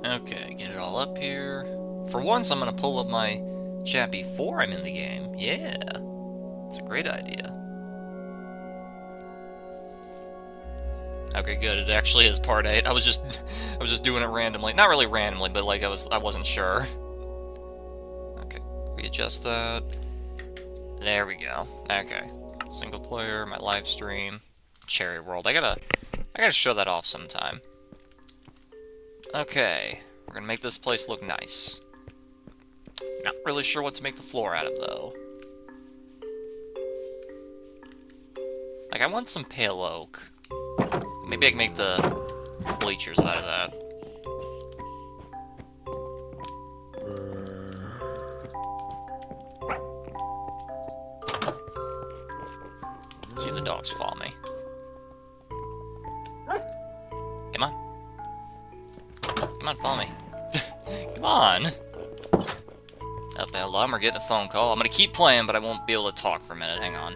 Okay, get it all up here. For once, I'm gonna pull up my chat before I'm in the game. Yeah, it's a great idea. Okay, good. It actually is part 8. I was just doing it randomly. Not really randomly, but like I wasn't sure. Okay, readjust that. There we go. Okay. Single player, my live stream, Cherry World. I gotta show that off sometime. Okay, we're gonna make this place look nice. Not really sure what to make the floor out of, though. Like, I want some pale oak. Maybe I can make the bleachers out of that. See if the dogs follow me. Come on. Come on, follow me. Come on. Oh, hello, we're getting a phone call. I'm gonna keep playing, but I won't be able to talk for a minute. Hang on.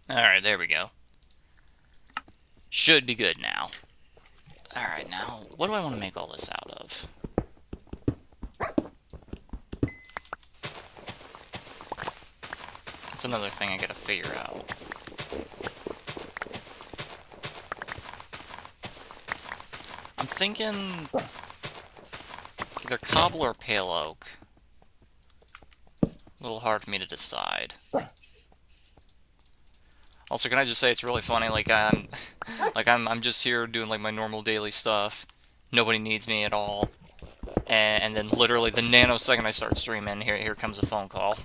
Alright, there we go. Should be good now. Alright, now, what do I want to make all this out of? That's another thing I gotta figure out. I'm thinking either cobble or pale oak. A little hard for me to decide. Also, can I just say it's really funny? Like I'm just here doing like my normal daily stuff. Nobody needs me at all. And then literally the nanosecond I start streaming, here comes a phone call.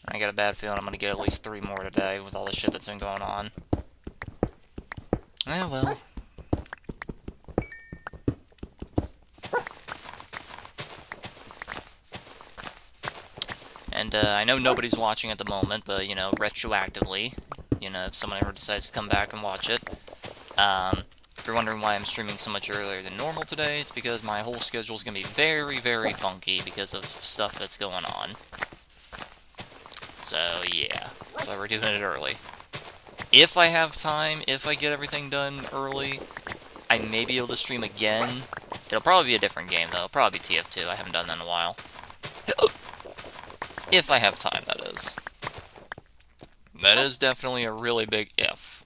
I got a bad feeling I'm gonna get at least 3 more today with all the shit that's been going on. Eh, well. And I know nobody's watching at the moment, but, retroactively, if someone ever decides to come back and watch it, If you're wondering why I'm streaming so much earlier than normal today, it's because my whole schedule is going to be very, very funky because of stuff that's going on. So, yeah. That's why we're doing it early. If I have time, if I get everything done early, I may be able to stream again. It'll probably be a different game, though. It'll probably be TF2. I haven't done that in a while. If I have time, that is. That is definitely a really big if.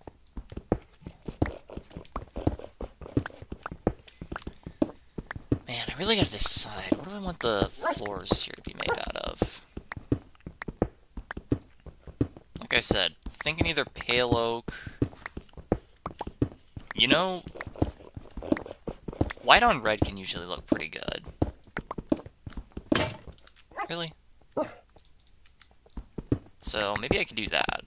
Man, I really gotta decide. What do I want the floors here to be made out of? Like I said, thinking either pale oak. You know, white on red can usually look pretty good. Really? So maybe I could do that.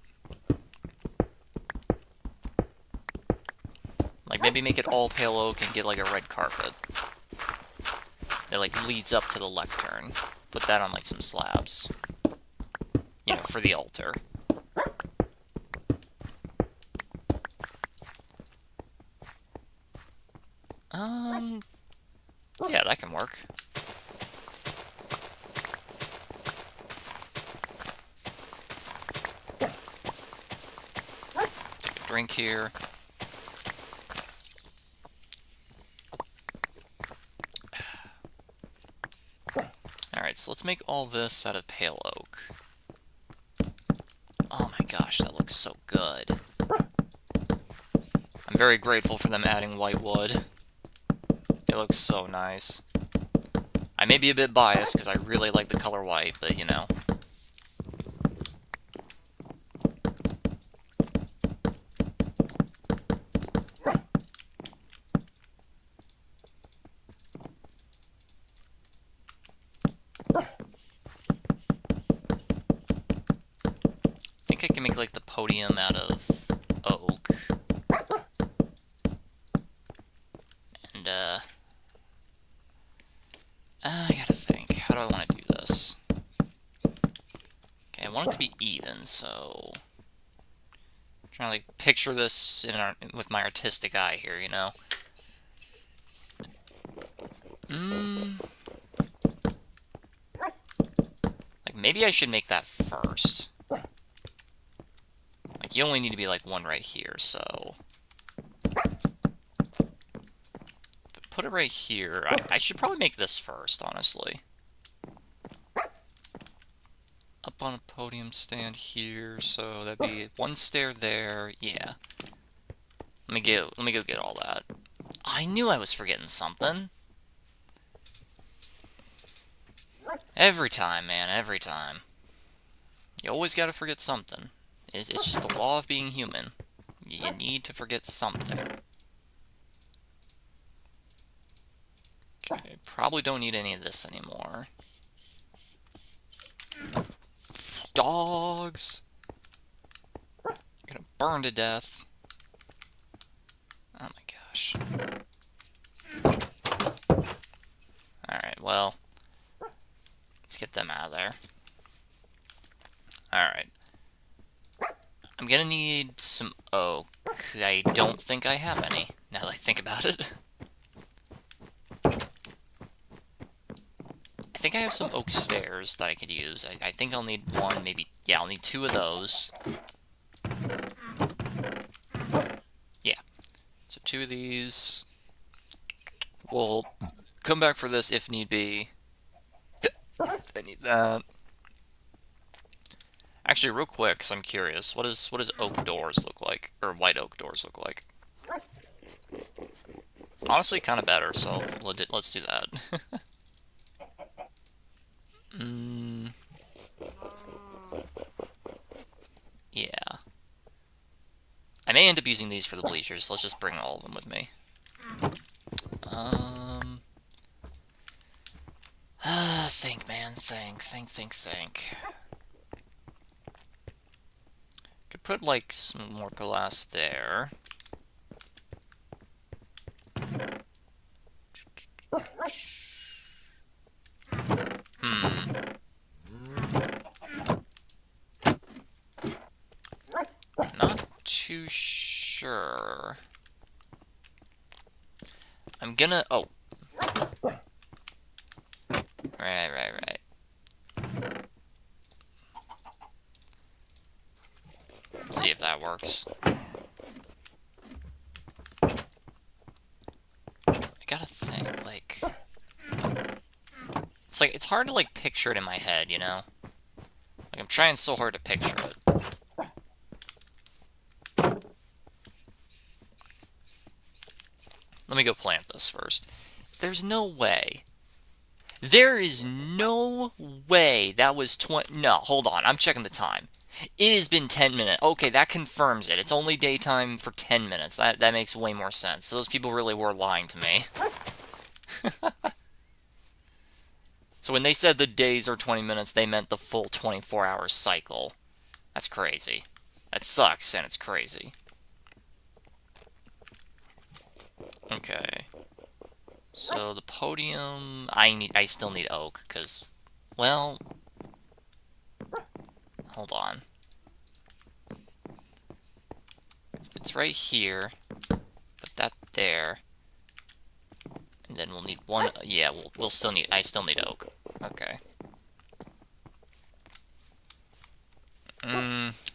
Like maybe make it all pale oak and get like a red carpet that like leads up to the lectern. Put that on like some slabs. You know, for the altar. Yeah, that can work. Take a drink here. Alright, so let's make all this out of pale oak. Oh my gosh, that looks so good. I'm very grateful for them adding white wood. It looks so nice. I may be a bit biased because I really like the color white, but you know. I think I can make like the podium out of oak. And I gotta think. How do I want to do this? Okay, I want it to be even, so I'm trying to like picture this with my artistic eye here, you know. Like maybe I should make that first. Like you only need to be like one right here, so put it right here. I should probably make this first, honestly. Up on a podium stand here, so that'd be one stair there. Yeah. Let me go get all that. I knew I was forgetting something. Every time, man, every time. You always gotta forget something. It's just the law of being human. You need to forget something. Okay, probably don't need any of this anymore. Dogs! You're gonna burn to death. Oh my gosh. Alright, well. Let's get them out of there. Alright. I'm gonna need some oak. I don't think I have any, now that I think about it. I think I have some oak stairs that I could use. I think I'll need one, maybe... Yeah, I'll need 2 of those. Yeah. So 2 of these. We'll come back for this if need be. I need that. Actually, real quick, because I'm curious, what does oak doors look like? Or white oak doors look like? Honestly, kind of better, so let's do that. Yeah. I may end up using these for the bleachers, so let's just bring all of them with me. Think, man, think. Could put, like, some more glass there. Not too sure. I'm gonna... Oh. Right. See if that works. I gotta think, like... It's hard to, like, picture it in my head, you know? Like, I'm trying so hard to picture it. Let me go plant this first. There's no way. There is no way that was 20... No, hold on. I'm checking the time. It has been 10 minutes. Okay, that confirms it. It's only daytime for 10 minutes. That makes way more sense. So those people really were lying to me. So when they said the days are 20 minutes, they meant the full 24-hour cycle. That's crazy. That sucks, and it's crazy. Okay. So the podium, I still need oak, because, well, hold on. It's right here. Put that there. And then we'll need one. Yeah, we'll still need. I still need oak. Okay.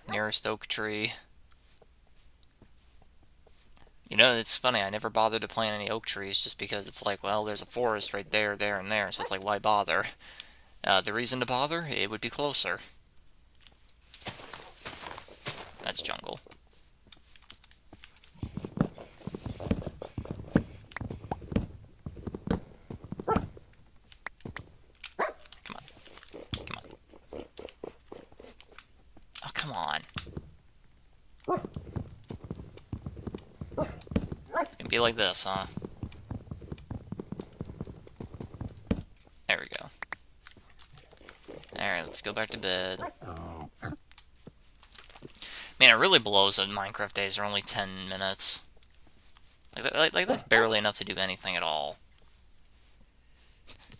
Nearest oak tree. You know, it's funny. I never bothered to plant any oak trees just because it's like, well, there's a forest right there, there, and there. So it's like, why bother? The reason to bother, it would be closer. That's jungle. Come on. It's gonna be like this, huh? There we go. Alright, let's go back to bed. Man, it really blows that Minecraft days are only 10 minutes. Like that's barely enough to do anything at all.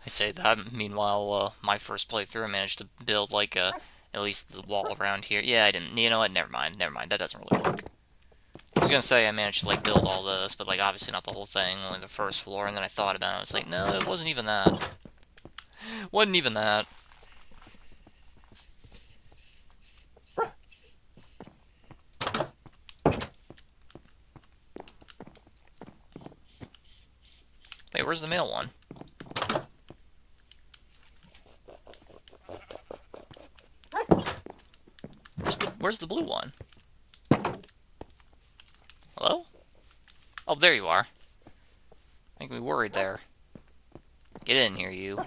I say that, meanwhile, my first playthrough I managed to build, like, at least the wall around here. Yeah, I didn't. You know what? Never mind. That doesn't really work. I was gonna say I managed to, like, build all this, but, like, obviously not the whole thing, only the first floor, and then I thought about it, I was like, no, it wasn't even that. Wasn't even that. Wait, where's the male one? Where's the blue one? Hello? Oh, there you are. Make me worried there. Get in here, you.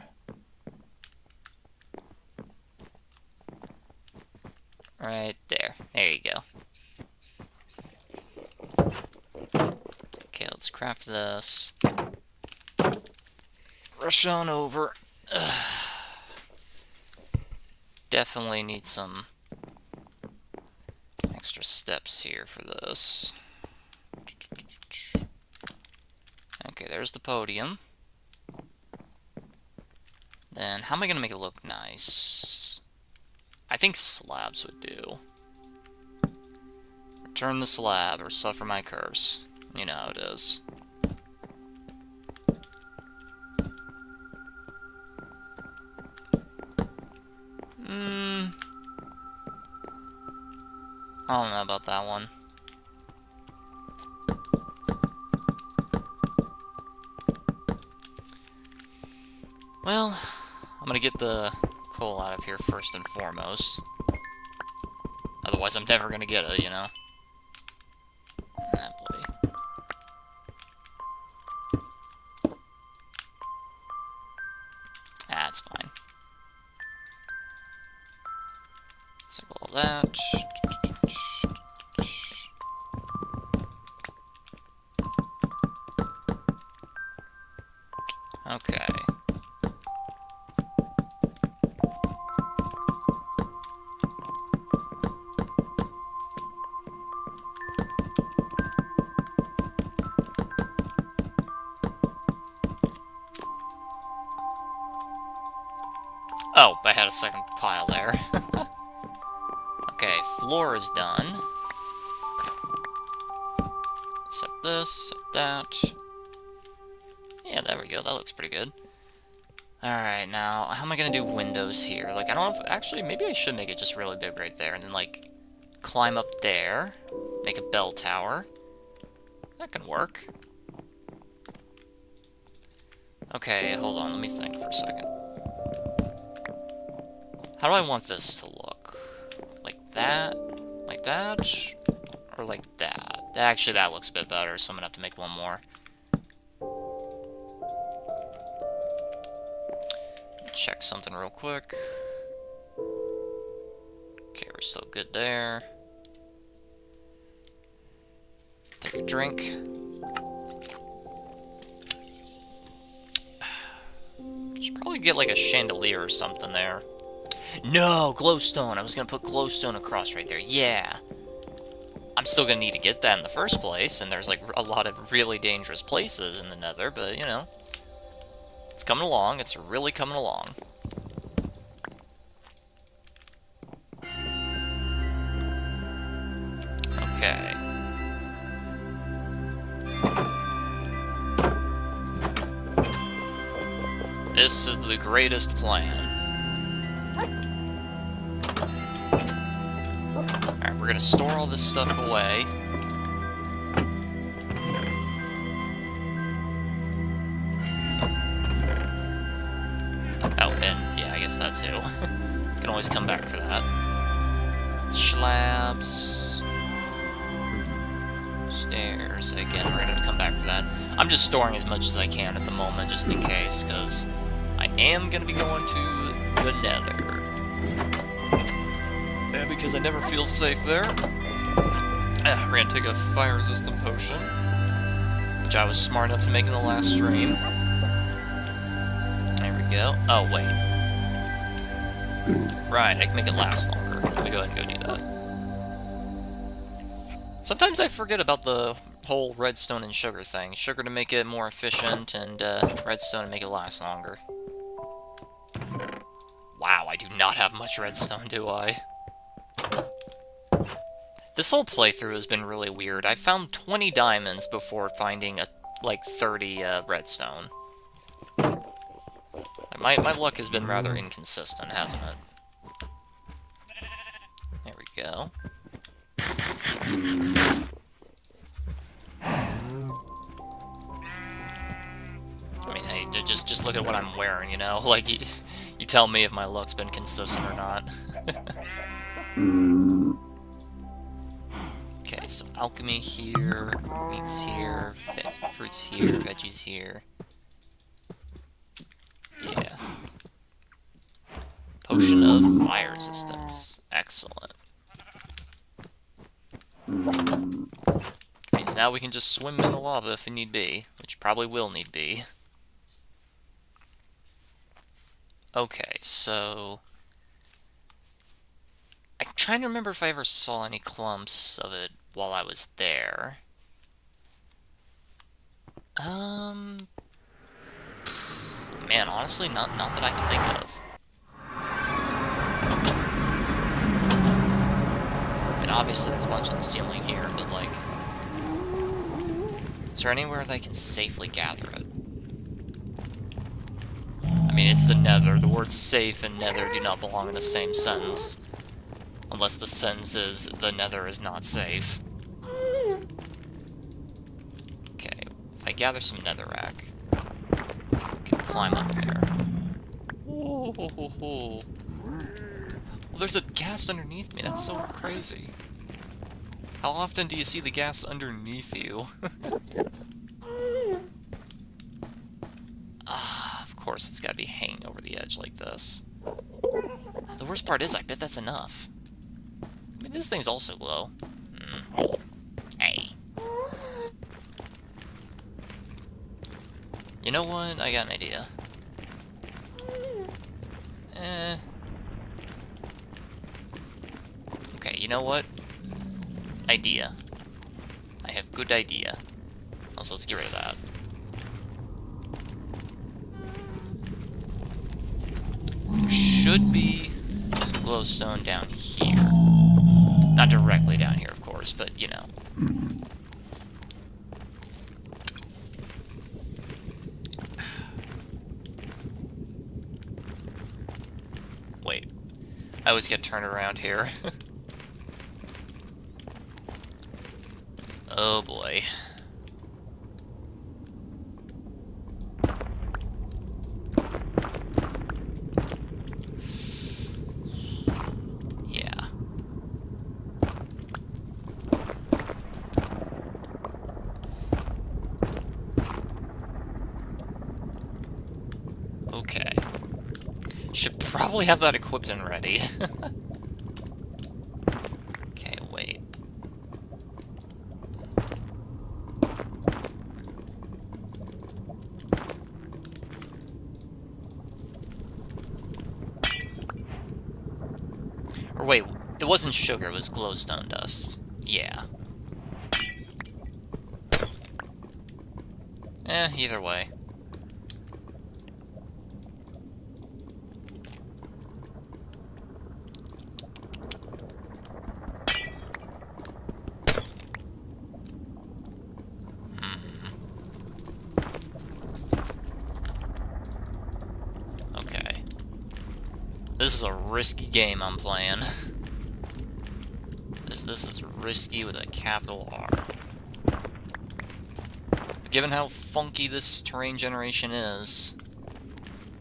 Right there. There you go. Okay, let's craft this. Rush on over. Definitely need some extra steps here for this. Okay, there's the podium. Then, how am I going to make it look nice? I think slabs would do. Return the slab, or suffer my curse. You know how it is. I don't know about that one. Well, I'm gonna get the coal out of here first and foremost. Otherwise, I'm never gonna get it, you know? Ah, boy. Ah, it's fine. Cycle all that. Okay. Oh, I had a second pile there. Okay, floor is done. Set this, set that. Yeah, there we go. That looks pretty good. Alright, now, how am I gonna do windows here? Like, I don't know if... Actually, maybe I should make it just really big right there, and then, like, climb up there. Make a bell tower. That can work. Okay, hold on, let me think for a second. How do I want this to look? Like that? Like that? Or like that? Actually, that looks a bit better, so I'm gonna have to make one more. Check something real quick. Okay, we're still good there. Take a drink. Should probably get like a chandelier or something there. No, glowstone. I was gonna put glowstone across right there. Yeah. I'm still gonna need to get that in the first place, and there's like a lot of really dangerous places in the Nether, but you know. It's coming along. It's really coming along. Okay. This is the greatest plan. Alright, we're gonna store all this stuff away. Oh, and yeah, I guess that too. Can always come back for that. Slabs. Stairs. Again, we're gonna have to come back for that. I'm just storing as much as I can at the moment, just in case, because I am gonna be going to the Nether. And because I never feel safe there, we're gonna take a fire-resistant potion, which I was smart enough to make in the last stream. There we go. Oh, wait. Right, I can make it last longer. Let me go ahead and go do that. Sometimes I forget about the whole redstone and sugar thing. Sugar to make it more efficient, and redstone to make it last longer. Wow, I do not have much redstone, do I? This whole playthrough has been really weird. I found 20 diamonds before finding, like, 30 redstone. My luck has been rather inconsistent, hasn't it? There we go. I mean, hey, just look at what I'm wearing, you know? Like, you tell me if my luck's been consistent or not. Okay, so alchemy here, meats here, fruits here, veggies here. Yeah. Potion of fire resistance. Excellent. Okay, so now we can just swim in the lava if need be, which probably will need be. Okay, so... I'm trying to remember if I ever saw any clumps of it while I was there. Man, honestly, not that I can think of. I mean, obviously there's a bunch on the ceiling here, but like... Is there anywhere that I can safely gather it? I mean, it's the Nether. The words safe and Nether do not belong in the same sentence. Unless the sentence is, the Nether is not safe. Okay, if I gather some netherrack, I can climb up there. Oh, ho, ho, ho. Well, there's a ghast underneath me. That's so crazy. How often do you see the ghast underneath you? Of course, it's gotta be hanging over the edge like this. The worst part is, I bet that's enough. I mean, this thing's also low. Hey. You know what? I got an idea. Okay, you know what? Idea. I have good idea. Also, let's get rid of that. There should be some glowstone down here. Not directly down here, of course, but, you know. I always get turned around here. Oh boy. Yeah. Okay. Should probably have that equipped and ready. Okay, wait. Or wait, it wasn't sugar, it was glowstone dust. Yeah. Either way. Okay. This is a risky game I'm playing. This is risky with a capital R. But given how funky this terrain generation is,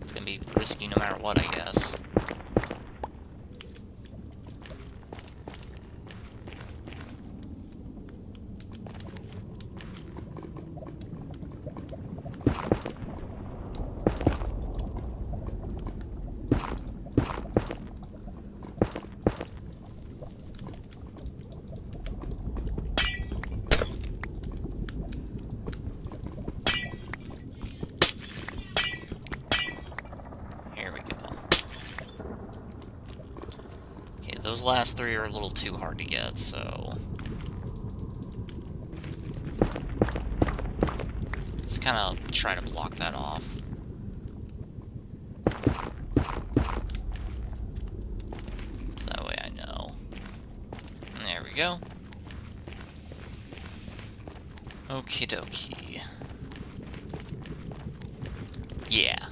it's gonna be risky no matter what, I guess. Those last three are a little too hard to get, so... let's kind of try to block that off. So that way I know. And there we go. Okie dokie. Yeah.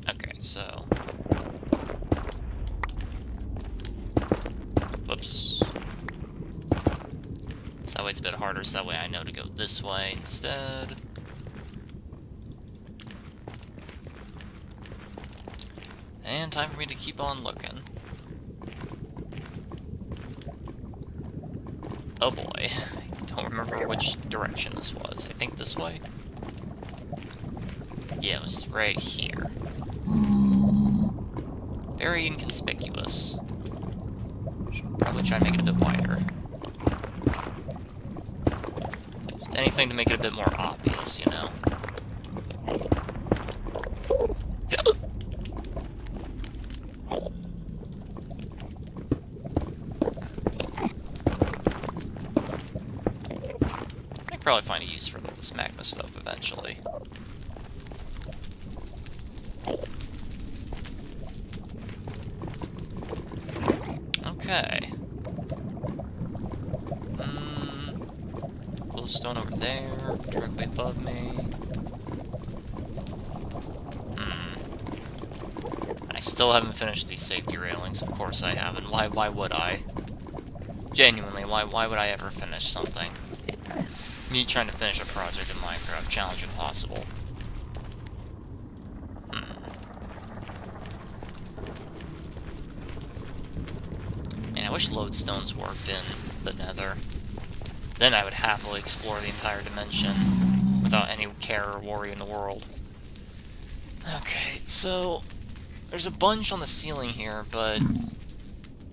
Okay, so... whoops. So that way it's a bit harder, so that way I know to go this way instead. And time for me to keep on looking. Oh boy. I don't remember which direction this was. I think this way? Yeah, it was right here. Very inconspicuous. Should probably try to make it a bit wider. Just anything to make it a bit more obvious, you know? I'd probably find a use for this magma stuff eventually. Okay. Glowstone over there, directly above me. I still haven't finished these safety railings, of course I haven't. Why would I? Genuinely, why would I ever finish something? Me trying to finish a project in Minecraft, challenge impossible. Man, I wish lodestones worked in the Nether. Then I would happily explore the entire dimension without any care or worry in the world. Okay, so there's a bunch on the ceiling here, but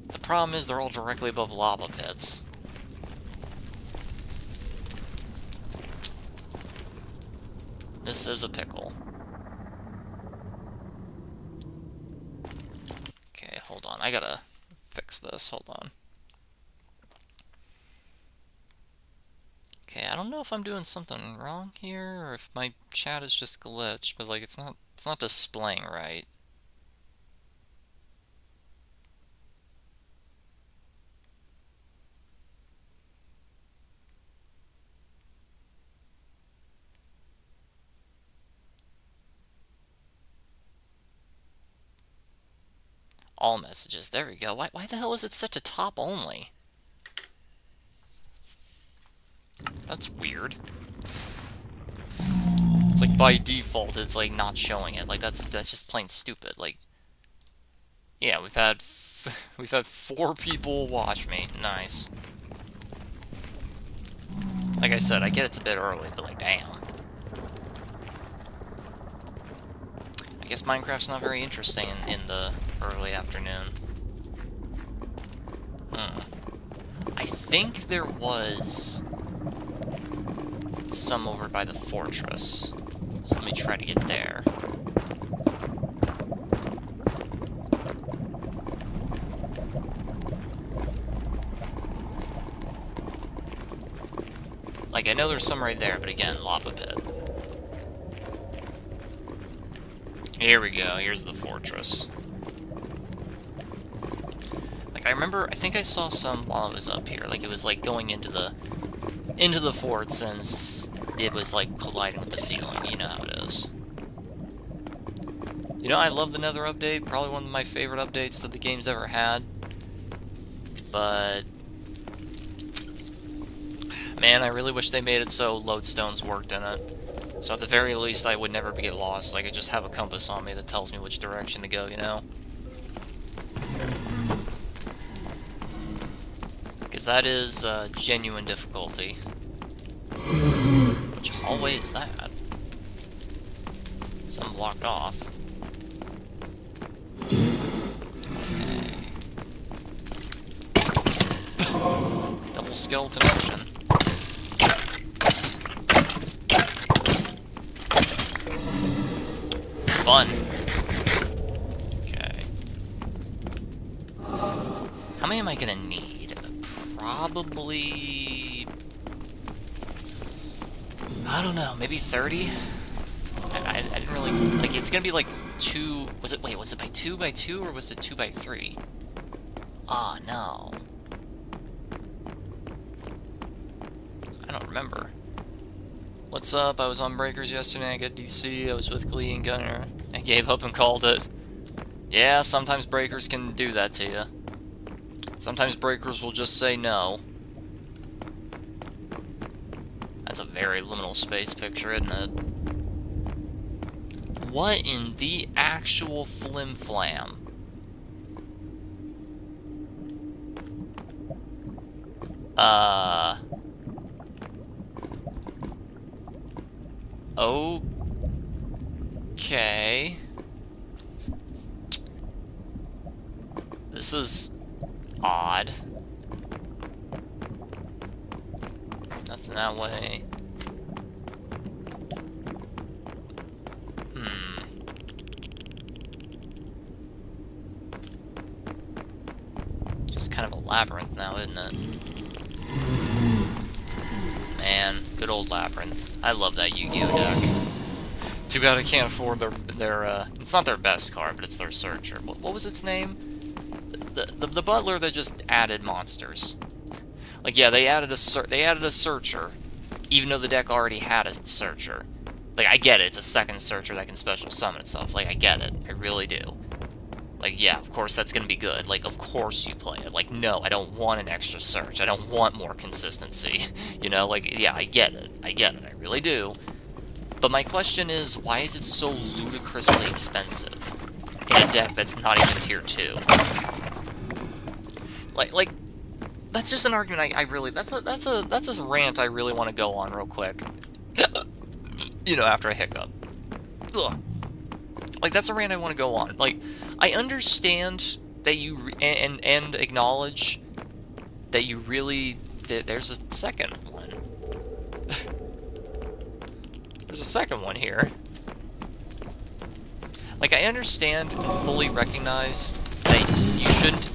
the problem is they're all directly above lava pits. This is a pickle. Okay, hold on. I gotta fix this. Hold on. Okay, I don't know if I'm doing something wrong here, or if my chat is just glitched, but like it's not displaying right. All messages. There we go. Why the hell is it set to top only? That's weird. It's like by default, it's like not showing it. Like that's just plain stupid. Like, yeah, we've had 4 people watch me. Nice. Like I said, I get it's a bit early, but like, damn. I guess Minecraft's not very interesting in the early afternoon. I think there was some over by the fortress. So let me try to get there. Like, I know there's some right there, but again, lava pit. Here we go, here's the fortress. Like, I think I saw some while I was up here. Like, it was like going into the forts, and it was like colliding with the ceiling. You know how it is. You know, I love the Nether update. Probably one of my favorite updates that the game's ever had. But man, I really wish they made it so lodestones worked in it. So at the very least, I would never get lost. Like, I just have a compass on me that tells me which direction to go, you know? Because that is genuine difficulty. Which hallway is that? Some blocked off. Okay. Double skeleton action. Fun. Okay. How many am I gonna need? Probably... I don't know, maybe 30? I didn't really... Like, it's gonna be like 2... Was it by 2 by 2 or was it 2 by 3? Ah, no. I don't remember. What's up? I was on Breakers yesterday, I got DC, I was with Glee and Gunner. I gave up and called it. Yeah, sometimes Breakers can do that to you. Sometimes Breakers will just say no. That's a very liminal space picture, isn't it? What in the actual flim-flam? Okay. This is odd. Nothing that way. Just kind of a labyrinth now, isn't it? Man, good old labyrinth. I love that Yu-Gi-Oh deck. Too bad I can't afford their it's not their best card, but it's their searcher. What was its name? The butler that just added monsters. Like, yeah, they added a searcher, even though the deck already had a searcher. Like, I get it, it's a second searcher that can special summon itself. Like, I get it, I really do. Like, yeah, of course that's gonna be good. Like, of course you play it. Like, no, I don't want an extra search. I don't want more consistency. You know, like, yeah, I get it, I really do. But my question is, why is it so ludicrously expensive in a deck that's not even tier 2? Like, that's just an argument I really, that's a rant I really want to go on real quick. You know, after a hiccup. Ugh. Like, that's a rant I want to go on. Like, I understand that you, and acknowledge that you really, there's a second one. There's a second one here. Like, I understand and fully recognize that you shouldn't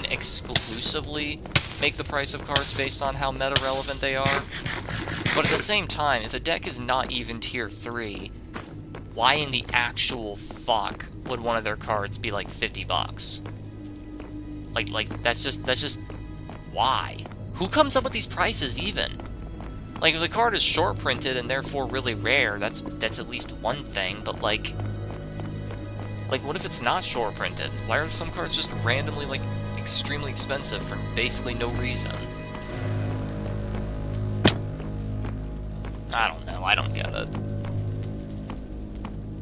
exclusively make the price of cards based on how meta-relevant they are. But at the same time, if a deck is not even tier 3, why in the actual fuck would one of their cards be like 50 bucks? Like that's just why? Who comes up with these prices even? Like, if the card is short printed and therefore really rare, that's at least one thing, but like, Like, what if it's not shore printed? Why are some cards just randomly, like, extremely expensive for basically no reason? I don't know. I don't get it.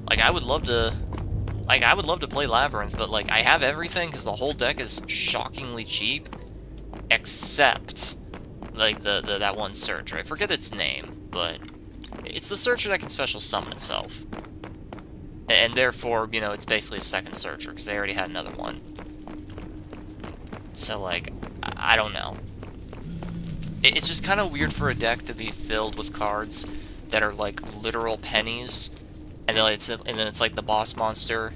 Like, I would love to... Like, I would love to play Labyrinth, but, like, I have everything because the whole deck is shockingly cheap. Except, like, that one searcher. I forget its name, but it's the searcher that can special summon itself. And therefore, you know, it's basically a second searcher, because they already had another one. So, like, I don't know. It's just kind of weird for a deck to be filled with cards that are, like, literal pennies, and then it's like the boss monster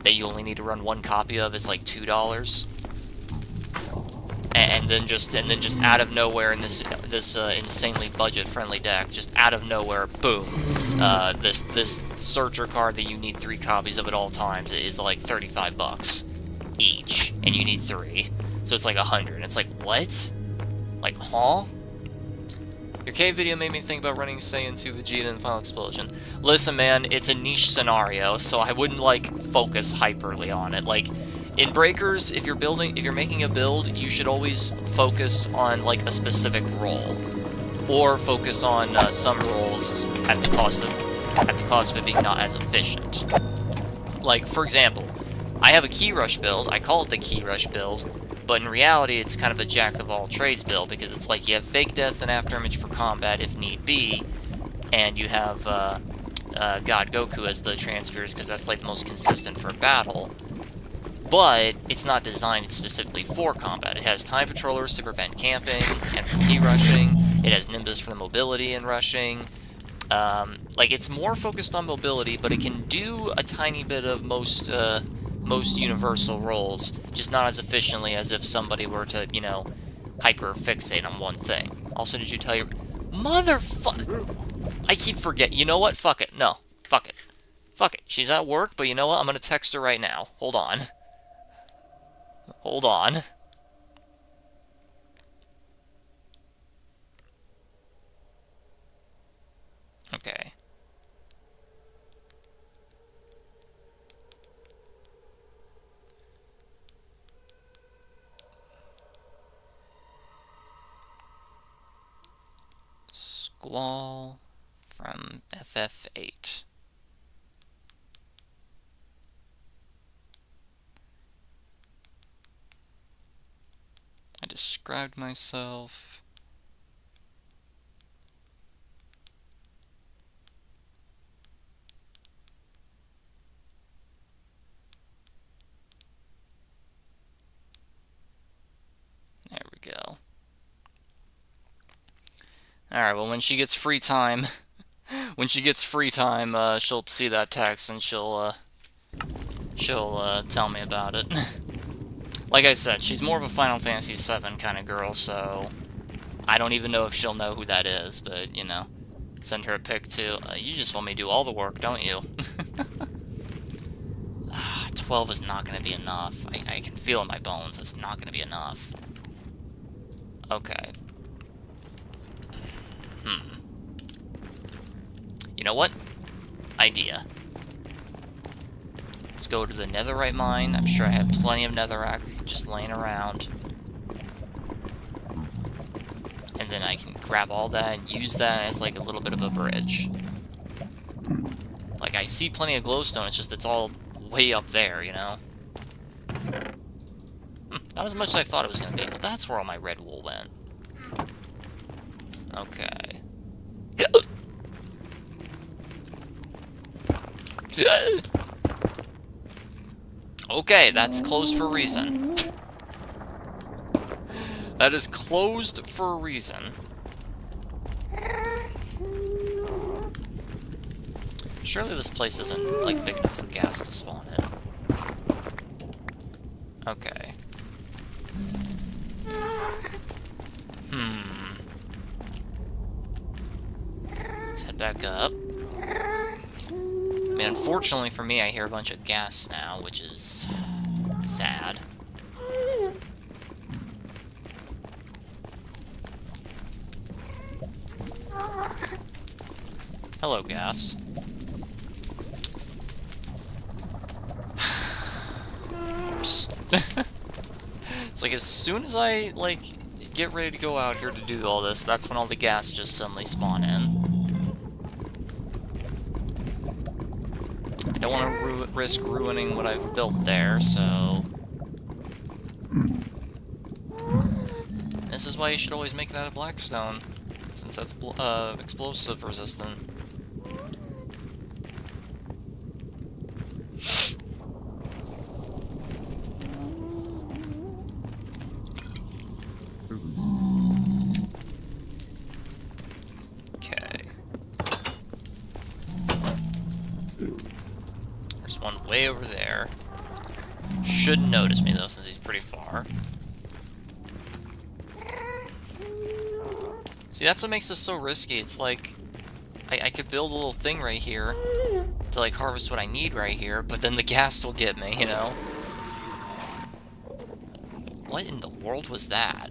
that you only need to run one copy of is, like, $2. And then just out of nowhere in this insanely budget-friendly deck, just out of nowhere, boom, this searcher card that you need 3 copies of at all times is like $35 each, and you need 3, so it's like 100. And it's like, what? Like, huh? Your cave video made me think about running Saiyan 2 Vegeta and Final Explosion. Listen, man, it's a niche scenario, so I wouldn't like focus hyperly on it. Like, in Breakers, if you're making a build, you should always focus on, like, a specific role. Or focus on some roles at the cost of it being not as efficient. Like, for example, I have a Key Rush build, I call it the Key Rush build, but in reality it's kind of a jack-of-all-trades build, because it's like you have Fake Death and Afterimage for combat if need be, and you have God Goku as the transfers, because that's, like, the most consistent for battle. But it's not designed specifically for combat. It has Time Patrollers to prevent camping and for key rushing. It has Nimbus for the mobility and rushing. Like, it's more focused on mobility, but it can do a tiny bit of most universal roles, just not as efficiently as if somebody were to, you know, hyper-fixate on one thing. Also, did you tell your... Motherfucker! I keep forgetting. You know what? Fuck it. No. Fuck it. Fuck it. She's at work, but you know what? I'm gonna text her right now. Hold on. Hold on. Okay. Squall from FF8. I described myself. There we go. Alright, well, when she gets free time, she'll see that text and she'll tell me about it. Like I said, she's more of a Final Fantasy VII kind of girl, so I don't even know if she'll know who that is, but, you know, send her a pic too. You just want me to do all the work, don't you? 12 is not going to be enough. I can feel in my bones it's not going to be enough. Okay. You know what? Idea. Let's go to the netherite mine. I'm sure I have plenty of netherrack just laying around. And then I can grab all that and use that as like a little bit of a bridge. Like, I see plenty of glowstone, it's just it's all way up there, you know? Not as much as I thought it was gonna be, but that's where all my red wool went. Okay. Okay, that's closed for a reason. That is closed for a reason. Surely this place isn't, like, big enough for gas to spawn in. Okay. Let's head back up. I mean, unfortunately for me, I hear a bunch of gas now, which is sad. Hello, gas. It's like as soon as I, like, get ready to go out here to do all this, that's when all the gas just suddenly spawn in. I don't want to risk ruining what I've built there, so... This is why you should always make it out of blackstone, since that's explosive resistant. Okay. There's one way over there. Shouldn't notice me though, since he's pretty far. See, that's what makes this so risky. It's like, I could build a little thing right here to, like, harvest what I need right here, but then the ghast will get me, you know? What in the world was that?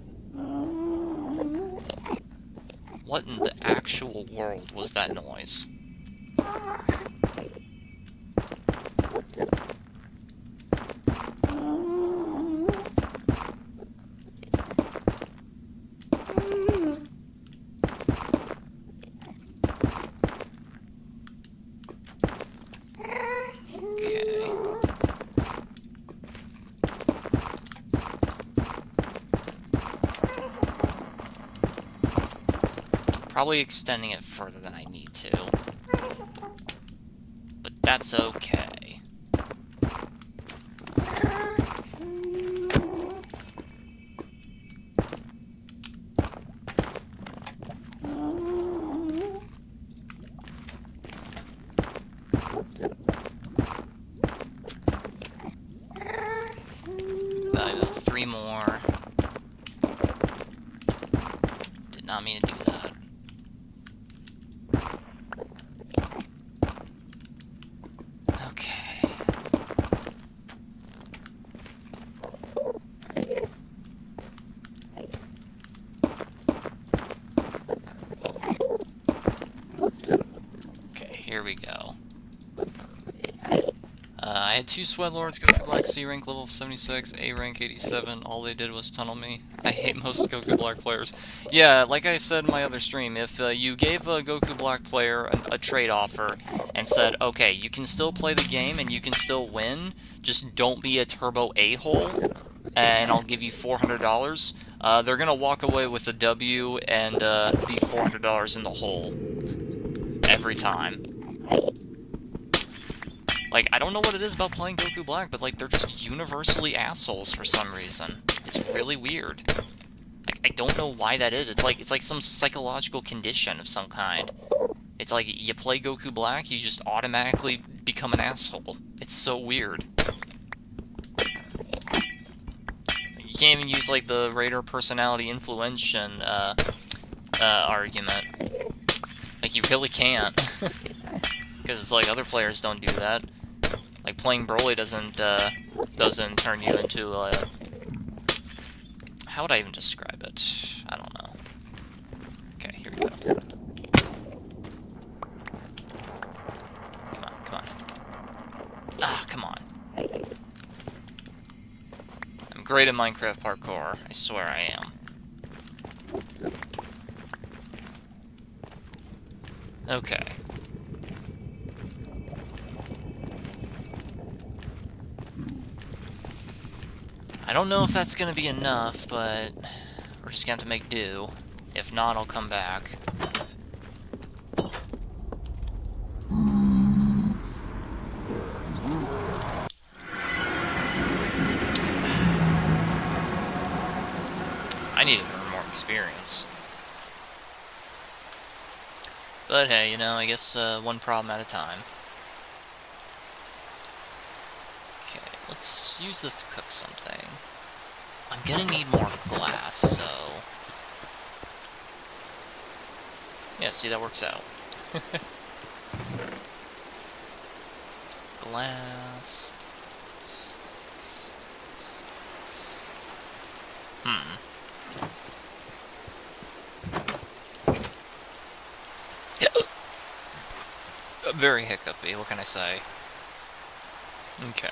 What in the actual world was that noise? Probably extending it further than I need to. But that's okay. About 3 more. Did not mean to do that. Here we go. I had 2 Sweatlords Goku Black C rank level 76, A rank 87. All they did was tunnel me. I hate most Goku Black players. Yeah, like I said in my other stream, if you gave a Goku Black player a trade offer and said, okay, you can still play the game and you can still win, just don't be a turbo a-hole, and I'll give you $400, they're gonna walk away with a W and be $400 in the hole. Every time. Like, I don't know what it is about playing Goku Black, but, like, they're just universally assholes for some reason. It's really weird. I don't know why that is. It's like some psychological condition of some kind. It's like, you play Goku Black, you just automatically become an asshole. It's so weird. You can't even use, like, the Raider personality influenciation, argument. Like, you really can't. Because it's like, other players don't do that. Like, playing Broly doesn't turn you into a... How would I even describe it? I don't know. Okay, here we go. Come on, come on. Ah, come on. I'm great at Minecraft parkour. I swear I am. Okay. I don't know if that's gonna be enough, but we're just gonna have to make do. If not, I'll come back. I need to earn more experience. But hey, you know, I guess one problem at a time. Okay, let's use this to cook something. I'm gonna need more glass, so... Yeah, see, that works out. Glass... Very hiccupy, what can I say? Okay.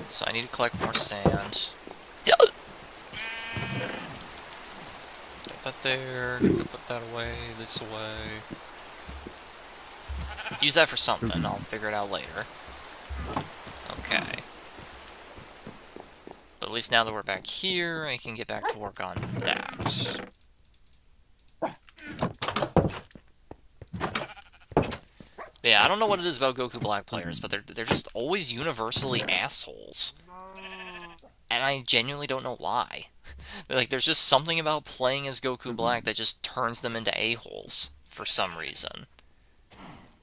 So I need to collect more sand. Put that there. Put that away. This away. Use that for something. I'll figure it out later. Okay. But at least now that we're back here, I can get back to work on that. Yeah, I don't know what it is about Goku Black players, but they're just always universally assholes. And I genuinely don't know why. Like, there's just something about playing as Goku Black that just turns them into a-holes for some reason.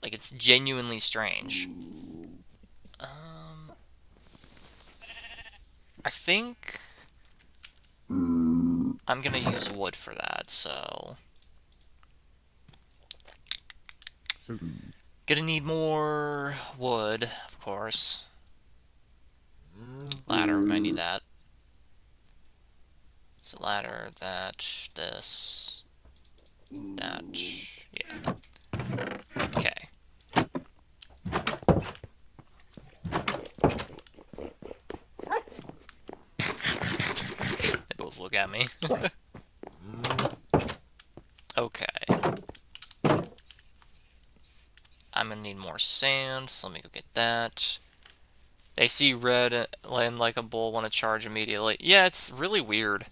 Like, it's genuinely strange. I think I'm gonna use wood for that, so... Gonna need more wood, of course. Ladder, I need that. So ladder, that, this, that, yeah. Okay. They both look at me. Okay. I'm gonna need more sand, so let me go get that. They see red and like a bull want to charge immediately. Yeah, it's really weird.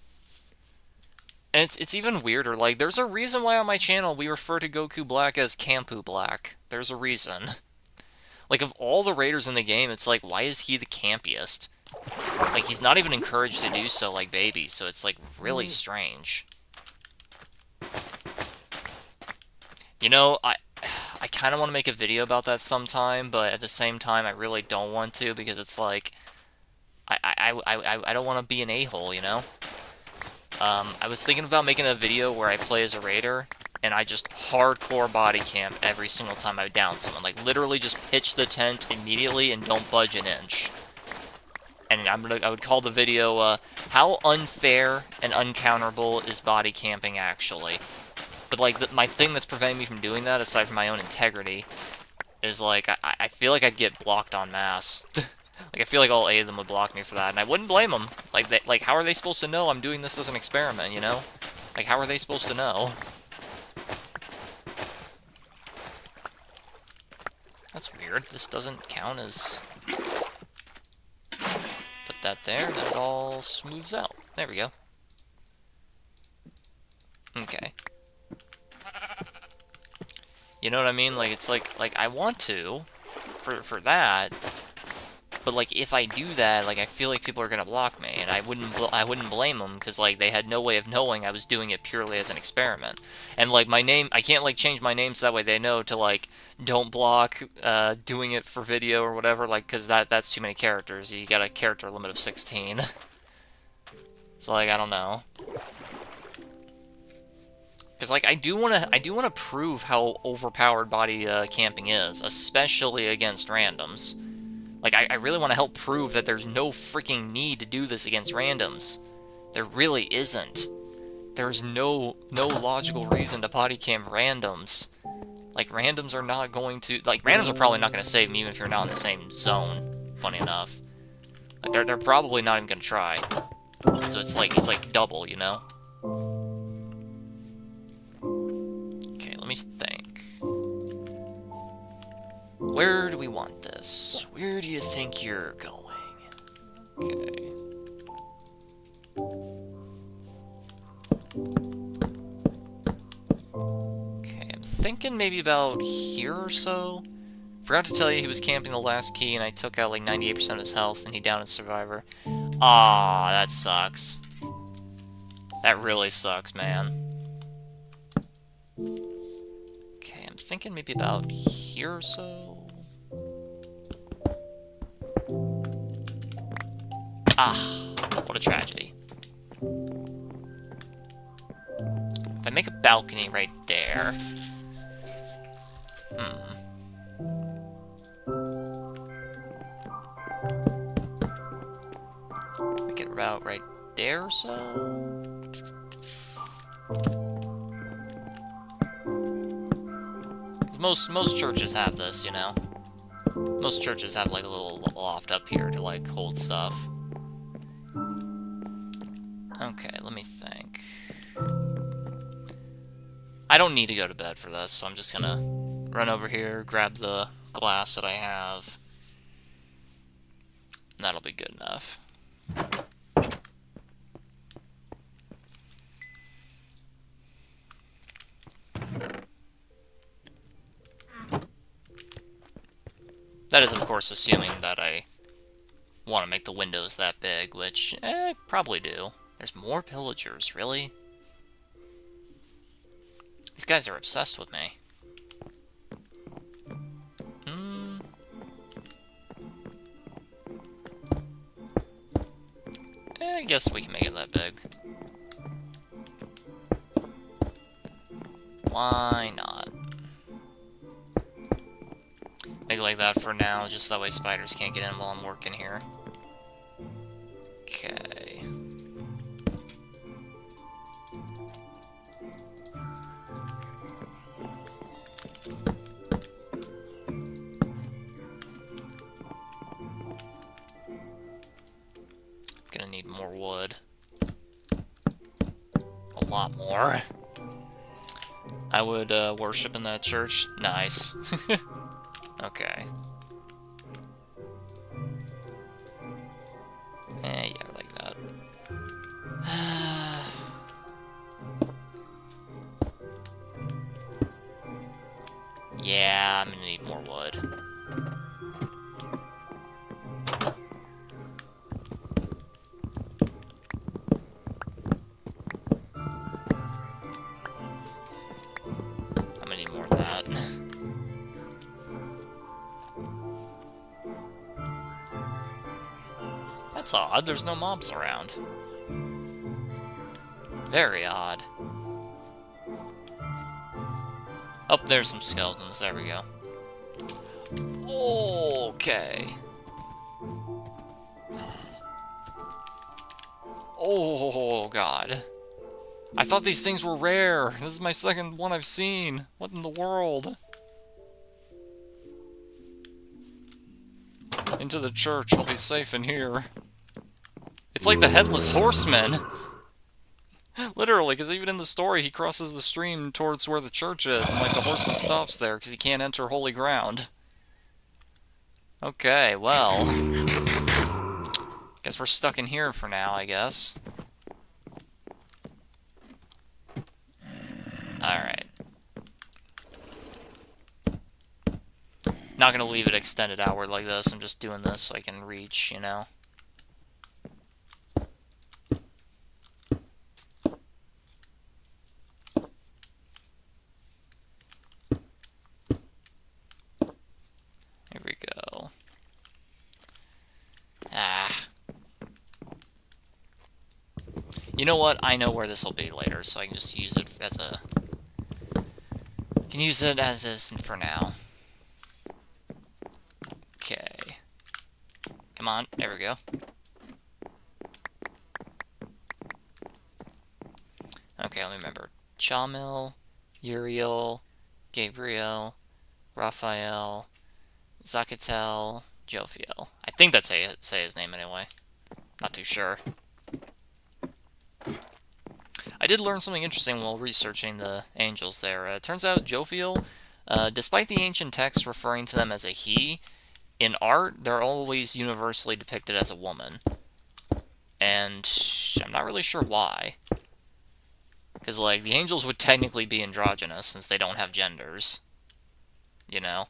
And it's even weirder. Like, there's a reason why on my channel we refer to Goku Black as Campu Black. There's a reason. Like, of all the raiders in the game, it's like, why is he the campiest? Like, he's not even encouraged to do so like Baby, so it's like really strange. You know, I kind of want to make a video about that sometime, but at the same time, I really don't want to, because it's like, I don't want to be an a-hole, you know? I was thinking about making a video where I play as a raider, and I just hardcore body camp every single time I down someone. Like, literally just pitch the tent immediately and don't budge an inch. And I would call the video, How Unfair and Uncounterable is Body Camping Actually? But, like, my thing that's preventing me from doing that, aside from my own integrity, is, like, I feel like I'd get blocked en masse. Like, I feel like all 8 of them would block me for that, and I wouldn't blame them. Like, how are they supposed to know I'm doing this as an experiment, you know? Like, how are they supposed to know? That's weird. This doesn't count as... Put that there, then it all smooths out. There we go. Okay. You know what I mean? Like, it's like I want to, for that, but, like, if I do that, like, I feel like people are gonna block me, and I wouldn't blame them, because, like, they had no way of knowing I was doing it purely as an experiment. And, like, my name, I can't, like, change my name so that way they know to, like, don't block, doing it for video or whatever, like, because that's too many characters. You got a character limit of 16. So, like, I don't know. Because, like, I do want to prove how overpowered body camping is, especially against randoms. Like, I really want to help prove that there's no freaking need to do this against randoms. There really isn't. There's no logical reason to body camp randoms. Like, randoms are not going to... Like, randoms are probably not going to save me even if you're not in the same zone, funny enough. Like, they're probably not even going to try. So it's like double, you know? Okay, let me think. Where do we want this? Where do you think you're going? Okay. Okay, I'm thinking maybe about here or so. Forgot to tell you he was camping the last key and I took out like 98% of his health and he downed his survivor. Ah, that sucks. That really sucks, man. Okay, I'm thinking maybe about here or so. Ah, what a tragedy. If I make a balcony right there... Make it about right there or so? Most churches have this, you know. Most churches have like a little loft up here to like hold stuff. Okay, let me think. I don't need to go to bed for this, so I'm just gonna run over here, grab the glass that I have. That'll be good enough. That is, of course, assuming that I want to make the windows that big, which, probably do. There's more pillagers, really? These guys are obsessed with me. I guess we can make it that big. Why not? Make it like that for now, just that way spiders can't get in while I'm working here. Okay. Gonna need more wood. A lot more. I would worship in that church. Nice. Okay. Yeah, like that. Yeah, I'm gonna need more wood. I'm gonna need more of that. That's odd, there's no mobs around. Very odd. Oh, there's some skeletons, there we go. Okay. Oh, God. I thought these things were rare. This is my second one I've seen. What in the world? Into the church, I'll be safe in here. It's like the Headless Horseman. Literally, because even in the story, he crosses the stream towards where the church is, and like the horseman stops there because he can't enter holy ground. Okay, well, guess we're stuck in here for now, I guess. Alright. Not gonna leave it extended outward like this, I'm just doing this so I can reach, you know? Here we go. Ah. You know what? I know where this will be later, so I can just use it as a... Can use it as is for now. Okay. Come on, there we go. Okay, let me remember. Chamil, Uriel, Gabriel, Raphael, Zachatel, Jophiel. I think that's how you say his name anyway. Not too sure. I did learn something interesting while researching the angels there. It turns out Jophiel, despite the ancient texts referring to them as a he, in art, they're always universally depicted as a woman. And I'm not really sure why. Because, like, the angels would technically be androgynous since they don't have genders. You know?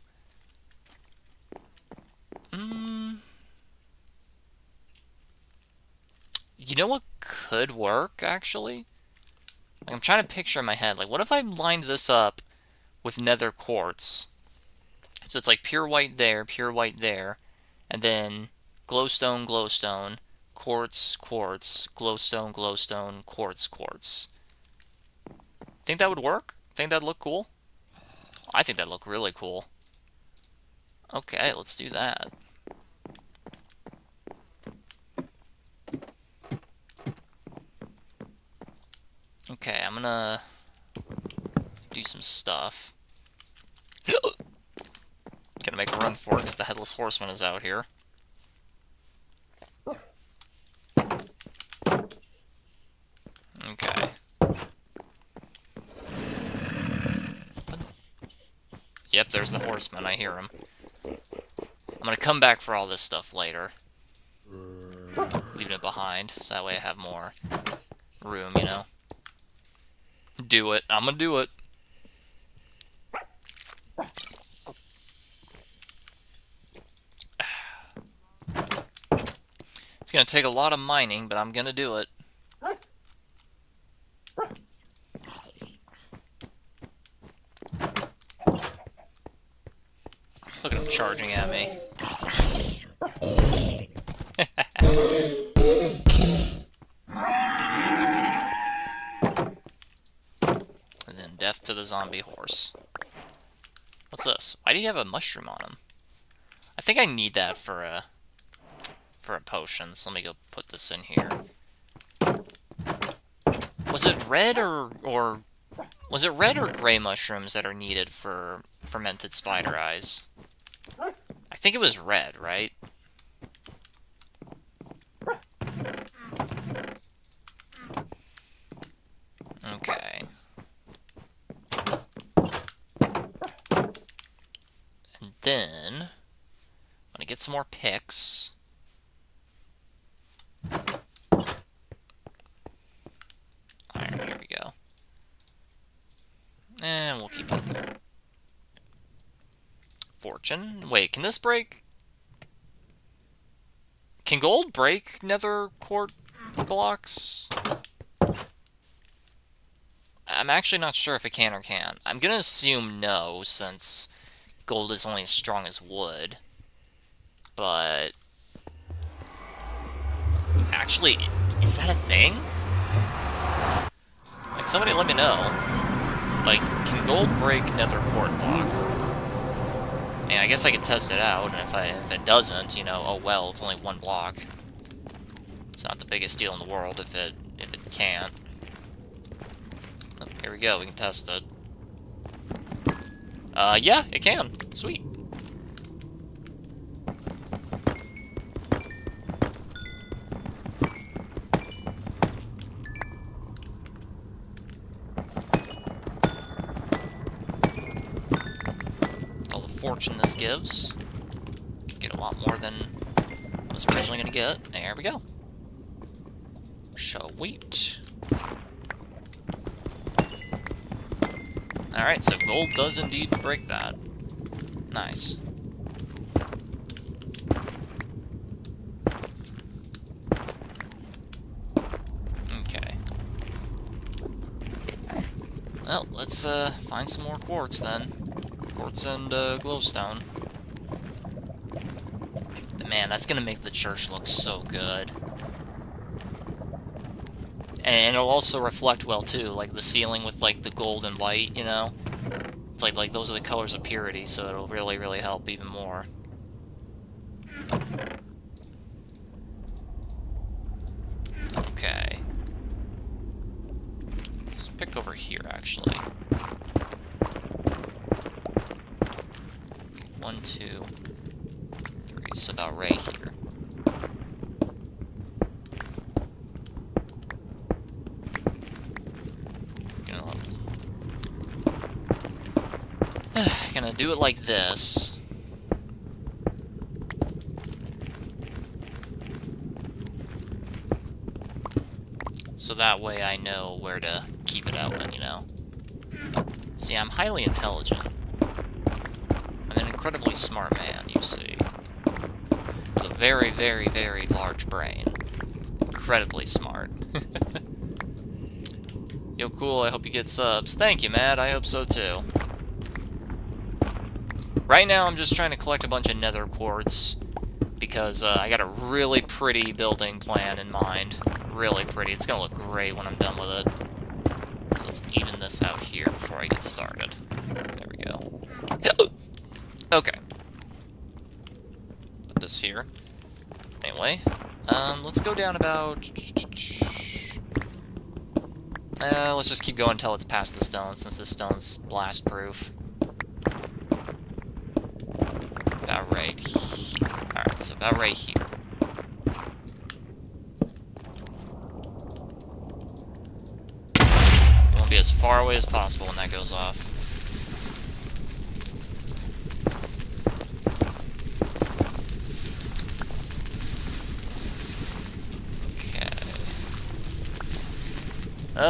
You know what could work, actually? Like, I'm trying to picture in my head, like, what if I lined this up with nether quartz? So it's like pure white there, and then glowstone, glowstone, quartz, quartz, glowstone, glowstone, quartz, quartz. Think that would work? Think that'd look cool? I think that'd look really cool. Okay, let's do that. Okay, I'm gonna do some stuff. Okay, Gonna make a run for it because the Headless Horseman is out here. Okay. Yep, there's the Horseman. I hear him. I'm gonna come back for all this stuff later. Leaving it behind, so that way I have more room, you know? Do it. I'm gonna do it. It's gonna take a lot of mining, but I'm gonna do it. Look at him charging at me. And then death to the zombie horse. What's this? Why do you have a mushroom on him? I think I need that for a potion, so let me go put this in here. Was it red or was it red or gray mushrooms that are needed for fermented spider eyes? I think it was red, right? Okay. And then I'm gonna get some more picks. Iron, here we go. And we'll keep it there. Fortune. Wait, can this break? Can gold break nether quart blocks? I'm actually not sure if it can or can't. I'm gonna assume no, since gold is only as strong as wood. But actually, is that a thing? Like, somebody let me know. Like, can gold break nether quart block? And I guess I could test it out, and if it doesn't, you know, oh well, it's only one block. It's not the biggest deal in the world if it can't. Oh, here we go, we can test it. Yeah, it can. Sweet. Fortune this gives. Could get a lot more than I was originally going to get. There we go. Sweet. Alright, so gold does indeed break that. Nice. Okay. Well, let's find some more quartz then. Quartz and glowstone. Man, that's gonna make the church look so good. And it'll also reflect well too, like the ceiling with like the gold and white, you know? It's like those are the colors of purity, so it'll really, really help even more. Okay. Let's pick over here actually. 1, 2, 3, so about right here. Gonna do it like this. So that way I know where to keep it open, you know? See, I'm highly intelligent. I'm an incredibly smart man, you see. With a very, very, very large brain. Incredibly smart. Yo, cool, I hope you get subs. Thank you, Matt, I hope so too. Right now, I'm just trying to collect a bunch of nether quartz, because I got a really pretty building plan in mind. Really pretty. It's gonna look great when I'm done with it. So let's even this out here before I get started. There we go. Okay. Put this here. Anyway, let's go down about... let's just keep going until it's past the stone, since the stone's blast-proof. right here. Alright, so about right here. You want to be as far away as possible when that goes off.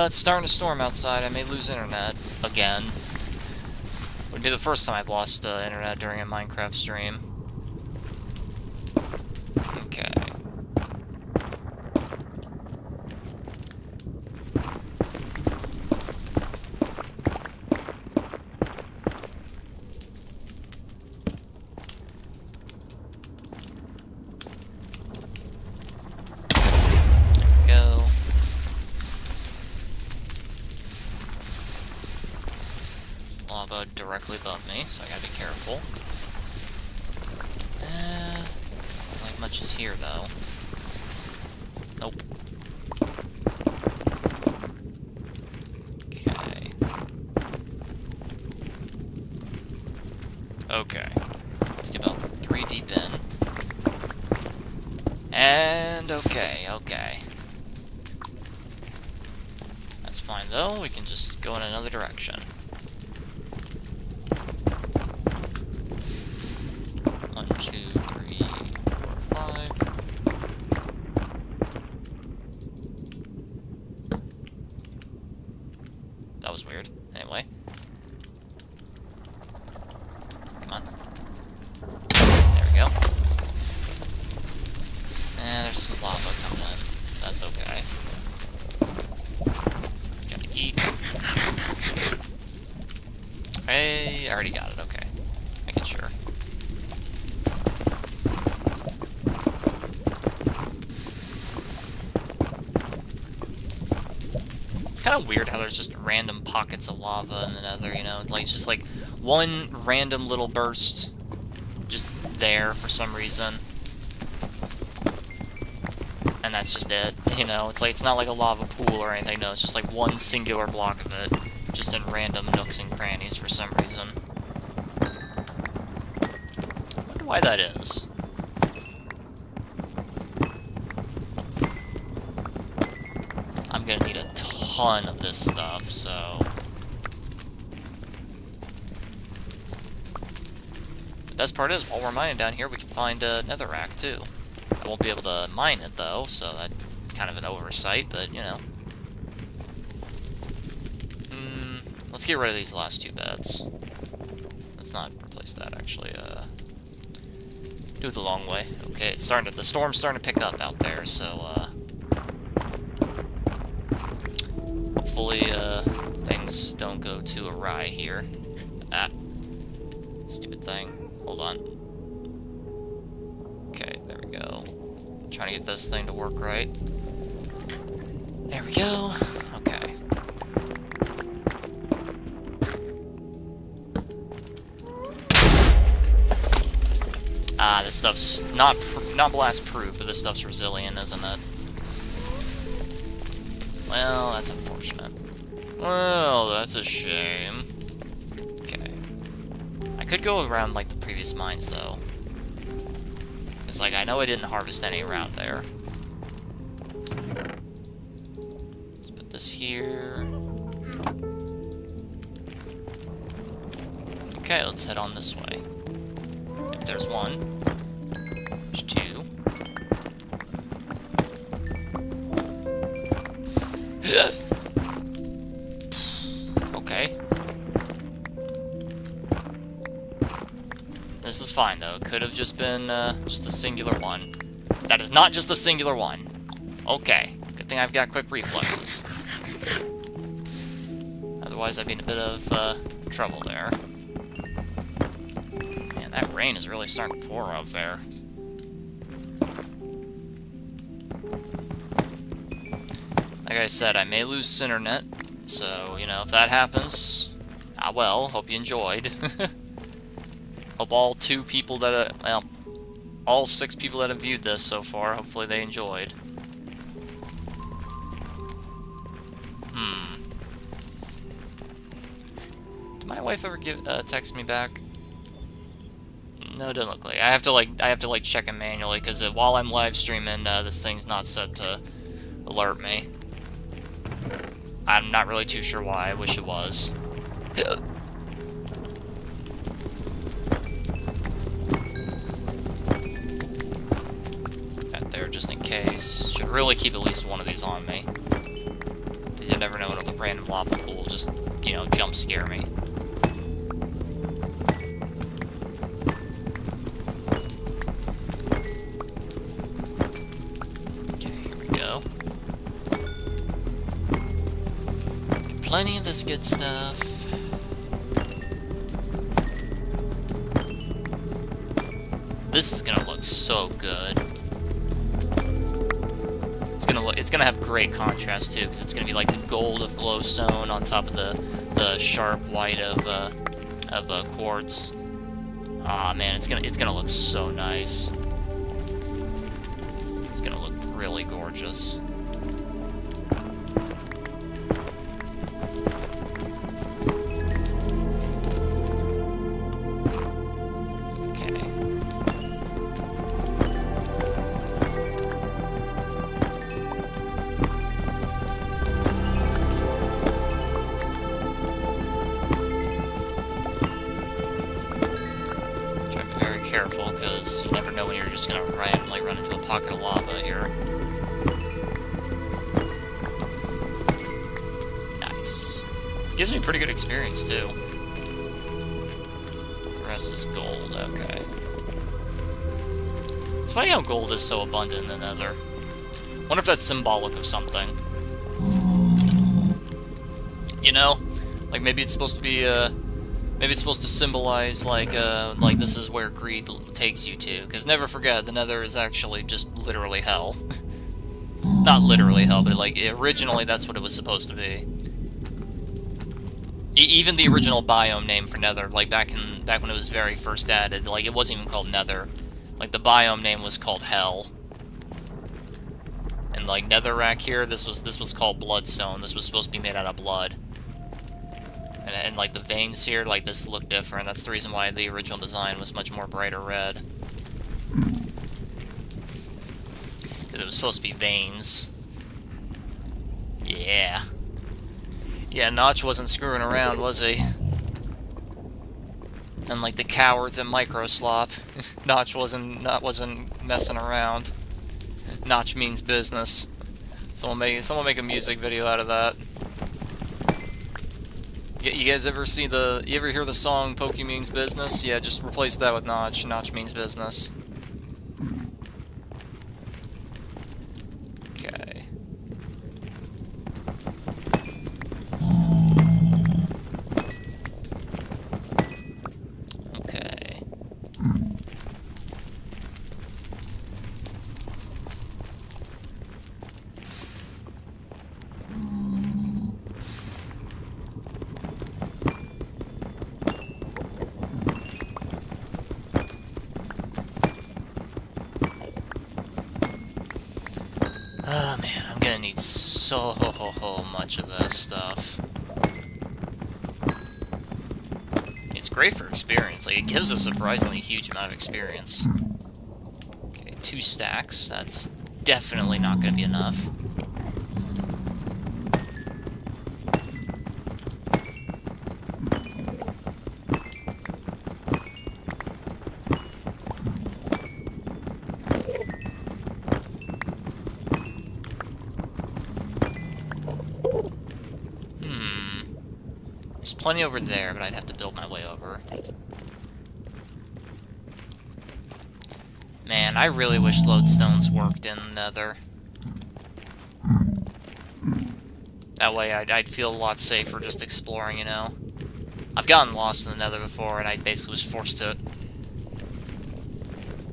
It's starting to storm outside. I may lose internet again. Would be the first time I've lost internet during a Minecraft stream. Okay. Lava directly above me, so I gotta be careful. Not like much is here, though. Nope. Okay. Okay. Let's get about 3 deep in. And okay. That's fine, though. We can just go in another direction. 1, 2, 3, 4, 5. That was weird. Anyway. Come on. There we go. And there's some lava coming in. That's okay. Gotta eat. Hey, I already got it. Okay. Making sure. It's kind of weird how there's just random pockets of lava in the nether, you know? Like, it's just like one random little burst just there for some reason. And that's just it, you know? It's like, it's not like a lava pool or anything, no, it's just like one singular block of it, just in random nooks and crannies for some reason. I wonder why that is. I'm gonna need a ton of this stuff, so... The best part is, while we're mining down here, we can find a netherrack, too. I won't be able to mine it, though, so that's kind of an oversight, but, you know. Let's get rid of these last 2 beds. Let's not replace that, actually. Do it the long way. Okay, it's starting to... The storm's starting to pick up out there, so, hopefully, things don't go too awry here. Ah. Stupid thing. Hold on. Okay, there we go. Trying to get this thing to work right. There we go. Okay. Ah, this stuff's not blast proof, but this stuff's resilient, isn't it? Well, that's unfortunate. Well, that's a shame. Okay. I could go around like the previous mines, though. It's like, I know I didn't harvest any around there. Let's put this here. Okay, let's head on this way. If there's one. There's 2. Okay. This is fine, though. It could have just been, just a singular one. That is not just a singular one. Okay. Good thing I've got quick reflexes. Otherwise, I'd be in a bit of, trouble there. Man, that rain is really starting to pour out there. Like I said, I may lose internet, so, you know, if that happens, ah well, hope you enjoyed. Hope all 2 people that, well, all 6 people that have viewed this so far, hopefully they enjoyed. Did my wife ever text me back? No, it doesn't look like. I have to like check it manually because while I'm live streaming, this thing's not set to alert me. I'm not really too sure why. I wish it was. That there, just in case. Should really keep at least one of these on me. Because you never know when a random lava pool will just, you know, jump scare me. Plenty of this good stuff. This is gonna look so good. It's gonna have great contrast too, because it's gonna be like the gold of glowstone on top of the sharp white of quartz. Ah man, it's gonna look so nice. It's gonna look really gorgeous. Careful, because you never know when you're just gonna randomly run into a pocket of lava here. Nice. Gives me pretty good experience, too. The rest is gold, okay. It's funny how gold is so abundant in the Nether. Wonder if that's symbolic of something. You know? Like, maybe it's supposed to be, maybe it's supposed to symbolize, like this is where greed takes you to. Because never forget, the Nether is actually just literally hell. Not literally hell, but like, originally that's what it was supposed to be. Even the original biome name for Nether, like back when it was very first added, like it wasn't even called Nether. Like the biome name was called Hell. And like Netherrack here, this was called Bloodstone. This was supposed to be made out of blood. And like the veins here, like this look different. That's the reason why the original design was much more brighter red. Because it was supposed to be veins. Yeah. Yeah, Notch wasn't screwing around, was he? Unlike the cowards at Microslop, Notch wasn't messing around. Notch means business. Someone make a music video out of that. You guys ever see you ever hear the song Pokey Means Business? Yeah, just replace that with Notch. Notch means business. Okay. Okay. Oh man, I'm gonna need so much of this stuff. It's great for experience, like it gives a surprisingly huge amount of experience. Okay, 2 stacks, that's definitely not gonna be enough. There's plenty over there, but I'd have to build my way over. Man, I really wish lodestones worked in Nether. That way I'd feel a lot safer just exploring, you know? I've gotten lost in the Nether before, and I basically was forced to...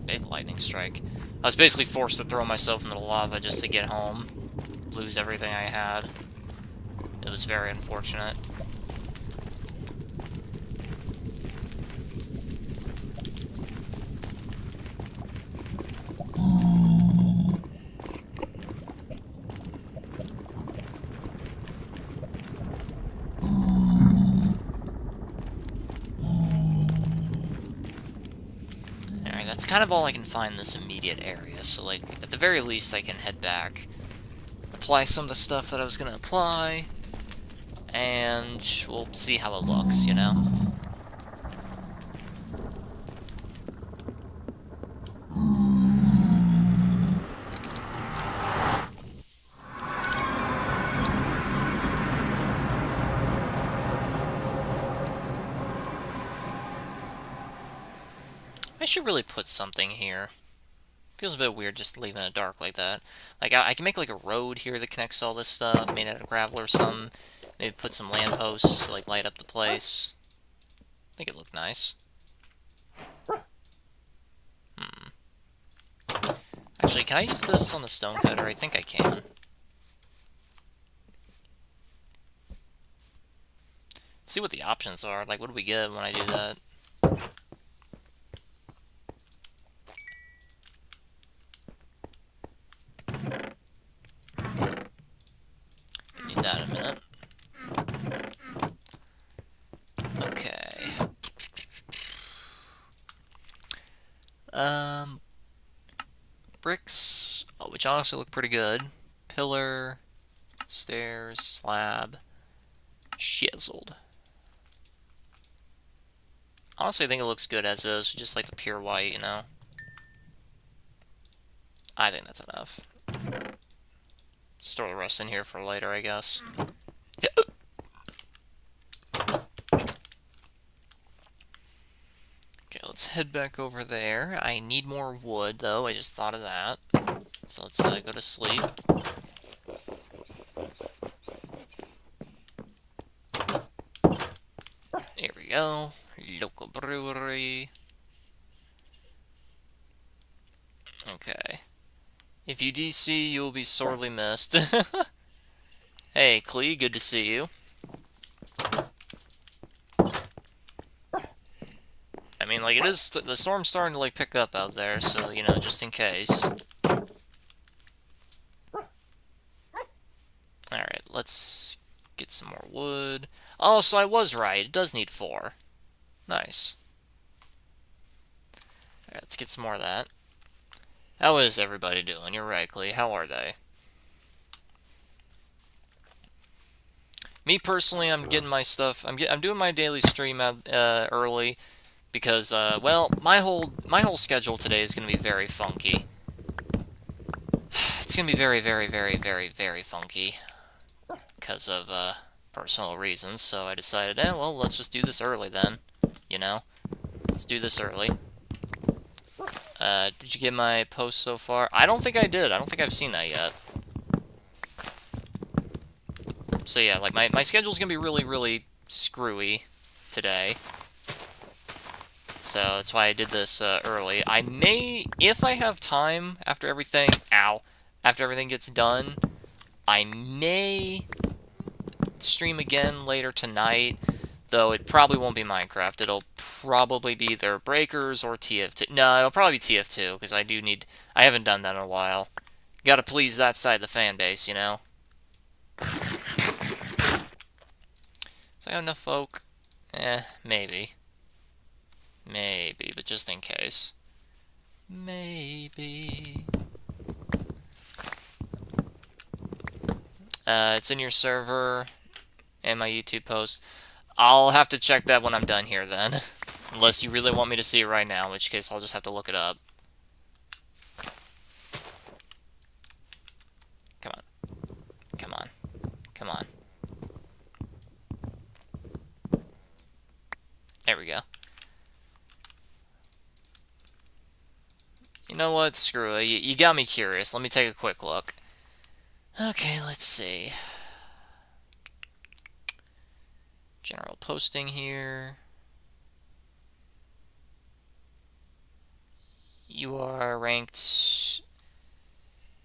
Big lightning strike. I was basically forced to throw myself into the lava just to get home. Lose everything I had. It was very unfortunate. that's kind of all I can find in this immediate area. So, like, at the very least, I can head back, apply some of the stuff that I was going to apply, and we'll see how it looks, you know? I should really put something here. Feels a bit weird just leaving it dark like that. Like, I can make like a road here that connects all this stuff, made out of gravel or something. Maybe put some lampposts to, like, light up the place. I think it looked nice. Actually, can I use this on the stone cutter? I think I can. See what the options are. Like, what do we get when I do that? Need that in a minute. Okay. Bricks, which honestly look pretty good. Pillar, stairs, slab, chiseled. Honestly, I think it looks good as is, just like the pure white, you know? I think that's enough. Store the rest in here for later, I guess. Okay, let's head back over there. I need more wood, though. I just thought of that. So let's go to sleep. There we go. Local brewery. Okay. If you DC, you'll be sorely missed. Hey, Klee, good to see you. I mean, like, it is, the storm's starting to, like, pick up out there, so, you know, just in case. Alright, let's get some more wood. Oh, so I was right. It does need 4. Nice. Alright, let's get some more of that. How is everybody doing? You're right, Klee. How are they? Me personally, I'm getting my stuff. I'm doing my daily stream out early because, well, my whole schedule today is gonna be very funky. It's gonna be very, very, very, very, very funky because of personal reasons. So I decided, well, let's just do this early then. You know, let's do this early. Did you get my post so far? I don't think I did. I don't think I've seen that yet. So yeah, like, my schedule's gonna be really, really screwy today. So that's why I did this early. I may, if I have time after everything, after everything gets done, I may stream again later tonight, though it probably won't be Minecraft. It'll probably be either Breakers or TF2. No, it'll probably be TF2, because I haven't done that in a while. Gotta please that side of the fan base, you know? So I got enough folk? Maybe. Maybe, but just in case. Maybe. It's in your server and my YouTube post. I'll have to check that when I'm done here then. Unless you really want me to see it right now, in which case I'll just have to look it up. Come on. Come on. Come on. There we go. You know what? Screw it. You got me curious. Let me take a quick look. Okay, let's see. General posting here. You are ranked...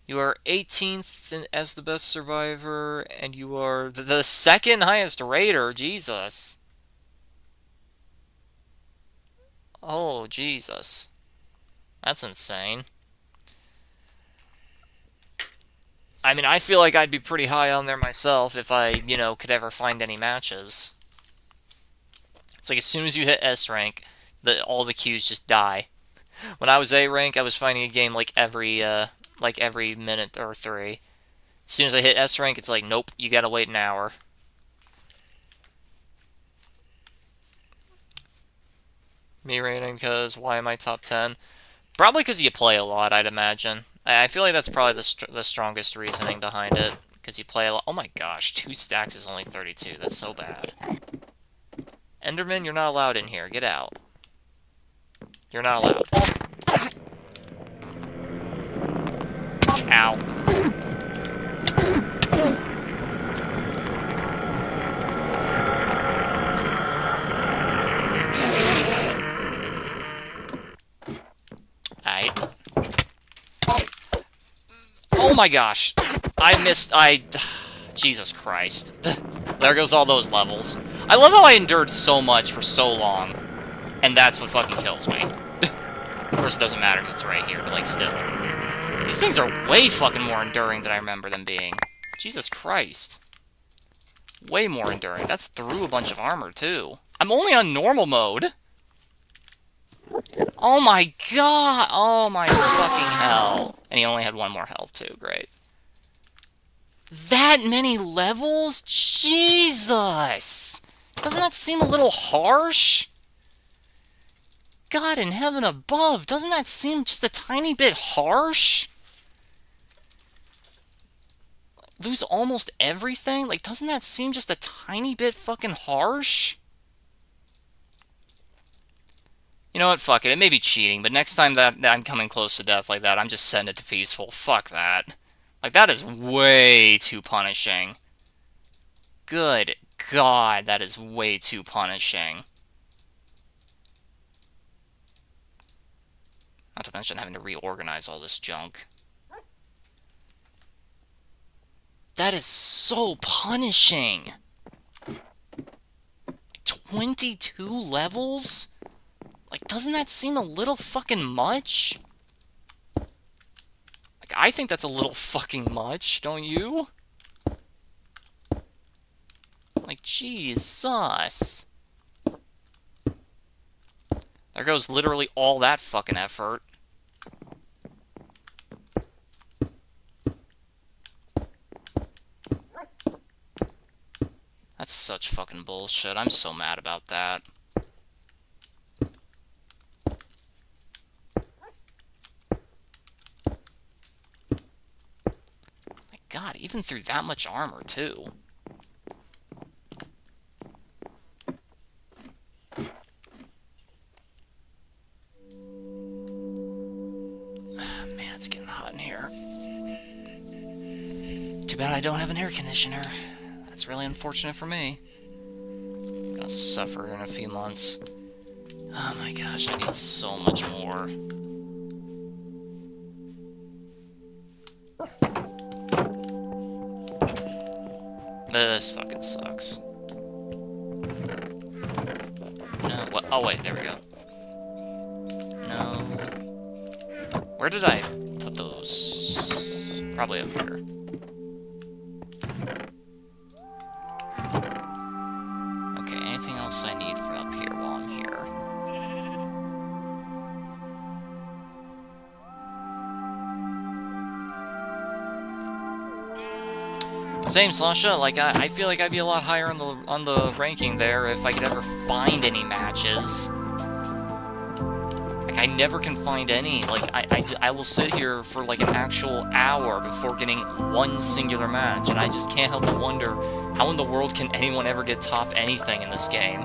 You are 18th as the best survivor, and you are the second highest raider. Jesus. Oh, Jesus. That's insane. I mean, I feel like I'd be pretty high on there myself if I, you know, could ever find any matches. It's like as soon as you hit S rank, all the queues just die. When I was A rank, I was finding a game like every minute or 3. As soon as I hit S rank, it's like, nope, you gotta wait an hour. Me rating, because why am I top 10? Probably because you play a lot, I'd imagine. I feel like that's probably the strongest reasoning behind it. Because you play a lot. Oh my gosh, 2 stacks is only 32. That's so bad. Enderman, you're not allowed in here. Get out. You're not allowed. Ow. Alright. Oh my gosh. Jesus Christ. There goes all those levels. I love how I endured so much for so long. And that's what fucking kills me. Of course it doesn't matter because it's right here, but like still. These things are way fucking more enduring than I remember them being. Jesus Christ. Way more enduring. That's through a bunch of armor too. I'm only on normal mode. Oh my god! Oh my fucking hell. And he only had 1 more health too, great. That many levels? Jesus! Doesn't that seem a little harsh? God in heaven above, doesn't that seem just a tiny bit harsh? Lose almost everything? Like, doesn't that seem just a tiny bit fucking harsh? You know what, fuck it, it may be cheating, but next time that I'm coming close to death like that, I'm just sending it to peaceful. Fuck that. Like, that is way too punishing. Good God, that is way too punishing. Not to mention having to reorganize all this junk. That is so punishing! 22 levels? Like, doesn't that seem a little fucking much? Like, I think that's a little fucking much, don't you? Like, Jesus. There goes literally all that fucking effort. That's such fucking bullshit. I'm so mad about that. My God, even through that much armor, too. Man, it's getting hot in here. Too bad I don't have an air conditioner. That's really unfortunate for me. I'm gonna suffer in a few months. Oh my gosh, I need so much more. This fucking sucks. No, what? Oh wait, there we go. No. Where did I put those? Probably up here. Okay, anything else I need from up here while I'm here? Same, Slasha. Like, I feel like I'd be a lot higher on the ranking there if I could ever find any matches. Like, I never can find any. Like, I will sit here for like an actual hour before getting one singular match, and I just can't help but wonder, how in the world can anyone ever get top anything in this game?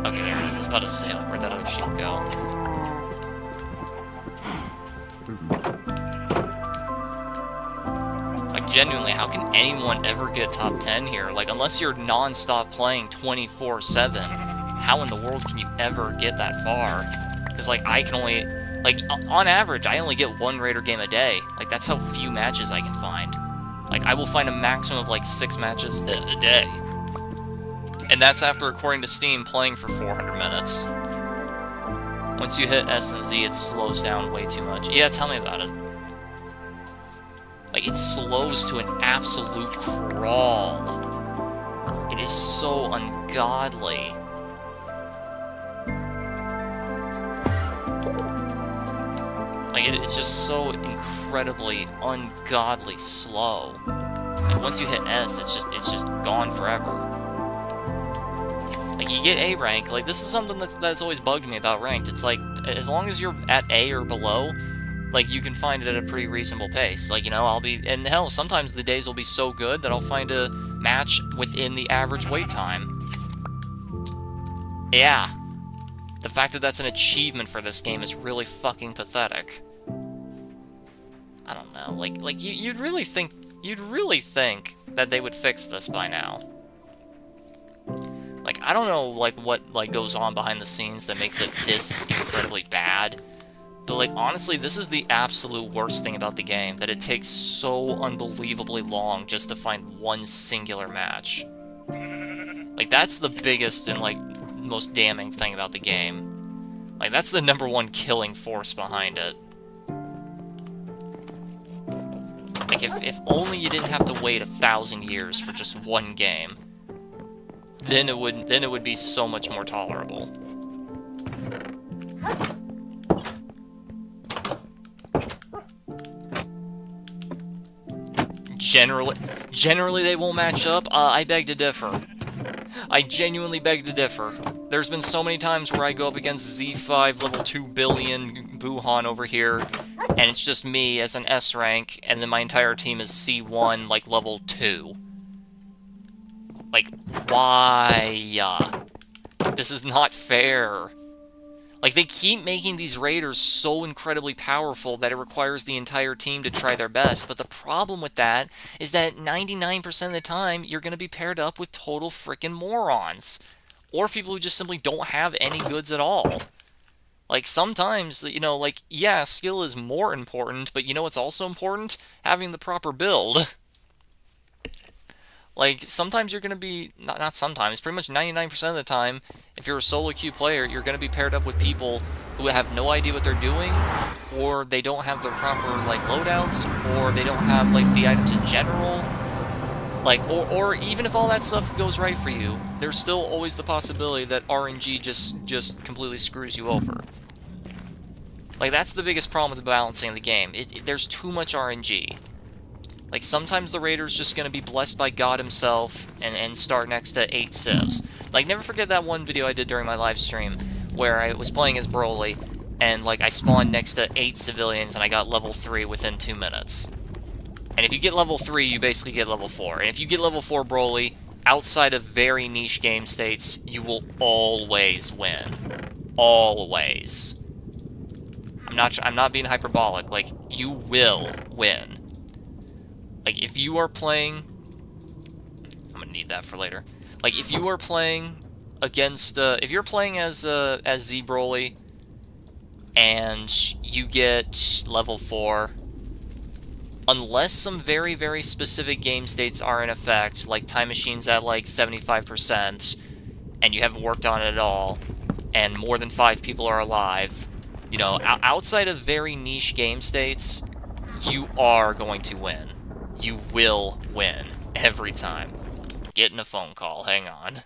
Okay, there it is. I was about to say, like, where'd that other shield go? Like, genuinely, how can anyone ever get top 10 here? Like, unless you're non-stop playing 24/7, how in the world can you ever get that far? Because, like, I can only... Like, on average, I only get 1 Raider game a day. Like, that's how few matches I can find. Like, I will find a maximum of, like, 6 matches a day. And that's after, according to Steam, playing for 400 minutes. Once you hit S and Z, it slows down way too much. Yeah, tell me about it. Like, it slows to an absolute crawl. It is so ungodly. it's just so incredibly, ungodly slow. Like, once you hit S, it's just gone forever. Like, you get A rank, like, this is something that's always bugged me about ranked. It's like, as long as you're at A or below, like, you can find it at a pretty reasonable pace. Like, you know, and hell, sometimes the days will be so good that I'll find a match within the average wait time. Yeah. The fact that that's an achievement for this game is really fucking pathetic. I don't know, like you'd really think that they would fix this by now. Like, I don't know, like, what, like, goes on behind the scenes that makes it this incredibly bad. But, like, honestly, this is the absolute worst thing about the game, that it takes so unbelievably long just to find one singular match. Like, that's the biggest and, like, most damning thing about the game. Like, that's the #1 killing force behind it. Like, if only you didn't have to wait 1,000 years for just one game, then it would be so much more tolerable. Generally they won't match up. I beg to differ. I genuinely beg to differ. There's been so many times where I go up against Z5 level 2 billion Buhan over here, and it's just me as an S rank, and then my entire team is C1, like, level 2. Like, why? This is not fair. Like, they keep making these raiders so incredibly powerful that it requires the entire team to try their best, but the problem with that is that 99% of the time, you're going to be paired up with total frickin' morons. Or people who just simply don't have any goods at all. Like, sometimes, you know, like, yeah, skill is more important, but you know what's also important? Having the proper build. Like, sometimes you're going to be, not sometimes, pretty much 99% of the time, if you're a solo queue player, you're going to be paired up with people who have no idea what they're doing, or they don't have the proper, like, loadouts, or they don't have, like, the items in general. Like, or even if all that stuff goes right for you, there's still always the possibility that RNG just completely screws you over. Like, that's the biggest problem with the balancing of the game. There's too much RNG. Like, sometimes the Raider's just going to be blessed by God himself and start next to 8 civs. Like, never forget that one video I did during my live stream where I was playing as Broly, and, like, I spawned next to 8 civilians and I got level 3 within 2 minutes. And if you get level 3, you basically get level 4. And if you get level 4 Broly, outside of very niche game states, you will always win. Always. I'm not being hyperbolic. Like, you will win. Like, if you are playing... I'm gonna need that for later. Like, if you are playing against... if you're playing as Z Broly, and you get level 4... Unless some very, very specific game states are in effect, like Time Machine's at like 75%, and you haven't worked on it at all, and more than 5 people are alive, you know, outside of very niche game states, you are going to win. You will win. Every time. Getting a phone call. Hang on.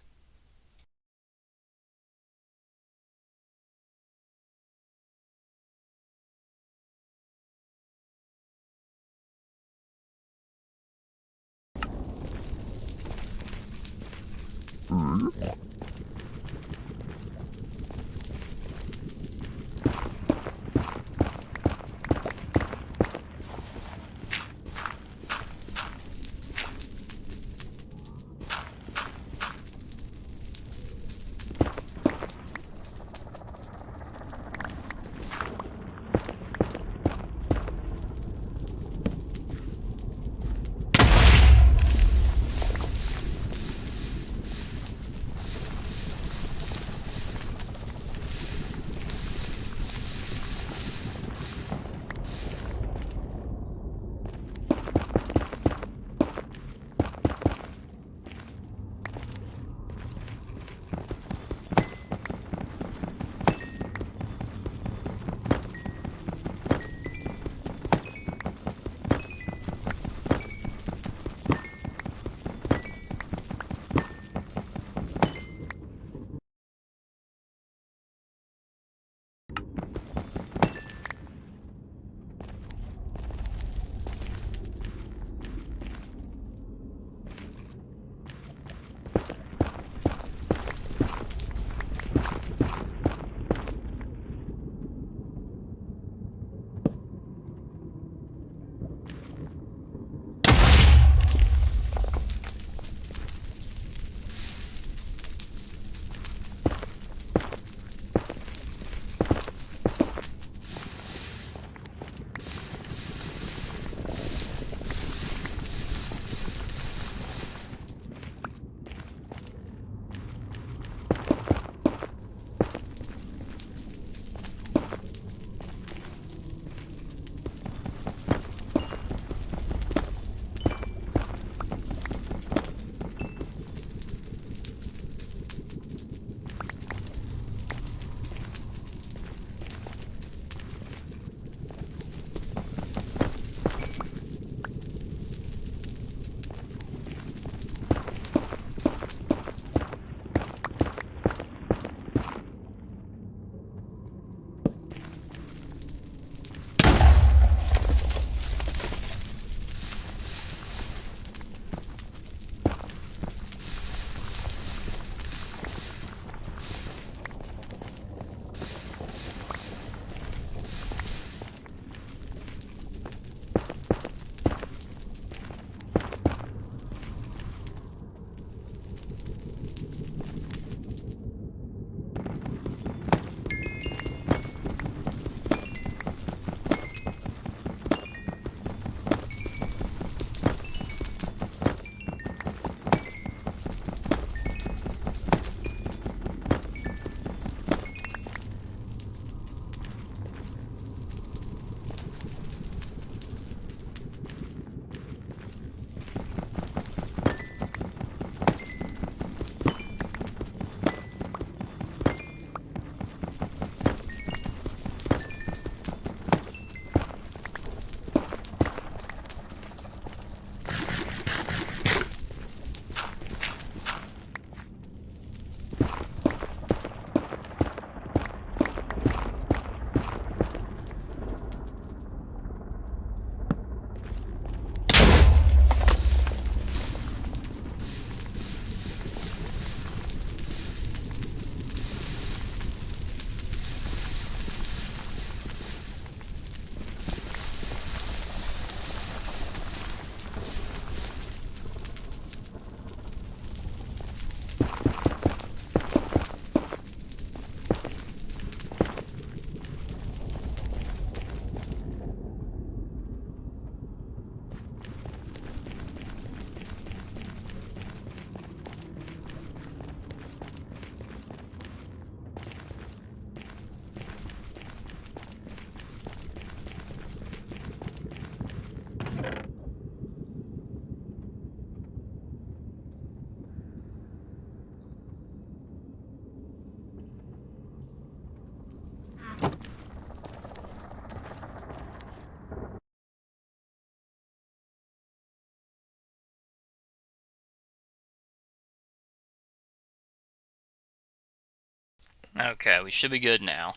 Okay, we should be good now.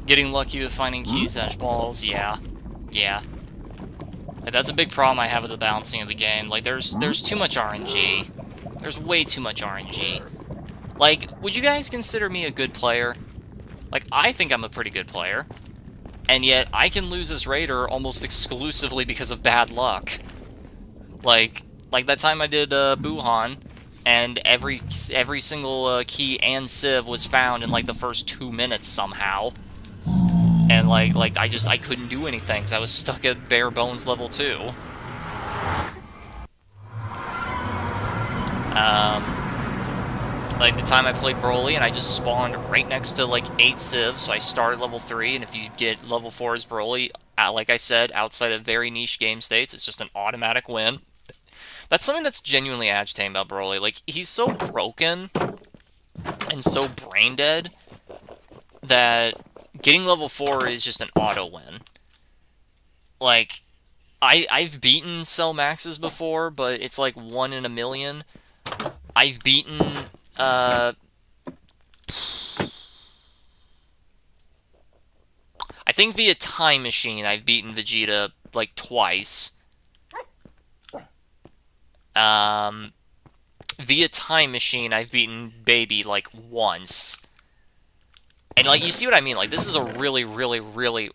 Getting lucky with finding keys, dash balls, yeah. Yeah. That's a big problem I have with the balancing of the game. Like, there's too much RNG. There's way too much RNG. Like, would you guys consider me a good player? Like, I think I'm a pretty good player. And yet, I can lose as Raider almost exclusively because of bad luck. Like that time I did Buhan, and every single key and sieve was found in like the first 2 minutes somehow. And like I couldn't do anything because I was stuck at bare bones level 2. Like the time I played Broly and I just spawned right next to like 8 civs, so I started level 3, and if you get level 4 as Broly, like I said, outside of very niche game states, it's just an automatic win. That's something that's genuinely agitating about Broly. Like, he's so broken and so brain dead that getting level 4 is just an auto win. Like, I've beaten Cell Maxes before, but it's like 1 in a million. I've beaten, I think via Time Machine, I've beaten Vegeta, like, twice. Via Time Machine, I've beaten Baby, like, once. And, like, you see what I mean? Like, this is a really, really, really,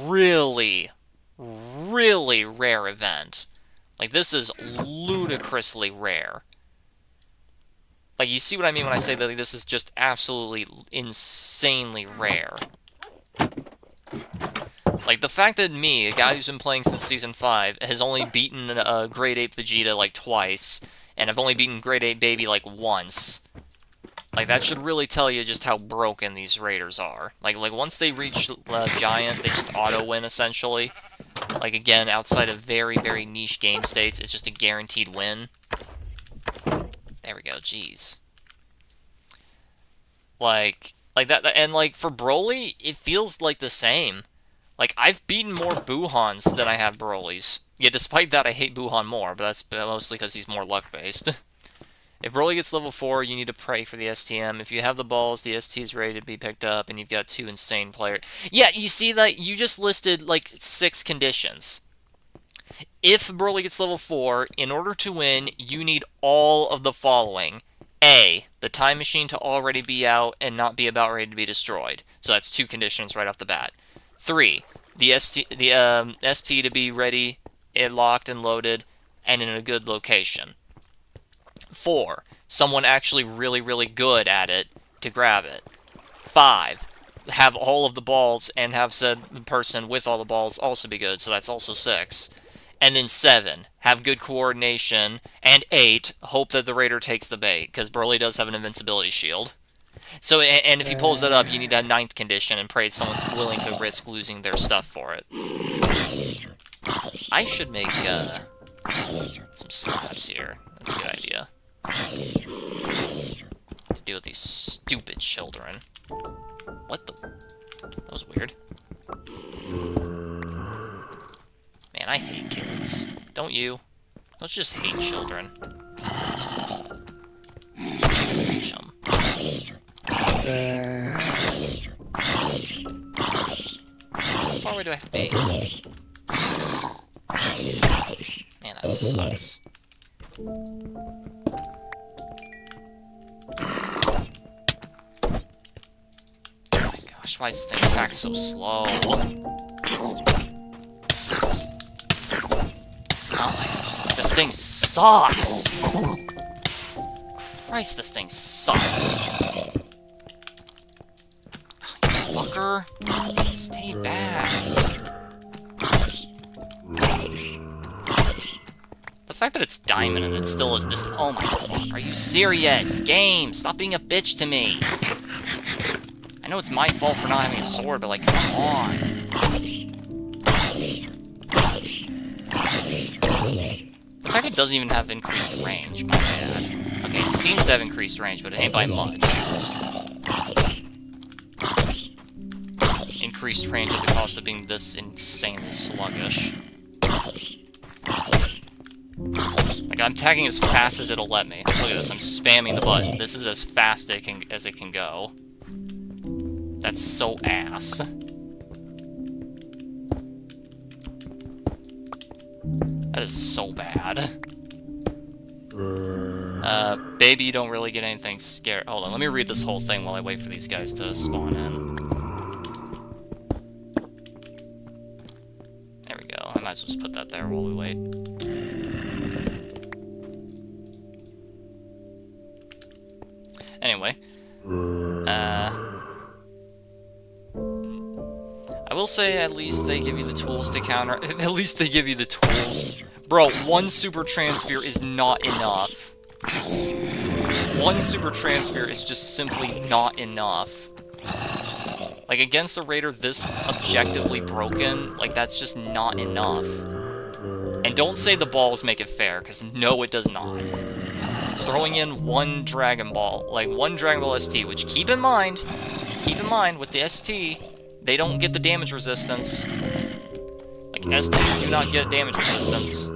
really, really rare event. Like, this is ludicrously rare. Like, you see what I mean when I say that this is just absolutely insanely rare. Like, the fact that me, a guy who's been playing since Season 5, has only beaten Grade 8 Vegeta, like, twice, and I've only beaten Grade 8 Baby, like, once. Like, that should really tell you just how broken these Raiders are. Like once they reach Giant, they just auto-win, essentially. Like, again, outside of very, very niche game states, it's just a guaranteed win. There we go, jeez. Like that, and, like, for Broly, it feels like the same. Like, I've beaten more Buhans than I have Brolys. Yeah, despite that, I hate Buhan more, but that's mostly because he's more luck-based. If Broly gets level 4, you need to pray for the STM. If you have the balls, the ST is ready to be picked up, and you've got 2 insane players. Yeah, you see that? You just listed, like, 6 conditions. If Broly gets level 4, in order to win, you need all of the following. A, the Time Machine to already be out and not be about ready to be destroyed. So that's 2 conditions right off the bat. 3, the ST to be ready, locked and loaded, and in a good location. 4, someone actually really, really good at it to grab it. 5, have all of the balls and have said person with all the balls also be good, so that's also 6. And then 7, have good coordination. And 8, hope that the Raider takes the bait, because Broly does have an invincibility shield. So, and if he pulls that up, you need a 9th condition and pray someone's willing to risk losing their stuff for it. I should make some slabs here. That's a good idea. To deal with these stupid children. What the? That was weird. Man, I hate kids. Don't you? Don't just hate children. Just can't even reach them. How far away do I have to be? Man, that sucks. Gosh, why is this thing attack so slow? Oh, this thing sucks! Christ, this thing sucks! You fucker! Stay back! The fact that it's diamond and it still is this— oh my god, are you serious? Game, stop being a bitch to me! I know it's my fault for not having a sword, but, like, come on. The fact it doesn't even have increased range, my bad. Okay, it seems to have increased range, but it ain't by much. Increased range at the cost of being this insanely sluggish. Like, I'm tagging as fast as it'll let me. Look at this, I'm spamming the button. This is as fast as it can go. That's so ass. That is so bad. Baby, you don't really get anything scared. Hold on, let me read this whole thing while I wait for these guys to spawn in. There we go. I might as well just put that there while we wait. Anyway. I will say at least they give you the tools to counter... At least they give you the tools. Bro, one super transfer is not enough. One super transfer is just simply not enough. Like, against a raider this objectively broken, like, that's just not enough. And don't say the balls make it fair, because no, it does not. Throwing in one Dragon Ball, like, one Dragon Ball ST, which, keep in mind, with the ST, they don't get the damage resistance. Like, STs do not get damage resistance.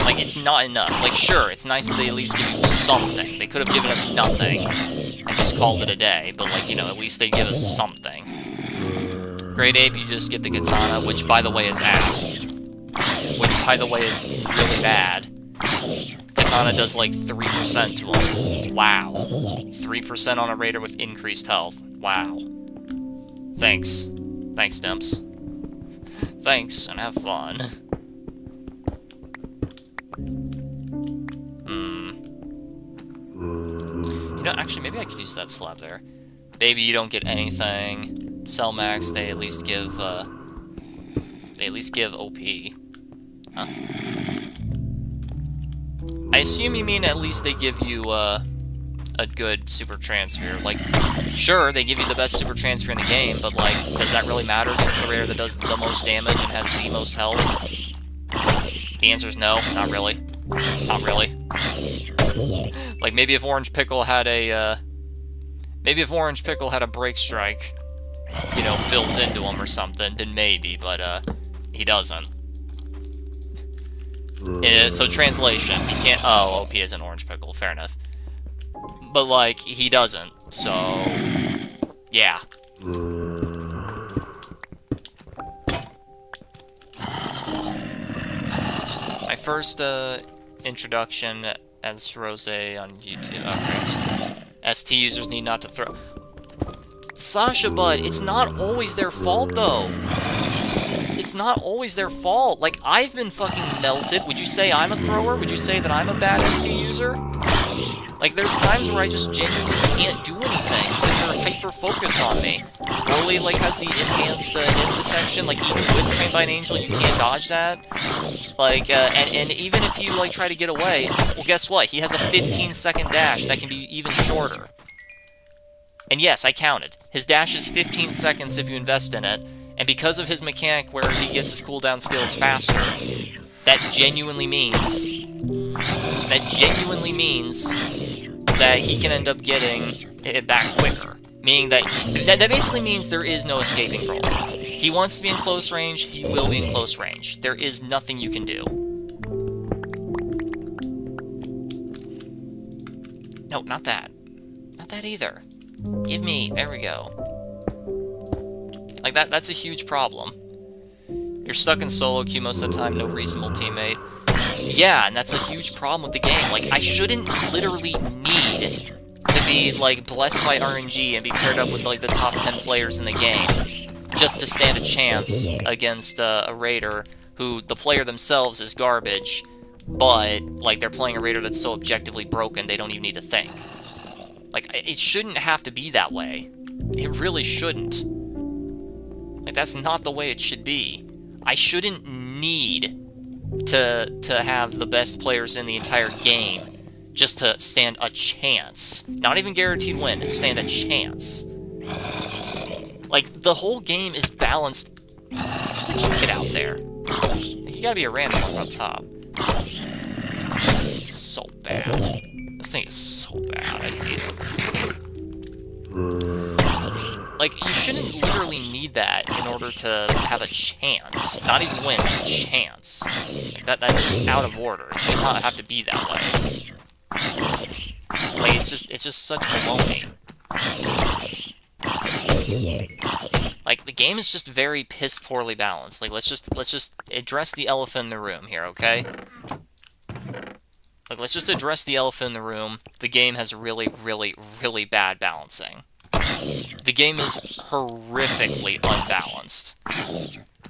Like, it's not enough. Like, sure, it's nice that they at least give you something. They could have given us nothing and just called it a day, but, like, you know, at least they give us something. Great Ape, you just get the Katana, which, by the way, is ass. Which, by the way, is really bad. Katana does, like, 3% to him. Wow. 3% on a raider with increased health. Wow. Thanks. Thanks, Dimps. Thanks, and have fun. You know, actually, maybe I could use that slab there. Baby, you don't get anything. Cellmax, they at least give, OP. Huh? I assume you mean at least they give you, a good super transfer. Like, sure, they give you the best super transfer in the game, but, like, does that really matter against the raider that does the most damage and has the most health? The answer is no, not really. Not really. Like, maybe if Orange Pickle had a, Break Strike, you know, built into him or something, then maybe, but, he doesn't. So, translation, he can't... Oh, OP is an Orange Pickle, fair enough. But, like, he doesn't, so... Yeah. My first, introduction as Rose on YouTube. Okay. ST users need not to throw... Sasha Bud, it's not always their fault, though. It's not always their fault. Like, I've been fucking melted. Would you say I'm a thrower? Would you say that I'm a bad ST user? Like, there's times where I just genuinely can't do anything because they're hyper-focused on me. Broly, like, has the enhanced hit detection. Like, even with Trained by an Angel, you can't dodge that. Like, and even if you, like, try to get away, well, guess what? He has a 15-second dash that can be even shorter. And yes, I counted. His dash is 15 seconds if you invest in it, and because of his mechanic where he gets his cooldown skills faster, that genuinely means that he can end up getting it back quicker. Meaning that basically means there is no escaping Broly. He wants to be in close range, he will be in close range. There is nothing you can do. No, not that. Not that either. Give me, there we go. Like, that's a huge problem. You're stuck in solo queue most of the time, no reasonable teammate. Yeah, and that's a huge problem with the game. Like, I shouldn't literally need to be, like, blessed by RNG and be paired up with, like, the top 10 players in the game just to stand a chance against a raider who, the player themselves is garbage, but, like, they're playing a raider that's so objectively broken they don't even need to think. Like, it shouldn't have to be that way. It really shouldn't. Like, that's not the way it should be. I shouldn't need to have the best players in the entire game just to stand a chance. Not even guaranteed win, stand a chance. Like, the whole game is balanced. Get out there. You gotta be a random one up top. This thing is so bad. This thing is so bad. I hate it. Like, you shouldn't literally need that in order to have a chance. Not even win, just a chance. Like, that's just out of order. It should not have to be that way. Like, it's just such baloney. Like, the game is just very piss poorly balanced. Like, let's just address the elephant in the room here, okay? Like, let's just address the elephant in the room. The game has really, really, really bad balancing. The game is horrifically unbalanced.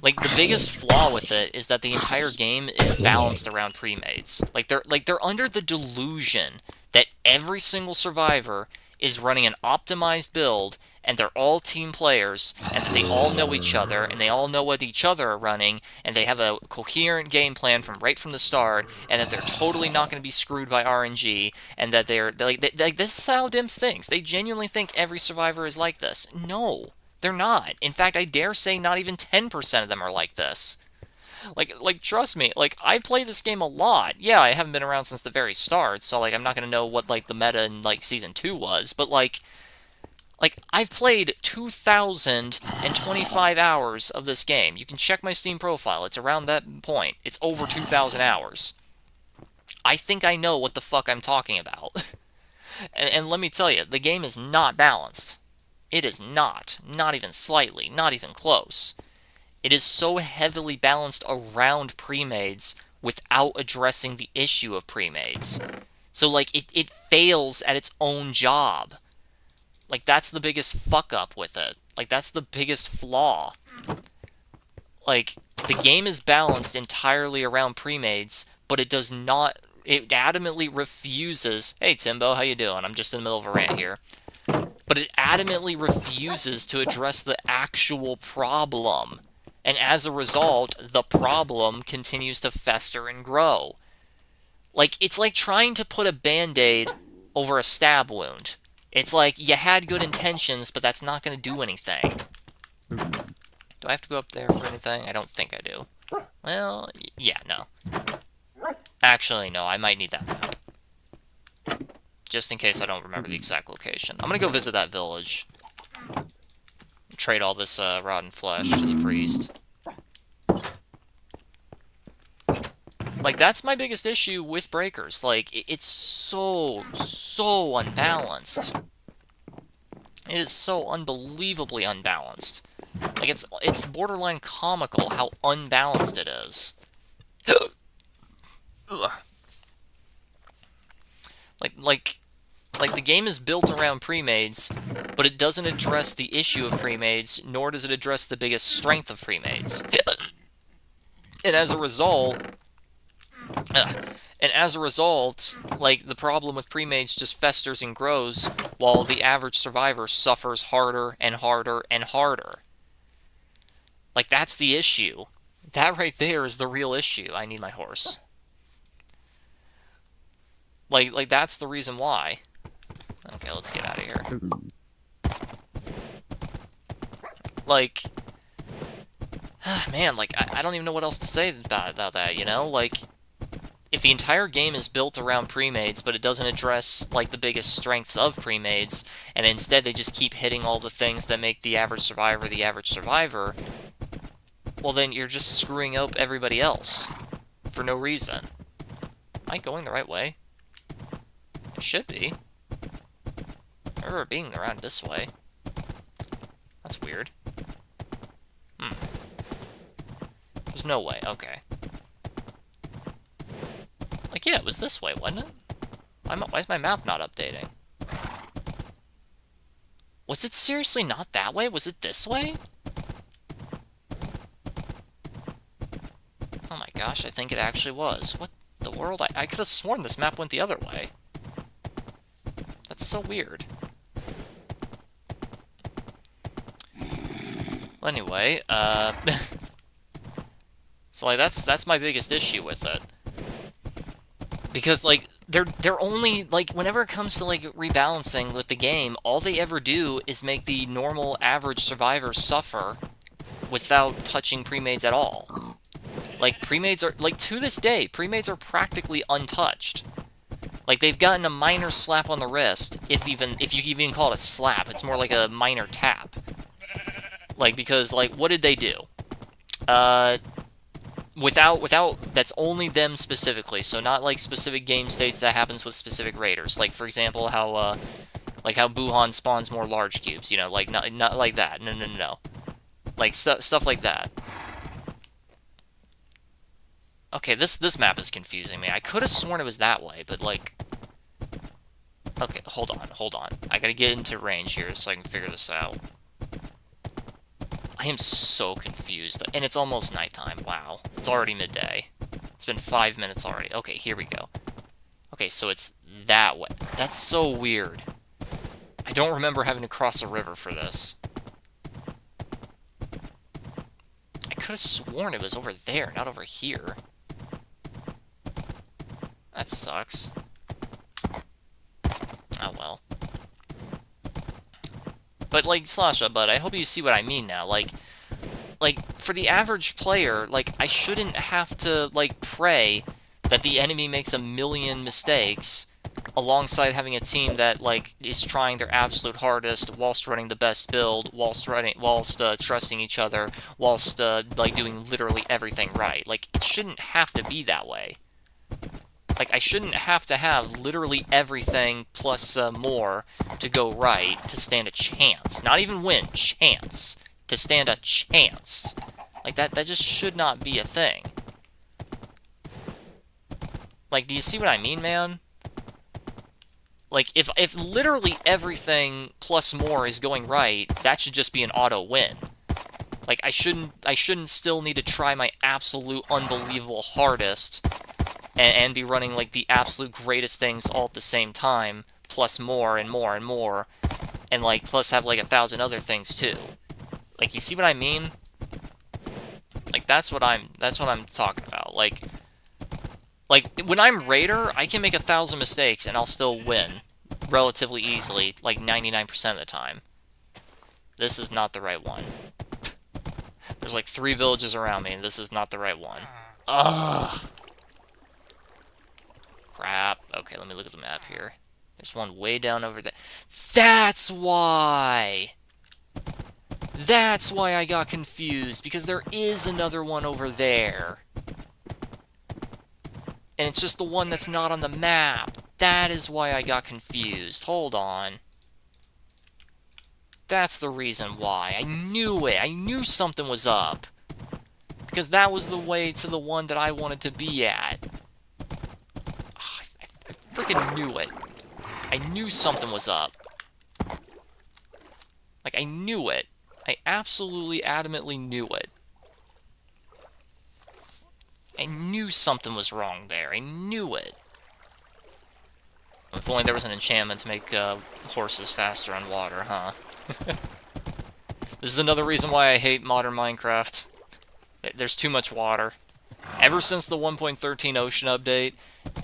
Like, the biggest flaw with it is that the entire game is balanced around pre-mades. Like, they're under the delusion that every single survivor is running an optimized build, and they're all team players, and that they all know each other, and they all know what each other are running, and they have a coherent game plan right from the start, and that they're totally not going to be screwed by RNG, and that they're like this is how Dimps thinks. They genuinely think every survivor is like this. No, they're not. In fact, I dare say not even 10% of them are like this. Like, trust me, like, I play this game a lot. Yeah, I haven't been around since the very start, so, like, I'm not gonna know what, like, the meta in, like, Season 2 was, but, like, I've played 2,025 hours of this game. You can check my Steam profile. It's around that point. It's over 2,000 hours. I think I know what the fuck I'm talking about. and let me tell you, the game is not balanced. It is not. Not even slightly. Not even close. It is so heavily balanced around pre-mades without addressing the issue of pre-mades. So, like, it fails at its own job. Like, that's the biggest fuck-up with it. Like, that's the biggest flaw. Like, the game is balanced entirely around pre-mades, but it does not... It adamantly refuses... Hey, Timbo, how you doing? I'm just in the middle of a rant here. But it adamantly refuses to address the actual problem. And as a result, the problem continues to fester and grow. Like, it's like trying to put a Band-Aid over a stab wound. It's like, you had good intentions, but that's not going to do anything. Do I have to go up there for anything? I don't think I do. Well, yeah, no. Actually, no, I might need that map. Just in case I don't remember the exact location. I'm going to go visit that village. Trade all this rotten flesh to the priest. Like, that's my biggest issue with Breakers. Like, it's so unbalanced. It is so unbelievably unbalanced. Like, it's borderline comical how unbalanced it is. Like, the game is built around pre-mades, but it doesn't address the issue of pre-mades, nor does it address the biggest strength of pre-mades. And as a result, like, the problem with pre-mades just festers and grows, while the average survivor suffers harder and harder and harder. Like, that's the issue. That right there is the real issue. I need my horse. Like that's the reason why. Okay, let's get out of here. Like, man, like, I don't even know what else to say about that, you know? Like, if the entire game is built around pre-mades, but it doesn't address, like, the biggest strengths of pre-mades, and instead they just keep hitting all the things that make the average survivor, well, then you're just screwing up everybody else. For no reason. Am I going the right way? It should be. I remember it being around this way. That's weird. There's no way. Okay. Like, yeah, it was this way, wasn't it? Why is my map not updating? Was it seriously not that way? Was it this way? Oh my gosh, I think it actually was. What the world? I could have sworn this map went the other way. That's so weird. Well, anyway, so, like, that's my biggest issue with it. Because, like, they're only, like, whenever it comes to, like, rebalancing with the game, all they ever do is make the normal average survivor suffer without touching pre-mades at all. Like, pre-mades are, like, to this day, pre-mades are practically untouched. Like, they've gotten a minor slap on the wrist, if you even call it a slap. It's more like a minor tap. Like, because, like, what did they do? Without, that's only them specifically, so not, like, specific game states that happens with specific raiders. Like, for example, how Buhan spawns more large cubes, you know, like, not like that. No. Like, stuff like that. Okay, this map is confusing me. I could have sworn it was that way, but, like... Okay, hold on. I gotta get into range here so I can figure this out. I am so confused. And it's almost nighttime. Wow. It's already midday. It's been 5 minutes already. Okay, here we go. Okay, so it's that way. That's so weird. I don't remember having to cross a river for this. I could have sworn it was over there, not over here. That sucks. Oh well. But, like, Slasha, bud, I hope you see what I mean now. Like, for the average player, like, I shouldn't have to, like, pray that the enemy makes a million mistakes alongside having a team that, like, is trying their absolute hardest whilst running the best build, whilst trusting each other, whilst, like, doing literally everything right. Like, it shouldn't have to be that way. Like, I shouldn't have to have literally everything plus more to go right to stand a chance. Not even win, chance. To stand a chance. Like, that just should not be a thing. Like, do you see what I mean, man? Like, if literally everything plus more is going right, that should just be an auto win. Like, I shouldn't still need to try my absolute unbelievable hardest and be running, like, the absolute greatest things all at the same time, plus more and more and more, and, like, plus have, like, 1,000 other things, too. Like, you see what I mean? Like, that's what I'm talking about. Like, when I'm Raider, I can make 1,000 mistakes and I'll still win relatively easily, like, 99% of the time. This is not the right one. There's, like, 3 villages around me, and this is not the right one. Ugh! Crap. Okay, let me look at the map here. There's one way down over there. That's why! That's why I got confused, because there is another one over there. And it's just the one that's not on the map. That is why I got confused. Hold on. That's the reason why. I knew it. I knew something was up. Because that was the way to the one that I wanted to be at. I freaking knew it. I knew something was up. Like, I knew it. I absolutely adamantly knew it. I knew something was wrong there. I knew it. If only there was an enchantment to make horses faster on water, huh? This is another reason why I hate modern Minecraft. There's too much water. Ever since the 1.13 Ocean update,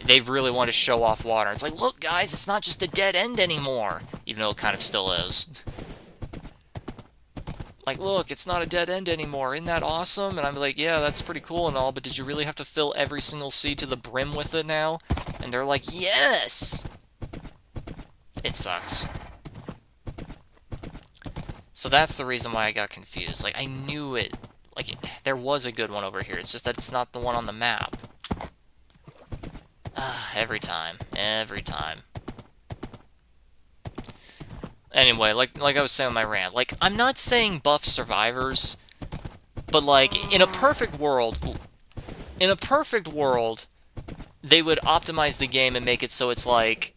they've really wanted to show off water. It's like, look, guys, it's not just a dead end anymore. Even though it kind of still is. Like, look, it's not a dead end anymore. Isn't that awesome? And I'm like, yeah, that's pretty cool and all, but did you really have to fill every single sea to the brim with it now? And they're like, yes! It sucks. So that's the reason why I got confused. Like, I knew it. Like, there was a good one over here. It's just that it's not the one on the map. Every time. Every time. Anyway, like I was saying in my rant, like, I'm not saying buff survivors, but, like, in a perfect world, they would optimize the game and make it so it's like,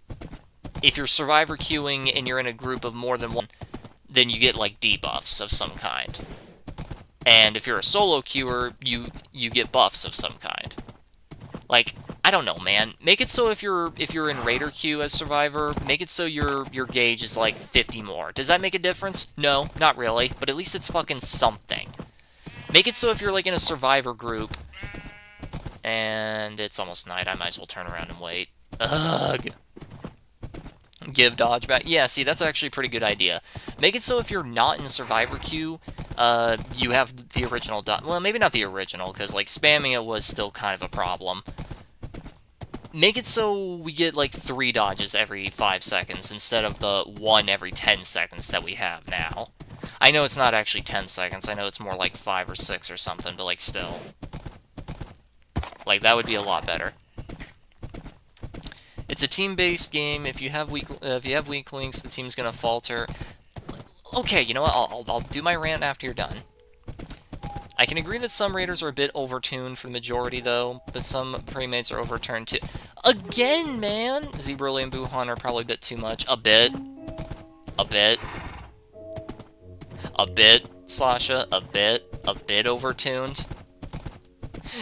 if you're survivor queuing and you're in a group of more than one, then you get, like, debuffs of some kind. And if you're a solo queuer, you get buffs of some kind. Like, I don't know, man. Make it so if you're in Raider queue as Survivor, make it so your gauge is like 50 more. Does that make a difference? No, not really, but at least it's fucking something. Make it so if you're like in a Survivor group, and it's almost night, I might as well turn around and wait. Ugh. Give dodge back. Yeah, see, that's actually a pretty good idea. Make it so if you're not in Survivor queue, you have the original dodge. Well, maybe not the original, because, like, spamming it was still kind of a problem. Make it so we get, like, 3 dodges every 5 seconds instead of the 1 every 10 seconds that we have now. I know it's not actually 10 seconds. I know it's more like 5 or 6 or something, but like still. Like that would be a lot better. It's a team-based game. If you have weak links, the team's gonna falter. Okay, you know what? I'll do my rant after you're done. I can agree that some raiders are a bit overtuned for the majority, though, but some premates are overturned too. Again, man! Z-Broly and Buuhan are probably a bit too much. A bit. A bit. A bit, Slasha. A bit. A bit overtuned.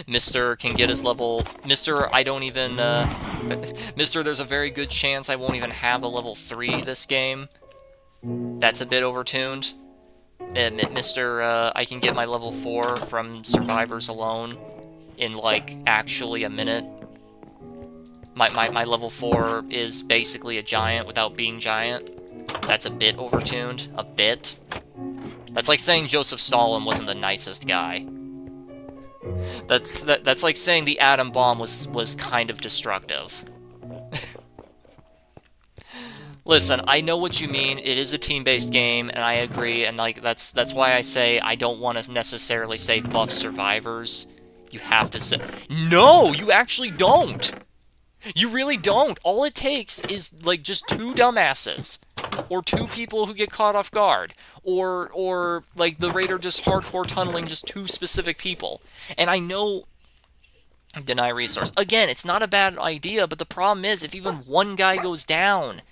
Mr. can get his level... Mr. I don't even... Mr. there's a very good chance I won't even have a level 3 this game. That's a bit overtuned. Mr. I can get my level 4 from Survivors alone in, like, actually a minute. My level 4 is basically a giant without being giant. That's a bit overtuned. A bit. That's like saying Joseph Stalin wasn't the nicest guy. That's like saying the atom bomb was kind of destructive. Listen, I know what you mean. It is a team-based game, and I agree. And like that's why I say I don't want to necessarily say buff survivors. You have to say no. You actually don't. You really don't. All it takes is like just 2 dumbasses, or 2 people who get caught off guard, or like the raider just hardcore tunneling just 2 specific people. And I know. Deny resource. Again, it's not a bad idea, but the problem is if even one guy goes down.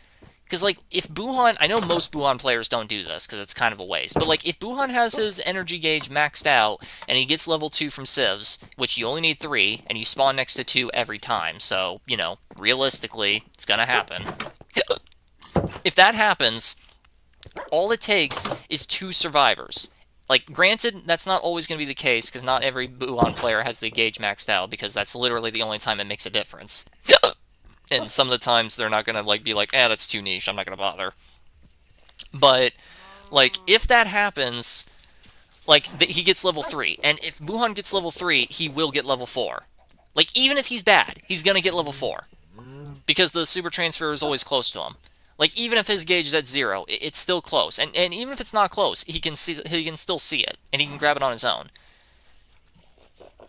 Because, like, if Buuhan... I know most Buuhan players don't do this, because it's kind of a waste. But, like, if Buuhan has his energy gauge maxed out, and he gets level 2 from civs, which you only need 3, and you spawn next to 2 every time, so, you know, realistically, it's gonna happen. If that happens, all it takes is 2 survivors. Like, granted, that's not always gonna be the case, because not every Buuhan player has the gauge maxed out, because that's literally the only time it makes a difference. And some of the times they're not gonna like be like, that's too niche, I'm not gonna bother. But like if that happens, like he gets level 3, and if Buuhan gets level 3, he will get level 4. Like even if he's bad, he's gonna get level 4 because the super transfer is always close to him. Like even if his gauge is at 0, it's still close, and even if it's not close, he can still see it, and he can grab it on his own.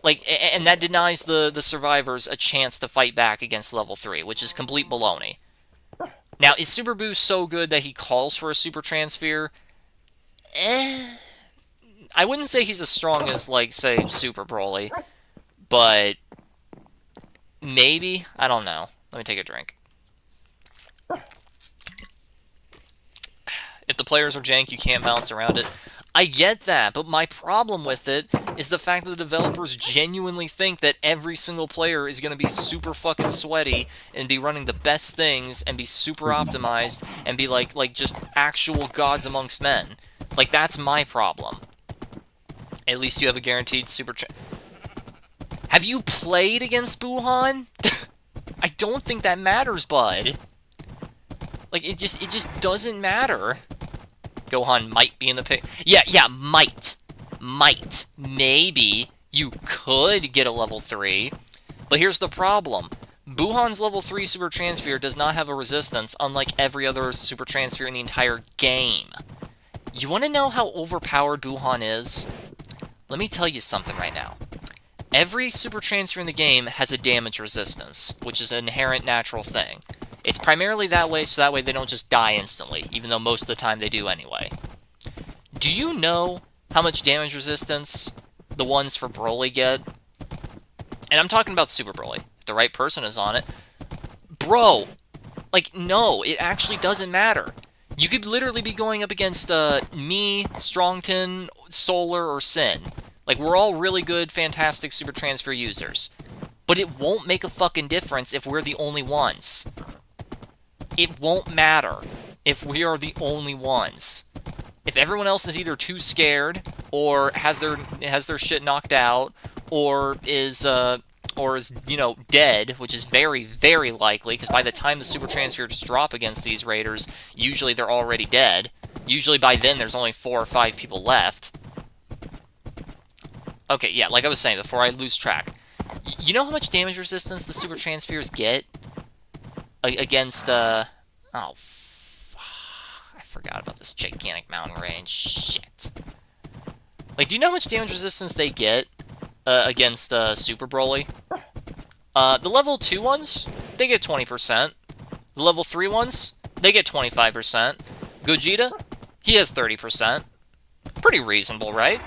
Like, and that denies the survivors a chance to fight back against level 3, which is complete baloney. Now, is Super Boo so good that he calls for a super transfer? I wouldn't say he's as strong as, like, say, Super Broly, but maybe? I don't know. Let me take a drink. If the players are jank, you can't bounce around it. I get that, but my problem with it is the fact that the developers genuinely think that every single player is going to be super fucking sweaty and be running the best things and be super optimized and be like just actual gods amongst men. Like, that's my problem. At least you have a guaranteed super... Have you played against Buuhan? I don't think that matters, bud. Like, it just doesn't matter. Gohan might be in the pick. Yeah, might. Might. Maybe you could get a level 3. But here's the problem. Buuhan's level 3 Super Transfer does not have a resistance, unlike every other Super Transfer in the entire game. You want to know how overpowered Buuhan is? Let me tell you something right now. Every Super Transfer in the game has a damage resistance, which is an inherent natural thing. It's primarily that way, so that way they don't just die instantly, even though most of the time they do anyway. Do you know how much damage resistance the ones for Broly get? And I'm talking about Super Broly. If the right person is on it. Bro! Like, no, it actually doesn't matter. You could literally be going up against me, Strongton, Solar, or Sin. Like, we're all really good, fantastic Super Transfer users. But it won't make a fucking difference if we're the only ones. It won't matter if we are the only ones. If everyone else is either too scared, or has their shit knocked out, or is you know, dead, which is very, very likely, because by the time the super transfers drop against these raiders, usually they're already dead. Usually by then there's only 4 or 5 people left. Okay, yeah, like I was saying before I lose track. You know how much damage resistance the super transfers get? Against, oh, fuck. I forgot about this gigantic mountain range. Shit. Like, do you know how much damage resistance they get against Super Broly? The level 2 ones, they get 20%. The level 3 ones, they get 25%. Gogeta, he has 30%. Pretty reasonable, right?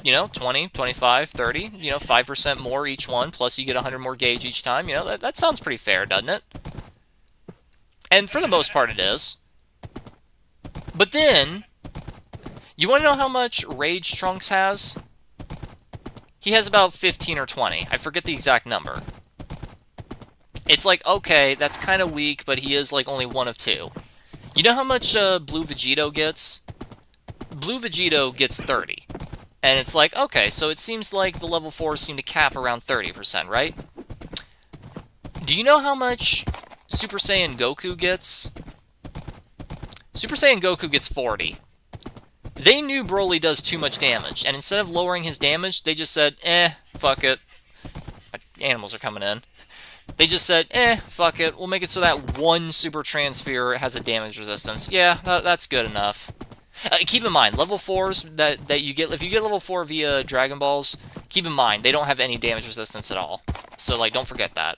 You know, 20, 25, 30, you know, 5% more each one, plus you get 100 more gauge each time. You know, that sounds pretty fair, doesn't it? And for the most part, it is. But then, you want to know how much Rage Trunks has? He has about 15 or 20. I forget the exact number. It's like, okay, that's kind of weak, but he is like only one of two. You know how much Blue Vegito gets? Blue Vegito gets 30. And it's like, okay, so it seems like the level 4s seem to cap around 30%, right? Do you know how much Super Saiyan Goku gets? Super Saiyan Goku gets 40. They knew Broly does too much damage, and instead of lowering his damage, they just said, fuck it. Animals are coming in. They just said, fuck it, we'll make it so that one Super Transfer has a damage resistance. Yeah, that's good enough. Keep in mind, level 4s that you get, if you get level 4 via Dragon Balls, keep in mind, they don't have any damage resistance at all. So, like, don't forget that.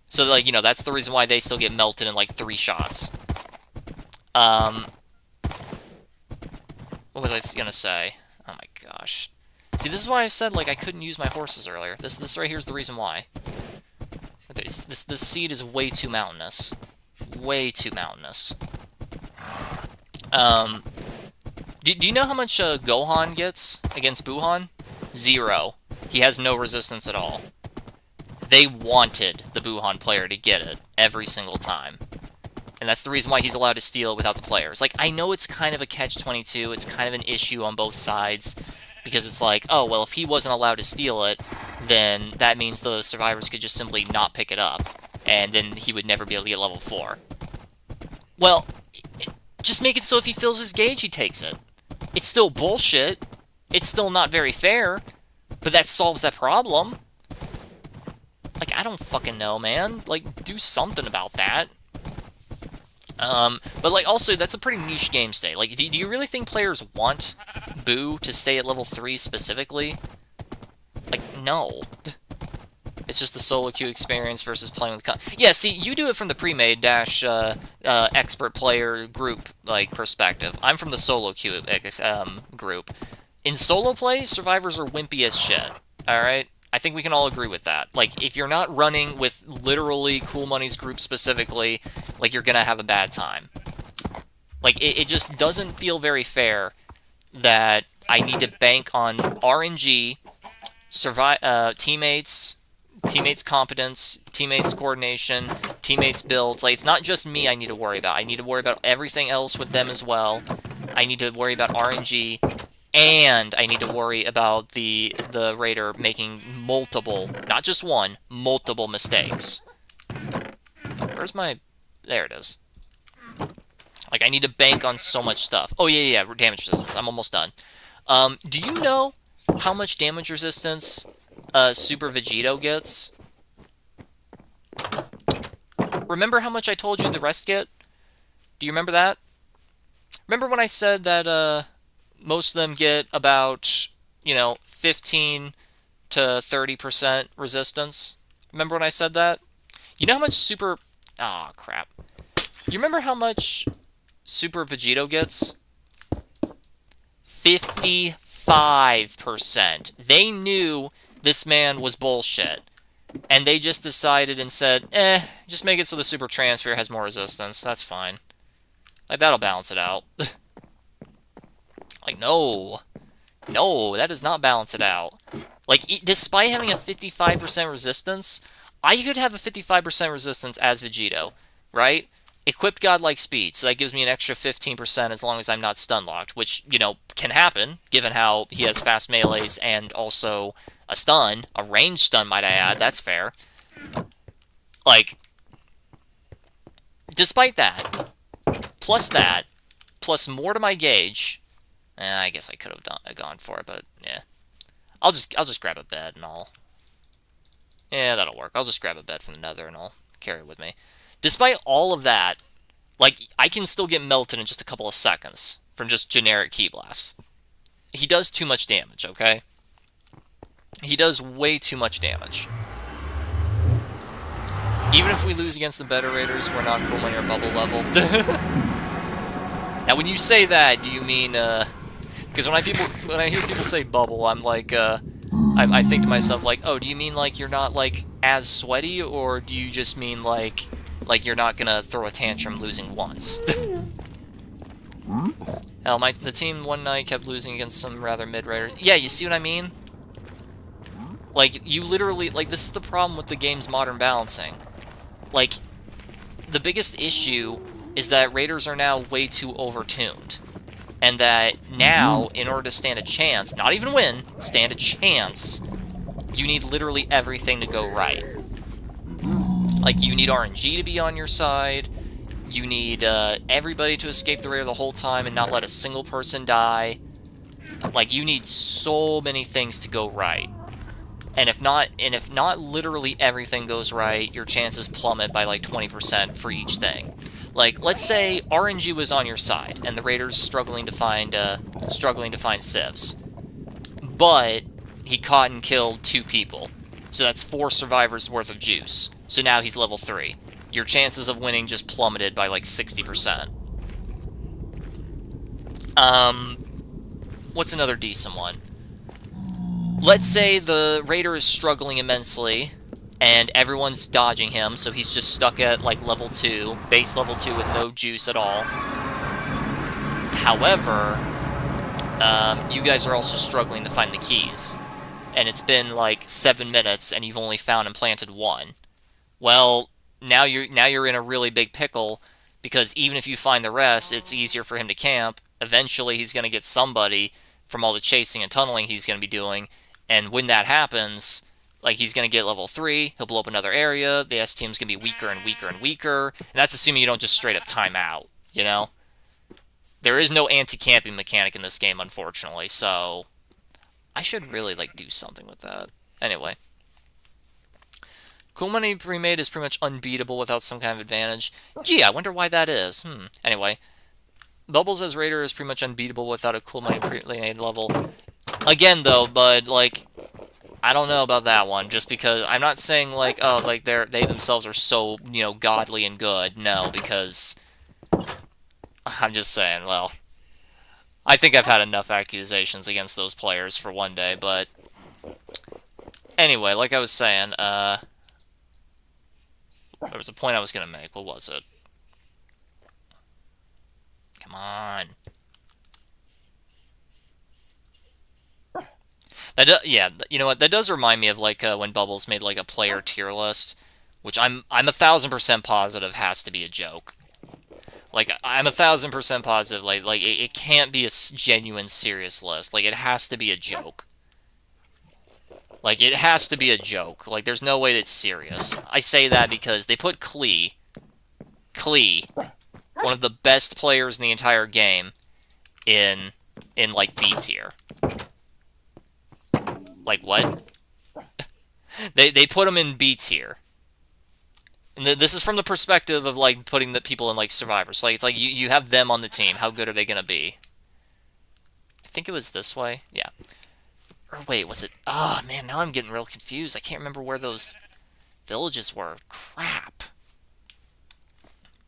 So, like, you know, that's the reason why they still get melted in, like, 3 shots. What was I gonna say? Oh my gosh. See, this is why I said, like, I couldn't use my horses earlier. This right here is the reason why. This seed is way too mountainous. Way too mountainous. Do you know how much Gohan gets against Buhan? 0. He has no resistance at all. They wanted the Buhan player to get it every single time. And that's the reason why he's allowed to steal it without the players. Like, I know it's kind of a catch-22, it's kind of an issue on both sides, because it's like, oh, well, if he wasn't allowed to steal it, then that means the survivors could just simply not pick it up, and then he would never be able to get level 4. Well, just make it so if he fills his gauge, he takes it. It's still bullshit. It's still not very fair, but that solves that problem. Like, I don't fucking know, man. Like, do something about that. But, like, also, that's a pretty niche game state. Like, do you really think players want Boo to stay at level 3 specifically? Like, no. It's just the solo queue experience versus playing with... Yeah, see, you do it from the pre-made - expert player group, like, perspective. I'm from the solo queue group. In solo play, survivors are wimpy as shit, alright? I think we can all agree with that. Like, if you're not running with literally Cool Money's group specifically, like, you're gonna have a bad time. Like, it just doesn't feel very fair that I need to bank on RNG, teammates competence, teammates coordination, teammates builds. Like, it's not just me I need to worry about. I need to worry about everything else with them as well. I need to worry about RNG, and I need to worry about the raider making multiple, not just one, multiple mistakes. Where's my... There it is. Like, I need to bank on so much stuff. Oh, yeah, damage resistance. I'm almost done. Do you know how much damage resistance Super Vegito gets? Remember how much I told you the rest get? Do you remember that? Remember when I said that most of them get about, you know, 15 to 30% resistance? Remember when I said that? You know how much Super... Aw, oh, crap. You remember how much Super Vegito gets? 55%. They knew this man was bullshit. And they just decided and said, just make it so the Super Transfer has more resistance. That's fine. Like, that'll balance it out. Like, no. No, that does not balance it out. Like, despite having a 55% resistance, I could have a 55% resistance as Vegito, right? Equipped godlike speed, so that gives me an extra 15% as long as I'm not stun locked, which, you know, can happen, given how he has fast melees and also a stun, a ranged stun, might I add, that's fair. Like, despite that, plus more to my gauge, I guess I could have gone for it, but yeah. I'll just grab a bed and I'll... Yeah, that'll work. I'll just grab a bed from the nether and I'll carry it with me. Despite all of that, Like, I can still get melted in just a couple of seconds from just generic Ki Blasts. He does too much damage, okay? He does way too much damage. Even if we lose against the better Raiders, we're not Cool Money or bubble level. Now, when you say that, do you mean, because when I hear people say bubble, I'm like, I think to myself, like, oh, do you mean, like, you're not, like, as sweaty, or do you just mean, like you're not gonna throw a tantrum losing once? Hell, the team one night kept losing against some rather mid-raiders. Yeah, you see what I mean? Like, you literally, like, this is the problem with the game's modern balancing. Like, the biggest issue is that raiders are now way too overtuned. And that now, in order to stand a chance, not even win, stand a chance, you need literally everything to go right. Like, you need RNG to be on your side, you need everybody to escape the raider the whole time and not let a single person die. Like, you need so many things to go right. And if not literally everything goes right, your chances plummet by like 20% for each thing. Like, let's say RNG was on your side, and the raiders struggling to find civs. But he caught and killed 2 people. So that's 4 survivors worth of juice. So now he's level 3. Your chances of winning just plummeted by like 60%. What's another decent one? Let's say the raider is struggling immensely, and everyone's dodging him, so he's just stuck at, like, level 2, base level 2 with no juice at all. However, you guys are also struggling to find the keys. And it's been, like, 7 minutes, and you've only found and planted 1. Well, now you're in a really big pickle, because even if you find the rest, it's easier for him to camp. Eventually, he's going to get somebody from all the chasing and tunneling he's going to be doing, and when that happens, like, he's going to get level 3, he'll blow up another area, the S-team's going to be weaker and weaker and weaker, and that's assuming you don't just straight up time out, you know? There is no anti-camping mechanic in this game, unfortunately, so I should really, like, do something with that. Anyway. Cool Money Pre-Made is pretty much unbeatable without some kind of advantage. Gee, I wonder why that is. Anyway. Bubbles as Raider is pretty much unbeatable without a Cool Money Pre-Made level. Again, though, but, like, I don't know about that one, just because I'm not saying, like, oh, like, they themselves are so, you know, godly and good. No, because I'm just saying, well, I think I've had enough accusations against those players for one day, but anyway, like I was saying, there was a point I was going to make. What was it? Come on. Yeah, you know what? That does remind me of, like, when Bubbles made, like, a player tier list, which I'm 1,000% positive has to be a joke. Like, I'm 1,000% positive, like it can't be a genuine, serious list. Like, it has to be a joke. Like, it has to be a joke. Like, there's no way that's serious. I say that because they put Klee, one of the best players in the entire game, in like, B tier. Like, what? They put him in B tier. And this is from the perspective of, like, putting the people in, like, survivors. Like, it's like you have them on the team. How good are they gonna be? I think it was this way. Yeah. Or wait, was it? Oh man, now I'm getting real confused. I can't remember where those villages were. Crap.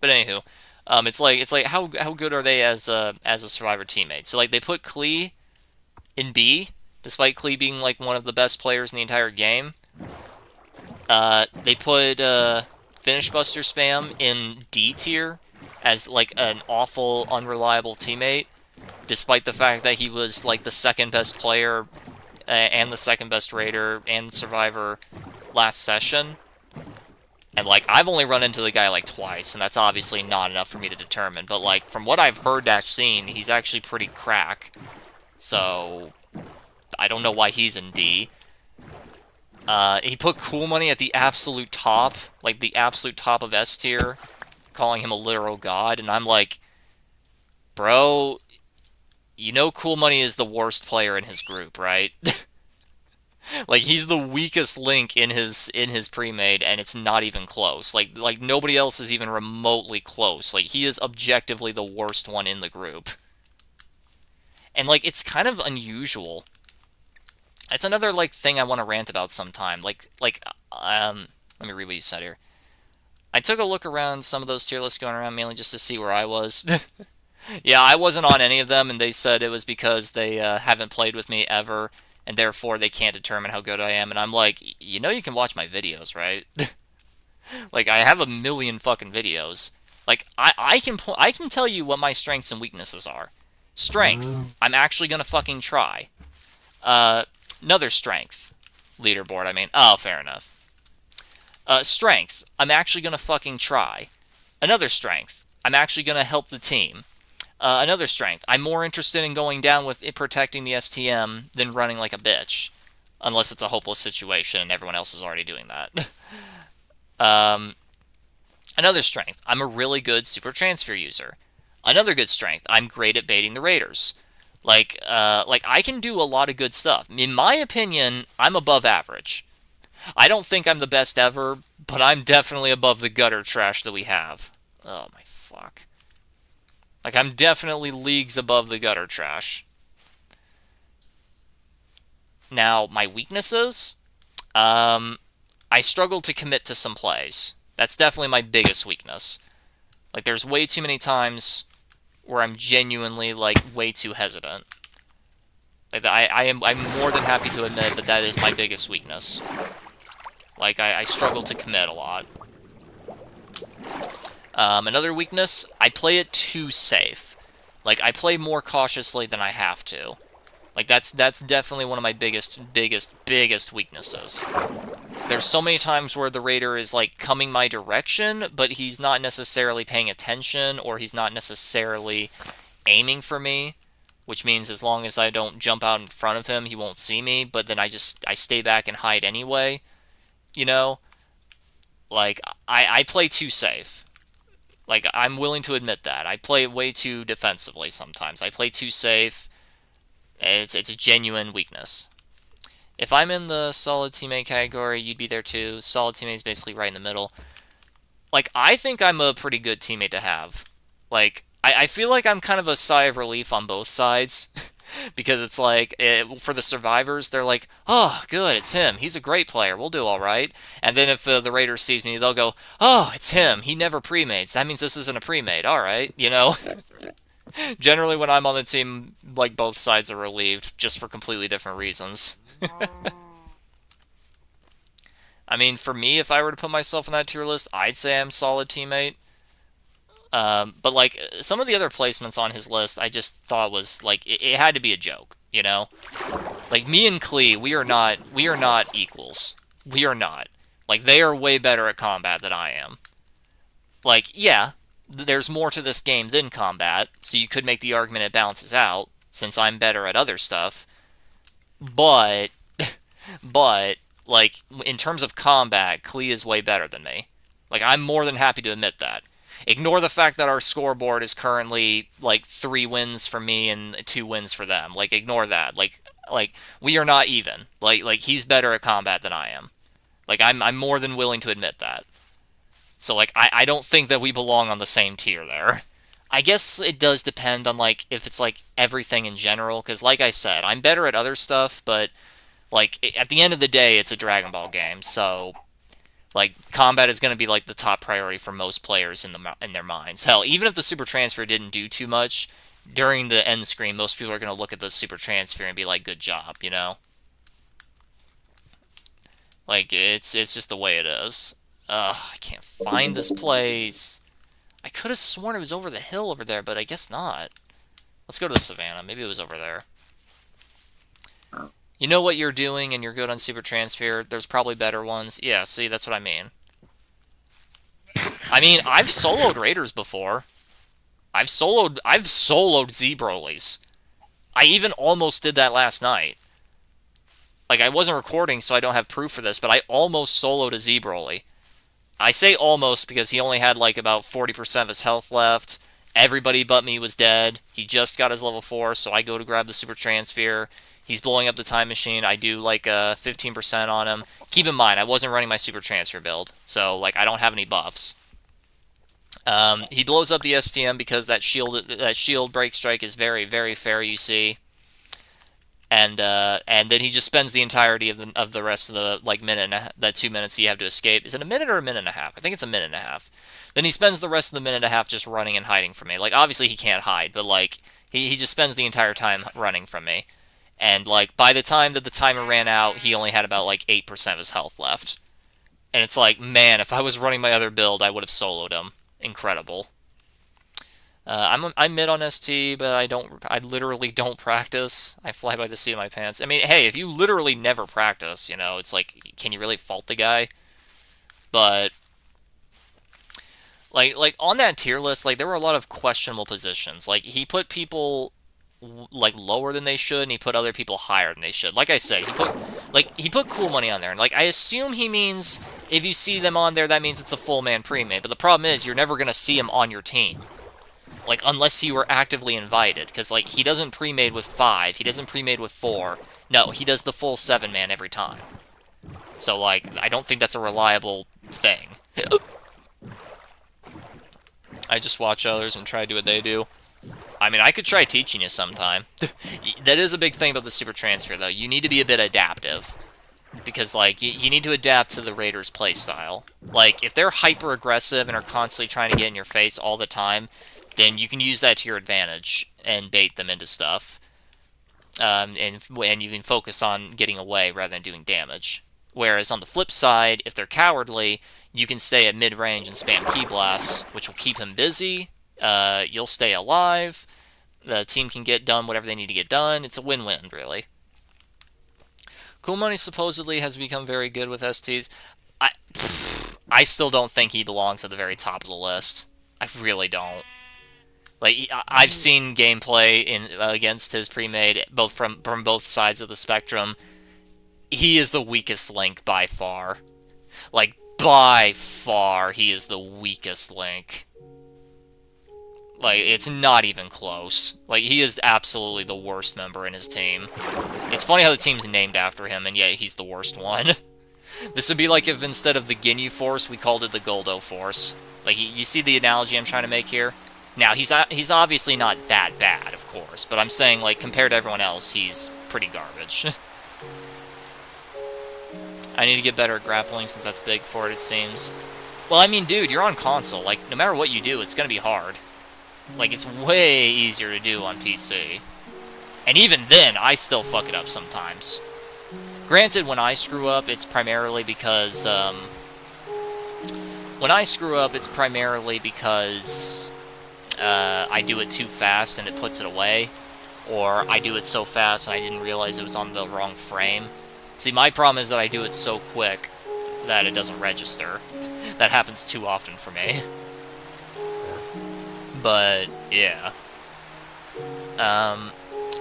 But anywho, it's like how good are they as a survivor teammate? So, like, they put Klee in B, despite Klee being, like, one of the best players in the entire game. They put Finish Buster Spam in D tier as, like, an awful, unreliable teammate, despite the fact that he was, like, the second best player and the second best raider and survivor last session. And, like, I've only run into the guy, like, twice, and that's obviously not enough for me to determine. But, like, from what I've heard - seen, he's actually pretty crack. So, I don't know why he's in D. He put Cool Money at the absolute top, like, the absolute top of S tier, calling him a literal god, and I'm like, bro, you know Cool Money is the worst player in his group, right? Like he's the weakest link in his pre-made, and it's not even close. Like nobody else is even remotely close. Like he is objectively the worst one in the group. And like it's kind of unusual. It's another like thing I want to rant about sometime. Let me read what you said here. I took a look around some of those tier lists going around mainly just to see where I was. Yeah, I wasn't on any of them, and they said it was because they haven't played with me ever, and therefore they can't determine how good I am. And I'm like, you know, you can watch my videos, right? Like, I have a million fucking videos. Like, I can tell you what my strengths and weaknesses are. Strength, I'm actually gonna fucking try. Another strength, leaderboard. I mean, oh, fair enough. Strength, I'm actually gonna fucking try. Another strength, I'm actually gonna help the team. Another strength, I'm more interested in going down with it protecting the STM than running like a bitch. Unless it's a hopeless situation and everyone else is already doing that. Another strength, I'm a really good super transfer user. Another good strength, I'm great at baiting the raiders. Like I can do a lot of good stuff. In my opinion, I'm above average. I don't think I'm the best ever, but I'm definitely above the gutter trash that we have. Oh my fuck. Like, I'm definitely leagues above the gutter trash. Now, my weaknesses? I struggle to commit to some plays. That's definitely my biggest weakness. Like, there's way too many times where I'm genuinely, like, way too hesitant. Like, I'm more than happy to admit that that is my biggest weakness. Like, I struggle to commit a lot. Another weakness, I play it too safe. Like, I play more cautiously than I have to. Like, that's definitely one of my biggest weaknesses. There's so many times where the raider is, like, coming my direction, but he's not necessarily paying attention, or he's not necessarily aiming for me, which means as long as I don't jump out in front of him, he won't see me, but then I stay back and hide anyway, you know? Like, I play too safe. Like, I'm willing to admit that. I play way too defensively sometimes. I play too safe. It's a genuine weakness. If I'm in the solid teammate category, you'd be there too. Solid teammate is basically right in the middle. Like, I think I'm a pretty good teammate to have. Like, I feel like I'm kind of a sigh of relief on both sides. Because it's like, for the survivors, they're like, oh, good, it's him. He's a great player. We'll do all right. And then if the Raiders sees me, they'll go, oh, it's him. He never pre-mates. That means this isn't a pre-mate. All right, you know? Generally, when I'm on the team, like, both sides are relieved, just for completely different reasons. I mean, for me, if I were to put myself on that tier list, I'd say I'm solid teammate. But like some of the other placements on his list, I just thought was like it had to be a joke, you know. Like me and Klee, we are not equals. We are not. Like they are way better at combat than I am. Like yeah, there's more to this game than combat, so you could make the argument it balances out since I'm better at other stuff. But but like in terms of combat, Klee is way better than me. Like I'm more than happy to admit that. Ignore the fact that our scoreboard is currently like 3 wins for me and 2 wins for them. Like ignore that. Like we are not even. Like he's better at combat than I am. Like I'm more than willing to admit that. So like I don't think that we belong on the same tier there. I guess it does depend on like if it's like everything in general, because like I said, I'm better at other stuff, but like at the end of the day, it's a Dragon Ball game, so like combat is going to be like the top priority for most players in their minds. Hell, even if the super transfer didn't do too much during the end screen, most people are going to look at the super transfer and be like, "Good job," you know. Like it's just the way it is. Ugh, I can't find this place. I could have sworn it was over the hill over there, but I guess not. Let's go to the savannah. Maybe it was over there. You know what you're doing and you're good on super transfer. There's probably better ones. Yeah, see, that's what I mean. I mean, I've soloed raiders before. I've soloed Z Brolys. I even almost did that last night. Like, I wasn't recording, so I don't have proof for this, but I almost soloed a Z Broly. I say almost because he only had, like, about 40% of his health left. Everybody but me was dead. He just got his level 4, so I go to grab the super transfer. He's blowing up the time machine. I do like 15% on him. Keep in mind, I wasn't running my super transfer build, so like I don't have any buffs. He blows up the STM because that shield break strike is very, very fair, you see. And then he just spends the entirety of the rest of the like that 2 minutes you have to escape. Is it a minute or a minute and a half? I think it's a minute and a half. Then he spends the rest of the minute and a half just running and hiding from me. Like obviously he can't hide, but like he just spends the entire time running from me. And like by the time that the timer ran out, he only had about like 8% of his health left. And it's like, man, if I was running my other build, I would have soloed him. Incredible. I'm mid on ST, but I literally don't practice. I fly by the seat of my pants. I mean, hey, if you literally never practice, you know, it's like, can you really fault the guy? But like on that tier list, like there were a lot of questionable positions. Like he put people like lower than they should, and he put other people higher than they should. Like I said, he put cool money on there, and like I assume he means if you see them on there, that means it's a full man pre-made. But the problem is you're never gonna see him on your team. Like, unless you were actively invited. Because, like, he doesn't pre-made with 5. He doesn't pre-made with 4. No, he does the full 7-man every time. So, like, I don't think that's a reliable thing. I just watch others and try to do what they do. I mean, I could try teaching you sometime. That is a big thing about the super transfer, though. You need to be a bit adaptive. Because, like, you need to adapt to the Raiders' playstyle. Like, if they're hyper-aggressive and are constantly trying to get in your face all the time, then you can use that to your advantage and bait them into stuff. And you can focus on getting away rather than doing damage. Whereas on the flip side, if they're cowardly, you can stay at mid-range and spam Ki blasts, which will keep him busy. You'll stay alive. The team can get done whatever they need to get done. It's a win-win, really. Cool Money supposedly has become very good with STs. I still don't think he belongs at the very top of the list. I really don't. Like, I've seen gameplay against his pre-made, both from both sides of the spectrum. He is the weakest Link by far. Like, by far, he is the weakest Link. Like, it's not even close. Like, he is absolutely the worst member in his team. It's funny how the team's named after him, and yet he's the worst one. This would be like if instead of the Ginyu Force, we called it the Goldo Force. Like, you see the analogy I'm trying to make here? Now, he's obviously not that bad, of course, but I'm saying, like, compared to everyone else, he's pretty garbage. I need to get better at grappling since that's big for it seems. Well, I mean, dude, you're on console. Like, no matter what you do, it's gonna be hard. Like, it's way easier to do on PC. And even then, I still fuck it up sometimes. Granted, when I screw up, it's primarily because, I do it too fast and it puts it away, or I do it so fast and I didn't realize it was on the wrong frame. See, my problem is that I do it so quick that it doesn't register. That happens too often for me. But, yeah.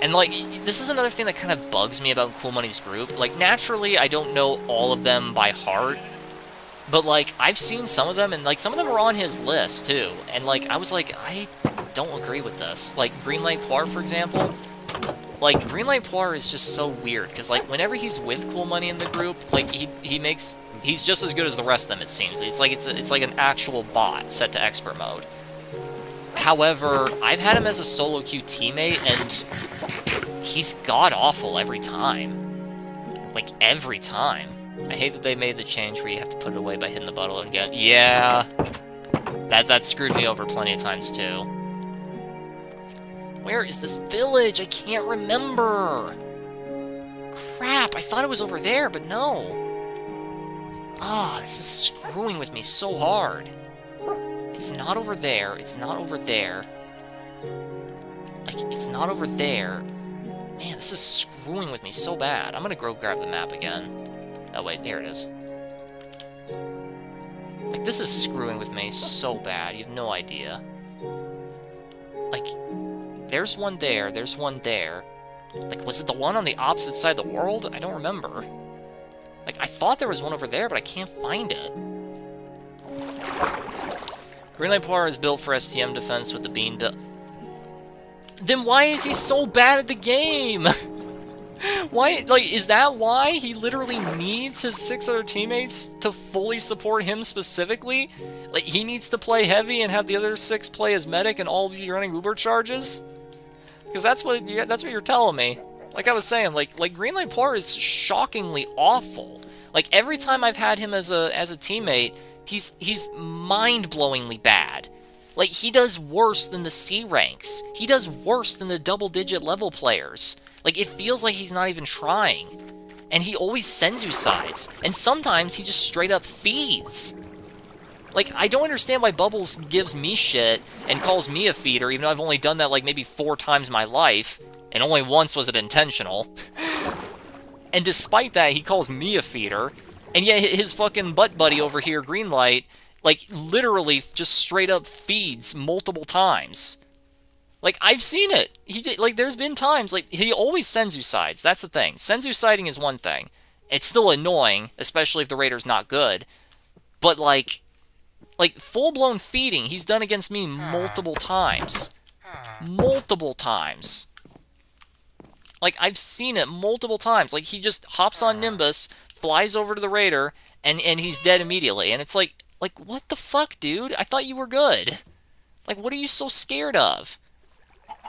And, like, this is another thing that kind of bugs me about Cool Money's group. Like, naturally, I don't know all of them by heart, but, like, I've seen some of them, and, like, some of them are on his list, too. And, like, I was like, I don't agree with this. Like, Greenlight Poir, for example. Like, Greenlight Poir is just so weird, because, like, whenever he's with Cool Money in the group, like, he's just as good as the rest of them, it seems. It's like an actual bot set to expert mode. However, I've had him as a solo queue teammate, and he's god-awful every time. Like, every time. I hate that they made the change where you have to put it away by hitting the button again. Yeah, that screwed me over plenty of times, too. Where is this village? I can't remember! Crap, I thought it was over there, but no. Ah, this is screwing with me so hard. It's not over there. It's not over there. Like, it's not over there. Man, this is screwing with me so bad. I'm gonna go grab the map again. Oh, wait, here it is. Like, this is screwing with me so bad. You have no idea. Like, there's one there. There's one there. Like, was it the one on the opposite side of the world? I don't remember. Like, I thought there was one over there, but I can't find it. Greenlight Poir is built for STM defense with the bean build. Then why is he so bad at the game? Why, like, is that why he literally needs his 6 other teammates to fully support him specifically? Like, he needs to play heavy and have the other 6 play as medic and all be running Uber charges? Because that's what you're telling me. Like I was saying, like Greenlight Poir is shockingly awful. Like, every time I've had him as a teammate, he's mind-blowingly bad. Like, he does worse than the C ranks. He does worse than the double-digit level players. Like, it feels like he's not even trying. And he always Senzu sides. And sometimes he just straight up feeds. Like, I don't understand why Bubbles gives me shit and calls me a feeder, even though I've only done that, like, maybe 4 times in my life. And only once was it intentional. And despite that, he calls me a feeder. And yet his fucking butt buddy over here, Greenlight, like, literally just straight up feeds multiple times. Like, I've seen it. Like, there's been times, like, he always Senzu sides. That's the thing. Senzu siding is one thing. It's still annoying, especially if the Raider's not good. But, like full-blown feeding, he's done against me multiple times. Multiple times. Like, I've seen it multiple times. Like, he just hops on Nimbus, flies over to the Raider, and he's dead immediately. And it's like, what the fuck, dude? I thought you were good. Like, what are you so scared of?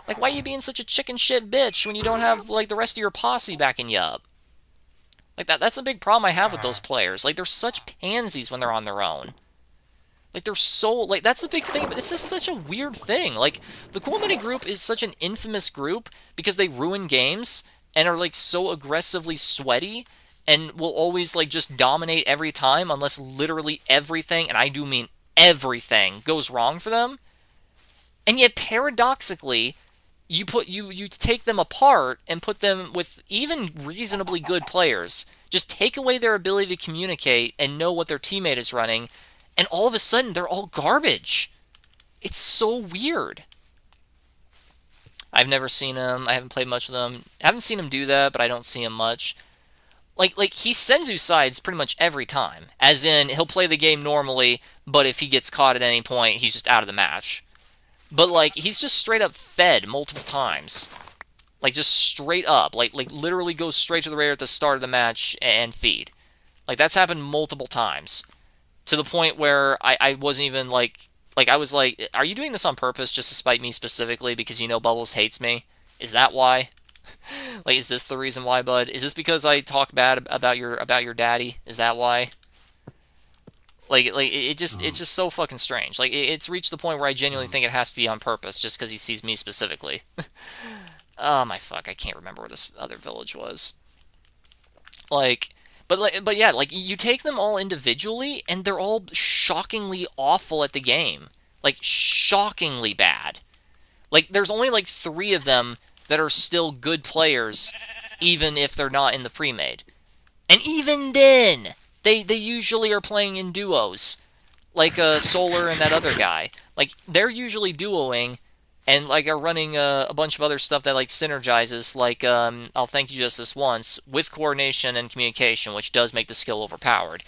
Like, why are you being such a chicken shit bitch when you don't have, like, the rest of your posse backing you up? Like, that's a big problem I have with those players. Like, they're such pansies when they're on their own. Like, they're so, like, that's the big thing, but it's just such a weird thing. Like, the Cool Mini group is such an infamous group because they ruin games and are, like, so aggressively sweaty and will always, like, just dominate every time unless literally everything, and I do mean everything, goes wrong for them. And yet, paradoxically, you take them apart and put them with even reasonably good players. Just take away their ability to communicate and know what their teammate is running, and all of a sudden, they're all garbage. It's so weird. I've never seen him. I haven't played much with him. I haven't seen him do that, but I don't see him much. Like he Senzu sides pretty much every time. As in, he'll play the game normally, but if he gets caught at any point, he's just out of the match. But, like, he's just straight up fed multiple times. Like, just straight up. Like literally goes straight to the Raider at the start of the match and feed. Like, that's happened multiple times. To the point where I wasn't even, like, I was like, are you doing this on purpose just to spite me specifically because you know Bubbles hates me? Is that why? Like, is this the reason why, bud? Is this because I talk bad about your daddy? Is that why? Like it's just so fucking strange. Like, it's reached the point where I genuinely think it has to be on purpose just because he sees me specifically. Oh, my fuck, I can't remember where this other village was. But yeah, like, you take them all individually, and they're all shockingly awful at the game. Like, shockingly bad. Like, there's only, like, 3 of them that are still good players, even if they're not in the pre-made. And even then, they usually are playing in duos. Like, Solar and that other guy. Like, they're usually duoing, and, like, are running a bunch of other stuff that, like, synergizes, like, I'll thank you just this once, with coordination and communication, which does make the skill overpowered.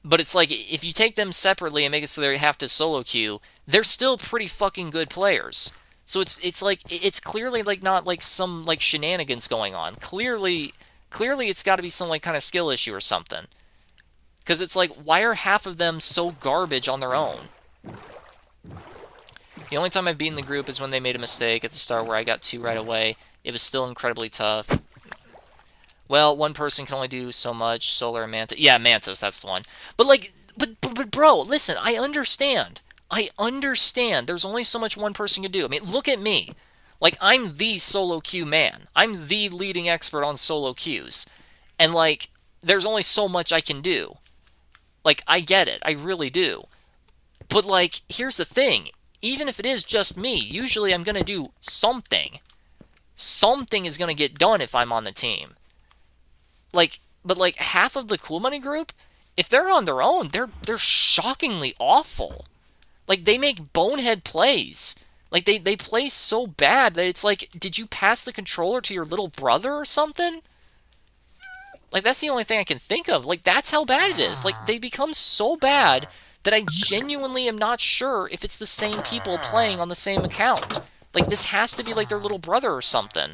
But it's like, if you take them separately and make it so they have to solo queue, they're still pretty fucking good players. So it's like, it's clearly, like, not, like, some, like, shenanigans going on. Clearly it's got to be some, like, kind of skill issue or something. Because it's like, why are half of them so garbage on their own? The only time I've beaten the group is when they made a mistake at the start where I got 2 right away. It was still incredibly tough. Well, one person can only do so much. Solar and Mantis. Yeah, Mantis, that's the one. But, like, but bro, listen, I understand. I understand. There's only so much one person can do. I mean, look at me. Like, I'm the solo queue man. I'm the leading expert on solo queues. And, like, there's only so much I can do. Like, I get it. I really do. But, like, here's the thing. Even if it is just me, usually I'm going to do something. Something is going to get done if I'm on the team. Like, but, like, half of the Cool Money group, if they're on their own, they're shockingly awful. Like, they make bonehead plays. Like, they play so bad that it's like, did you pass the controller to your little brother or something? Like, that's the only thing I can think of. Like, that's how bad it is. Like, they become so bad that I genuinely am not sure if it's the same people playing on the same account. Like, this has to be, like, their little brother or something.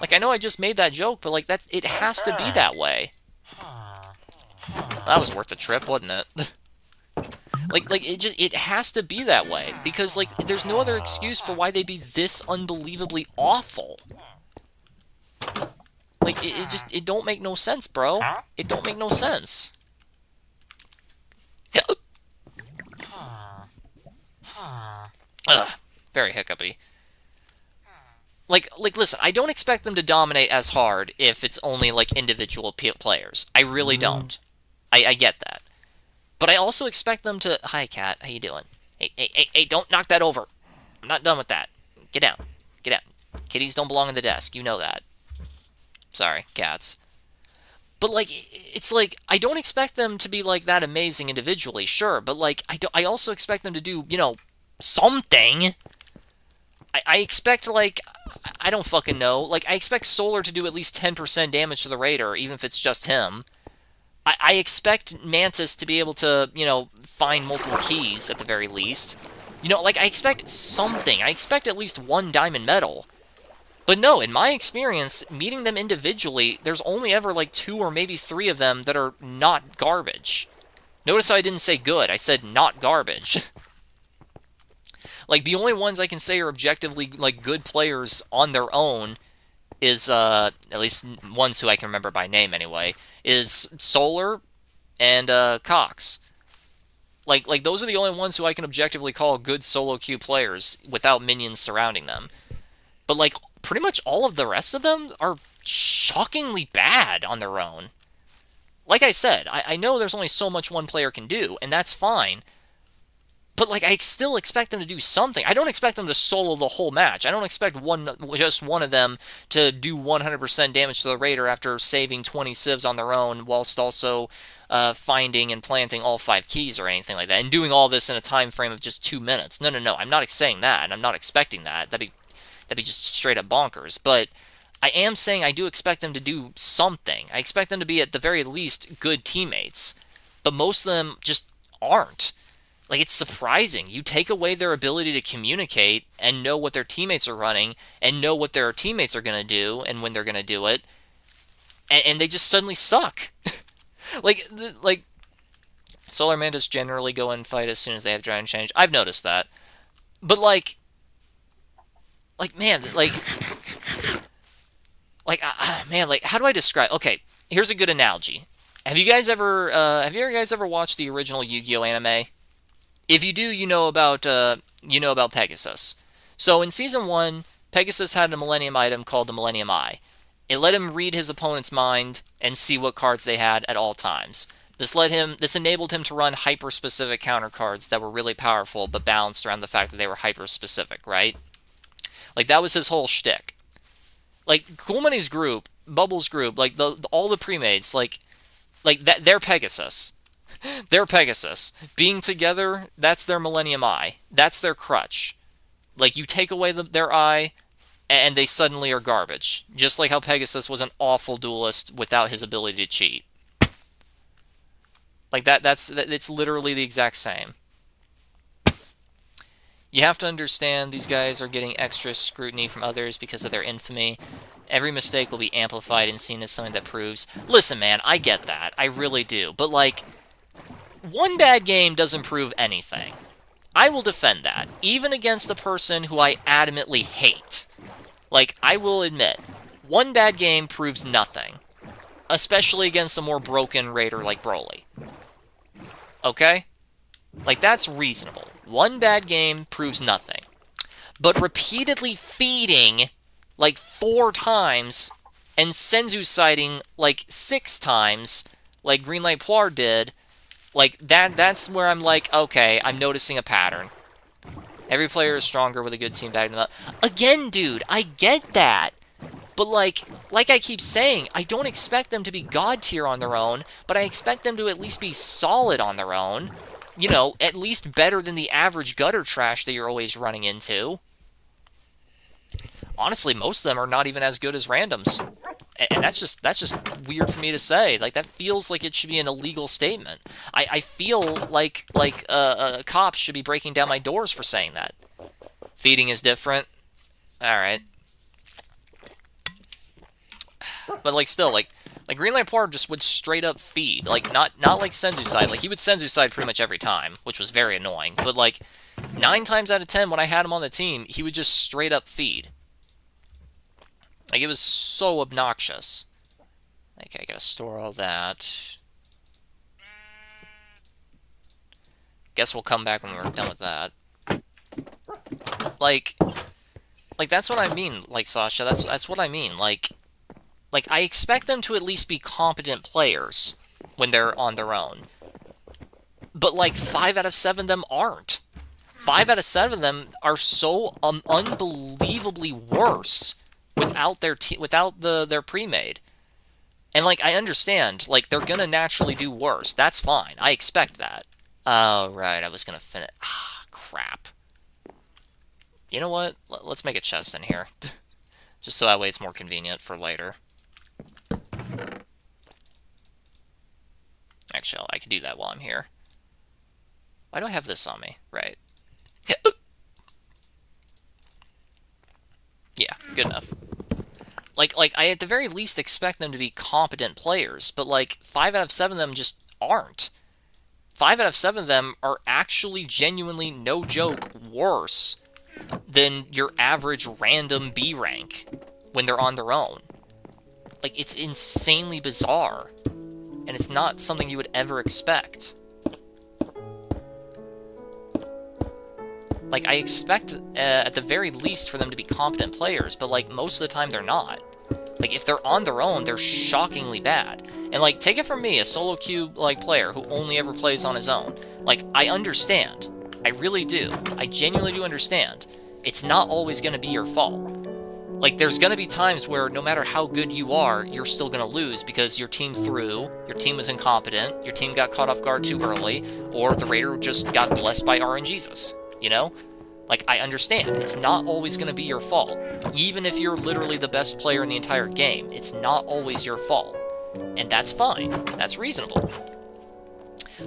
Like, I know I just made that joke, but, like, it has to be that way. That was worth the trip, wasn't it? Like it has to be that way, because, like, there's no other excuse for why they'd be this unbelievably awful. Like, it don't make no sense, bro. It don't make no sense. Ugh, very hiccupy. Like, listen, I don't expect them to dominate as hard if it's only, like, individual players. I really don't. I get that. But I also expect them to... Hi, cat. How you doing? Hey, don't knock that over. I'm not done with that. Get down. Get out. Kitties don't belong on the desk. You know that. Sorry, cats. But, like, it's like, I don't expect them to be, like, that amazing individually, sure. But, like, I also expect them to do, you know, something. I expect, like... I don't fucking know. Like, I expect Solar to do at least 10% damage to the Raider, even if it's just him. I expect Mantis to be able to, you know, find multiple keys at the very least. You know, like, I expect something. I expect at least one diamond medal. But no, in my experience, meeting them individually, there's only ever, like, 2 or maybe 3 of them that are not garbage. Notice how I didn't say good. I said not garbage. Like, the only ones I can say are objectively, like, good players on their own is, at least ones who I can remember by name anyway, is Solar and, Cox. Like, those are the only ones who I can objectively call good solo queue players without minions surrounding them. But, like, pretty much all of the rest of them are shockingly bad on their own. Like I said, I know there's only so much one player can do, and that's fine. But, like, I still expect them to do something. I don't expect them to solo the whole match. I don't expect just one of them to do 100% damage to the Raider after saving 20 civs on their own, whilst also finding and planting all 5 keys or anything like that, and doing all this in a time frame of just 2 minutes. No. I'm not saying that, and I'm not expecting that. That'd be just straight up bonkers. But I am saying I do expect them to do something. I expect them to be, at the very least, good teammates. But most of them just aren't. Like, it's surprising. You take away their ability to communicate and know what their teammates are running and know what their teammates are going to do and when they're going to do it, and they just suddenly suck. like, Solar Mantis generally go and fight as soon as they have Giant Change. I've noticed that. But, man, man, like, how do I describe... Okay, here's a good analogy. Have you guys ever watched the original Yu-Gi-Oh anime? If you do, you know about Pegasus. So in Season 1, Pegasus had a Millennium item called the Millennium Eye. It let him read his opponent's mind and see what cards they had at all times. This enabled him to run hyper-specific counter cards that were really powerful, but balanced around the fact that they were hyper-specific, right? Like, that was his whole shtick. Like, Cool Money's group, Bubbles' group, like, all the pre-mates, like that, they're Pegasus. They're Pegasus. Being together, that's their Millennium Eye. That's their crutch. Like, you take away their eye, and they suddenly are garbage. Just like how Pegasus was an awful duelist without his ability to cheat. Like, it's literally the exact same. You have to understand these guys are getting extra scrutiny from others because of their infamy. Every mistake will be amplified and seen as something that proves... Listen, man, I get that. I really do. But, like... One bad game doesn't prove anything. I will defend that, even against a person who I adamantly hate. Like, I will admit, one bad game proves nothing. Especially against a more broken Raider like Broly. Okay? Like, that's reasonable. One bad game proves nothing. But repeatedly feeding, like, 4 times, and Senzu sighting, like, 6 times, like Greenlight Poir did... Like, that's where I'm like, okay, I'm noticing a pattern. Every player is stronger with a good team backing them up. Again, dude, I get that. But, like I keep saying, I don't expect them to be God tier on their own, but I expect them to at least be solid on their own. You know, at least better than the average gutter trash that you're always running into. Honestly, most of them are not even as good as randoms. And that's just weird for me to say. Like, that feels like it should be an illegal statement. I feel like cops should be breaking down my doors for saying that. Feeding is different. Alright. But, like, still, like Greenlight Poor just would straight up feed. Like, not like Senzu-side. Like, he would Senzu-side pretty much every time, which was very annoying. But, like, 9 times out of 10 when I had him on the team, he would just straight up feed. Like, it was so obnoxious. Okay, I gotta store all that. Guess we'll come back when we're done with that. Like, that's what I mean, like, Sasha, that's what I mean. Like, I expect them to at least be competent players when they're on their own. But, like, 5 out of 7 of them aren't. 5 out of 7 of them are so unbelievably worse without their pre-made. And, like, I understand, like, they're gonna naturally do worse. That's fine. I expect that. Oh, right, I was gonna finish. Ah, crap. You know what? Let's make a chest in here. Just so that way it's more convenient for later. Actually, I can do that while I'm here. Why do I have this on me? Right. Yeah, good enough. Like, I at the very least expect them to be competent players, but, like, 5 out of 7 of them just aren't. 5 out of 7 of them are actually genuinely, no joke, worse than your average random B rank when they're on their own. Like, it's insanely bizarre, and it's not something you would ever expect. Like, I expect, at the very least, for them to be competent players, but, like, most of the time they're not. Like, if they're on their own, they're shockingly bad. And, like, take it from me, a solo queue, like, player who only ever plays on his own. Like, I understand. I really do. I genuinely do understand. It's not always going to be your fault. Like, there's going to be times where no matter how good you are, you're still going to lose because your team threw, your team was incompetent, your team got caught off guard too early, or the Raider just got blessed by RNGesus, you know? Like, I understand. It's not always going to be your fault. Even if you're literally the best player in the entire game, it's not always your fault. And that's fine. That's reasonable.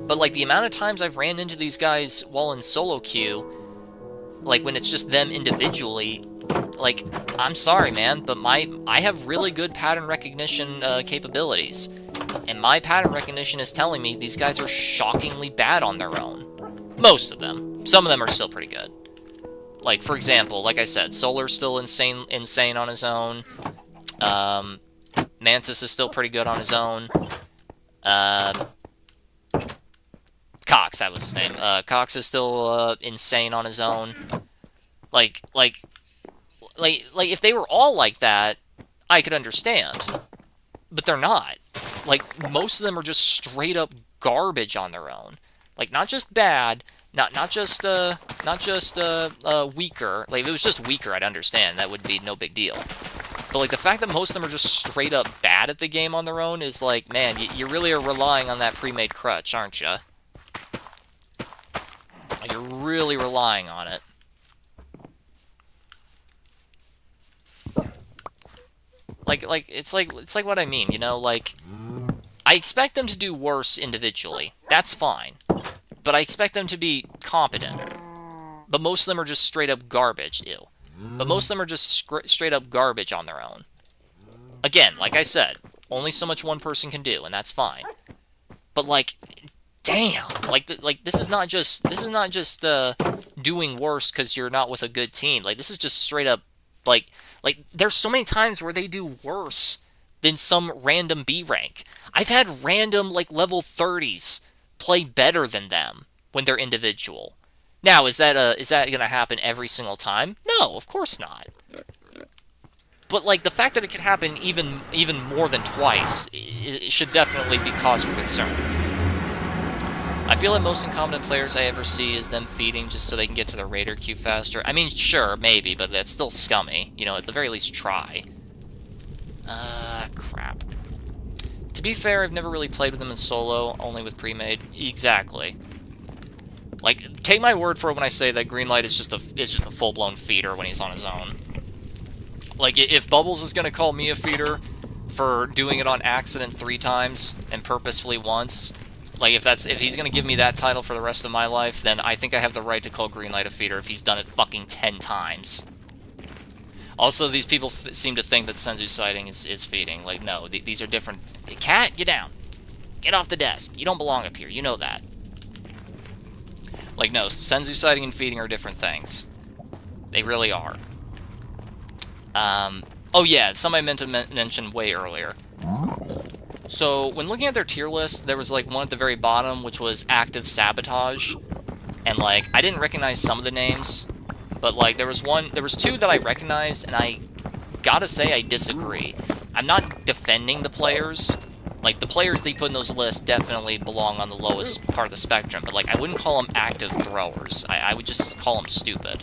But, like, the amount of times I've ran into these guys while in solo queue, like, when it's just them individually, like, I'm sorry, man, but I have really good pattern recognition capabilities. And my pattern recognition is telling me these guys are shockingly bad on their own. Most of them. Some of them are still pretty good. Like, for example, like I said, Solar's still insane on his own. Mantis is still pretty good on his own. Cox, that was his name. Cox is still insane on his own. Like, if they were all like that, I could understand. But they're not. Like, most of them are just straight up garbage on their own. Like, not just bad, not just weaker. Like, if it was just weaker, I'd understand. That would be no big deal. But, like, the fact that most of them are just straight up bad at the game on their own is like, man, you really are relying on that pre-made crutch, aren't you? Like, you're really relying on it. Like it's like what I mean, you know, like, I expect them to do worse individually. That's fine. But I expect them to be competent. But most of them are just straight up garbage, ew. But most of them are just straight up garbage on their own. Again, like I said, only so much one person can do, and that's fine. But, like, damn, like this is not just doing worse because you're not with a good team. Like, this is just straight up, like there's so many times where they do worse than some random B rank. I've had random, like, level 30s play better than them when they're individual. Now, is that gonna happen every single time? No, of course not. But, like, the fact that it can happen even more than twice, it should definitely be cause for concern. I feel like most incompetent players I ever see is them feeding just so they can get to the Raider queue faster. I mean, sure, maybe, but that's still scummy. You know, at the very least, try. Crap. To be fair, I've never really played with them in solo, only with pre-made. Exactly. Like, take my word for it when I say that Greenlight is just a full-blown feeder when he's on his own. Like, if Bubbles is gonna call me a feeder for doing it on accident 3 times and purposefully once, like, if he's gonna give me that title for the rest of my life, then I think I have the right to call Greenlight a feeder if he's done it fucking 10 times. Also, these people seem to think that Senzu sighting is feeding. Like, no, these are different. Cat, get down. Get off the desk. You don't belong up here. You know that. Like, no, Senzu sighting and feeding are different things. They really are. Oh yeah, somebody meant to mention way earlier. So, when looking at their tier list, there was, like, one at the very bottom, which was active sabotage. And, like, I didn't recognize some of the names. But, like, there was two that I recognized, and I gotta say I disagree. I'm not defending the players. Like, the players they put in those lists definitely belong on the lowest part of the spectrum, but, like, I wouldn't call them active throwers. I would just call them stupid.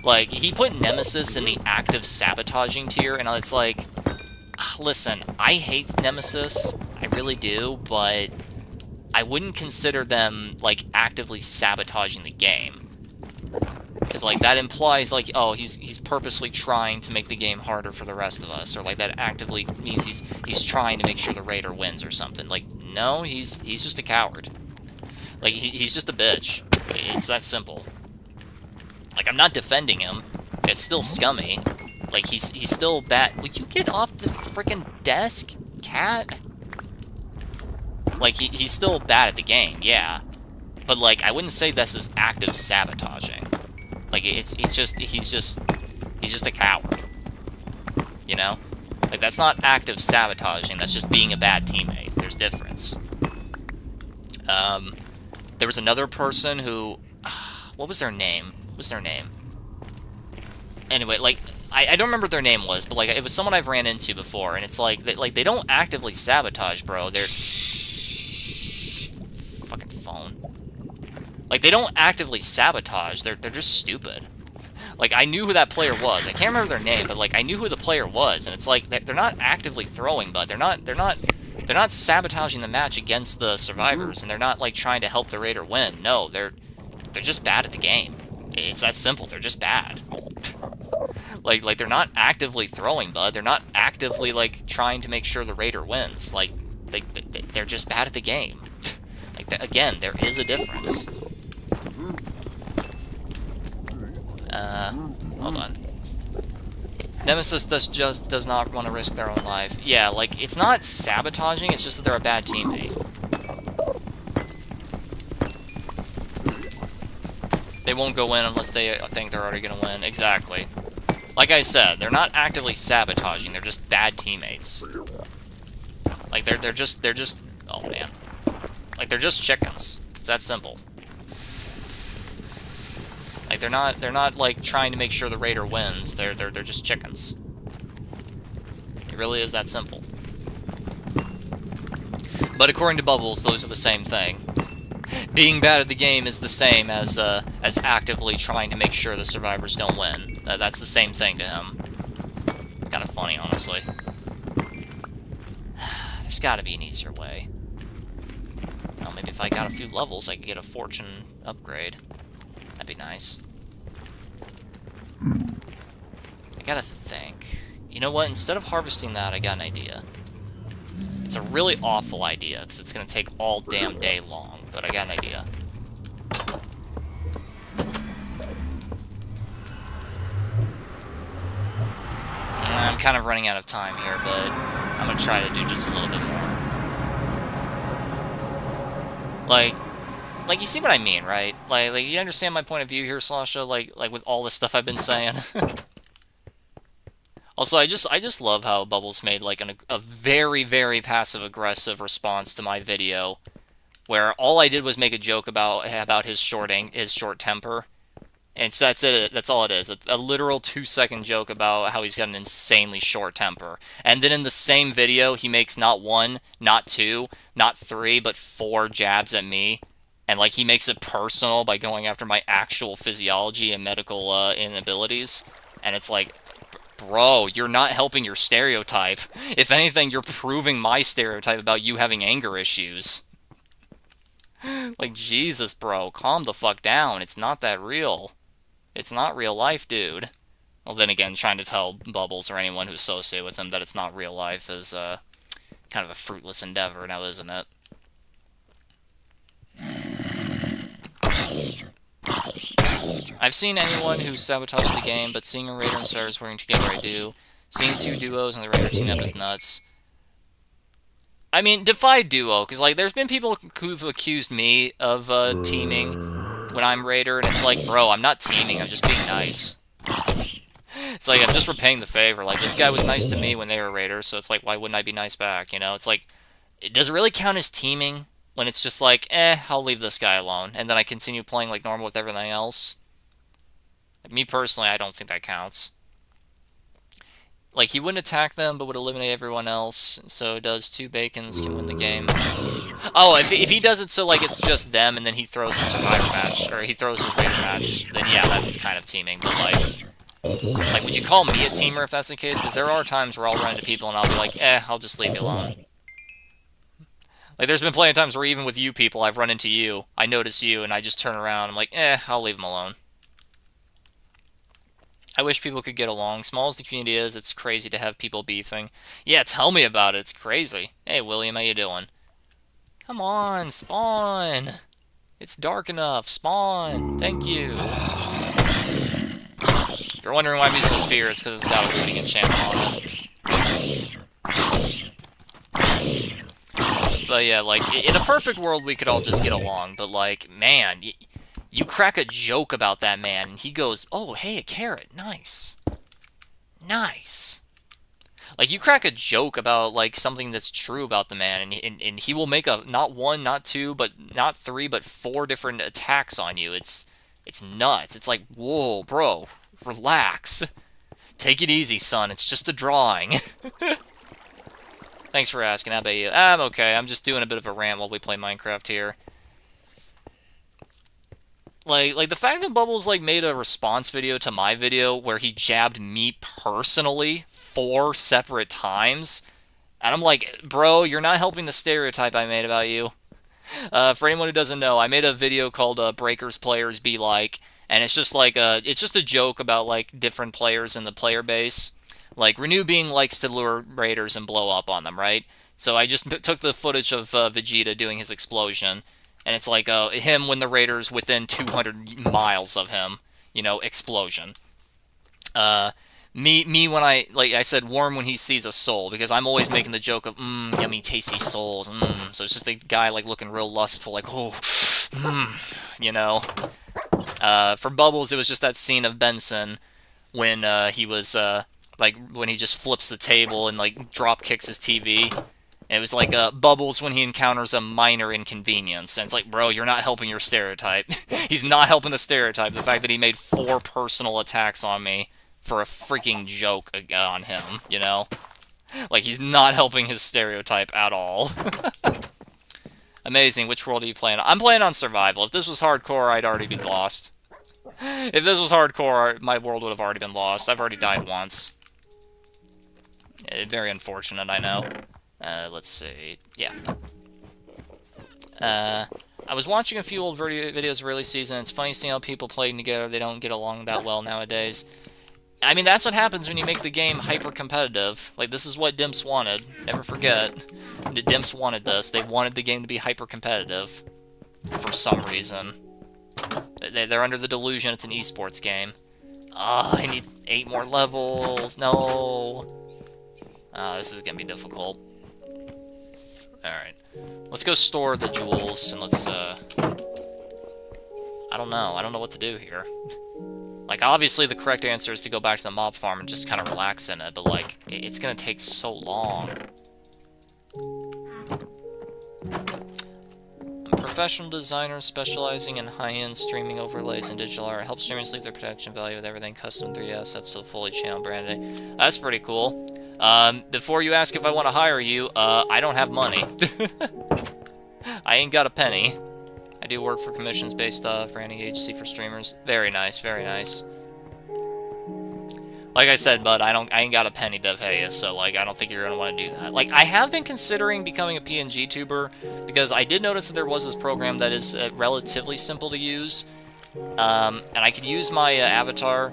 Like, he put Nemesis in the active sabotaging tier, and it's like, listen, I hate Nemesis, I really do, but I wouldn't consider them, like, actively sabotaging the game. Because, like, that implies, like, oh, he's purposely trying to make the game harder for the rest of us, or, like, that actively means he's trying to make sure the Raider wins or something. Like, no, he's just a coward. Like, he's just a bitch. It's that simple. Like, I'm not defending him. It's still scummy. Like, he's still bad. Will you get off the freaking desk, cat? Like, he's still bad at the game, yeah. But, like, I wouldn't say this is active sabotaging. Like, he's just a coward. You know? Like, that's not active sabotaging, that's just being a bad teammate. There's difference. There was another person who... what was their name? What was their name? Anyway, like, I don't remember what their name was, but, like, it was someone I've ran into before, and it's like, they don't actively sabotage, bro. They're... fucking phone. Like, they don't actively sabotage, they're just stupid. Like, I knew who that player was. I can't remember their name, but, like, I knew who the player was, and it's like, they're not actively throwing, but they're not sabotaging the match against the survivors, and they're not, like, trying to help the Raider win. No, they're just bad at the game. It's that simple, they're just bad. Like, they're not actively throwing, bud. They're not actively, like, trying to make sure the Raider wins. Like, they're just bad at the game. Like, again, there is a difference. Hold on. Nemesis does not want to risk their own life. Yeah, like, it's not sabotaging, it's just that they're a bad teammate. They won't go in unless they think they're already gonna win. Exactly. Like I said, they're not actively sabotaging, they're just bad teammates. Like, they're just... oh, man. Like, they're just chickens. It's that simple. Like, they're not, like, trying to make sure the Raider wins. They're just chickens. It really is that simple. But according to Bubbles, those are the same thing. Being bad at the game is the same as actively trying to make sure the survivors don't win. That's the same thing to him. It's kind of funny, honestly. There's gotta be an easier way. Well, maybe if I got a few levels, I could get a fortune upgrade. That'd be nice. I gotta think. You know what? Instead of harvesting that, I got an idea. It's a really awful idea, because it's gonna take all damn day long, but I got an idea. I'm kind of running out of time here, but I'm gonna try to do just a little bit more. Like, you see what I mean, right? Like you understand my point of view here, Slasha? Like with all this stuff I've been saying. Also, I just love how Bubbles made, like, a very, very passive-aggressive response to my video, where all I did was make a joke about his short temper. And so that's it. That's all it is. A literal 2-second joke about how he's got an insanely short temper. And then in the same video, he makes not 1, not 2, not 3, but 4 jabs at me. And, like, he makes it personal by going after my actual physiology and medical inabilities. And it's like, bro, you're not helping your stereotype. If anything, you're proving my stereotype about you having anger issues. Like, Jesus, bro, calm the fuck down. It's not that real. It's not real life, dude. Well, then again, trying to tell Bubbles or anyone who's associated with him that it's not real life is kind of a fruitless endeavor now, isn't it? I've seen anyone who sabotaged the game, but seeing a Raider and Stars working together, I do. Seeing 2 duos and the Raider team up is nuts. I mean, defy duo, because, like, there's been people who've accused me of teaming when I'm Raider, and it's like, bro, I'm not teaming, I'm just being nice. It's like, I'm just repaying the favor. Like, this guy was nice to me when they were Raiders, so it's like, why wouldn't I be nice back, you know? It's like, does it really count as teaming when it's just like, I'll leave this guy alone, and then I continue playing like normal with everything else? Me personally, I don't think that counts. Like, he wouldn't attack them, but would eliminate everyone else, so does 2 bacons can win the game. Oh, if he does it so, like, it's just them, and then he throws a survivor match, or he throws his Raider match, then yeah, that's kind of teaming, but like, would you call me a teamer if that's the case? Because there are times where I'll run into people and I'll be like, I'll just leave you alone. Like, there's been plenty of times where even with you people, I've run into you, I notice you, and I just turn around, I'm like, I'll leave them alone. I wish people could get along. Small as the community is, it's crazy to have people beefing. Yeah, tell me about it. It's crazy. Hey, William, how you doing? Come on, spawn. It's dark enough. Spawn. Thank you. If you're wondering why I'm using the spear, it's because it's got a looting enchantment on it. But yeah, like, in a perfect world, we could all just get along. But, like, man... You crack a joke about that man, and he goes, oh, hey, a carrot. Nice. Nice. Like, you crack a joke about, like, something that's true about the man, and he will make not 1, not 2, but not 3, but 4 different attacks on you. It's nuts. It's like, whoa, bro, relax. Take it easy, son. It's just a drawing. Thanks for asking. How about you? I'm okay. I'm just doing a bit of a rant while we play Minecraft here. Like the fact that Bubbles, like, made a response video to my video where he jabbed me personally 4 separate times, and I'm like, bro, you're not helping the stereotype I made about you. For anyone who doesn't know, I made a video called Breakers Players Be Like, and it's just like it's just a joke about, like, different players in the player base. Like, Renew Being likes to lure raiders and blow up on them, right? So I just took the footage of Vegeta doing his explosion, and it's like him when the raiders within 200 miles of him, you know, explosion. Me when I said, Worm when he sees a soul, because I'm always making the joke of, yummy, tasty souls, So it's just a guy, like, looking real lustful, like, oh, you know. For Bubbles, it was just that scene of Benson when he was, like, when he just flips the table and, like, drop kicks his TV. It was like Bubbles when he encounters a minor inconvenience. And it's like, bro, you're not helping your stereotype. He's not helping the stereotype. The fact that he made 4 personal attacks on me for a freaking joke on him, you know? Like, he's not helping his stereotype at all. Amazing. Which world are you playing on? I'm playing on survival. If this was hardcore, I'd already be lost. If this was hardcore, my world would have already been lost. I've already died once. Very unfortunate, I know. Let's see. Yeah. I was watching a few old videos of early season. It's funny seeing how people playing together. They don't get along that well nowadays. I mean, that's what happens when you make the game hyper-competitive. Like, this is what Dimps wanted. Never forget. Dimps wanted this. They wanted the game to be hyper-competitive. For some reason. They're under the delusion it's an esports game. I need 8 more levels. No. This is gonna be difficult. Alright. Let's go store the jewels, and let's, I don't know. I don't know what to do here. Like, obviously the correct answer is to go back to the mob farm and just kind of relax in it, but, like, it's gonna take so long. I'm a professional designer specializing in high-end streaming overlays and digital art. Help streamers leave their production value with everything custom 3D assets to fully channel branded. That's pretty cool. Before you ask if I want to hire you, I don't have money. I ain't got a penny. I do work for commissions based for any agency for streamers. Very nice, very nice. Like I said, bud, I ain't got a penny to pay you, so, like, I don't think you're gonna want to do that. Like, I have been considering becoming a PNG tuber, because I did notice that there was this program that is relatively simple to use, and I could use my avatar,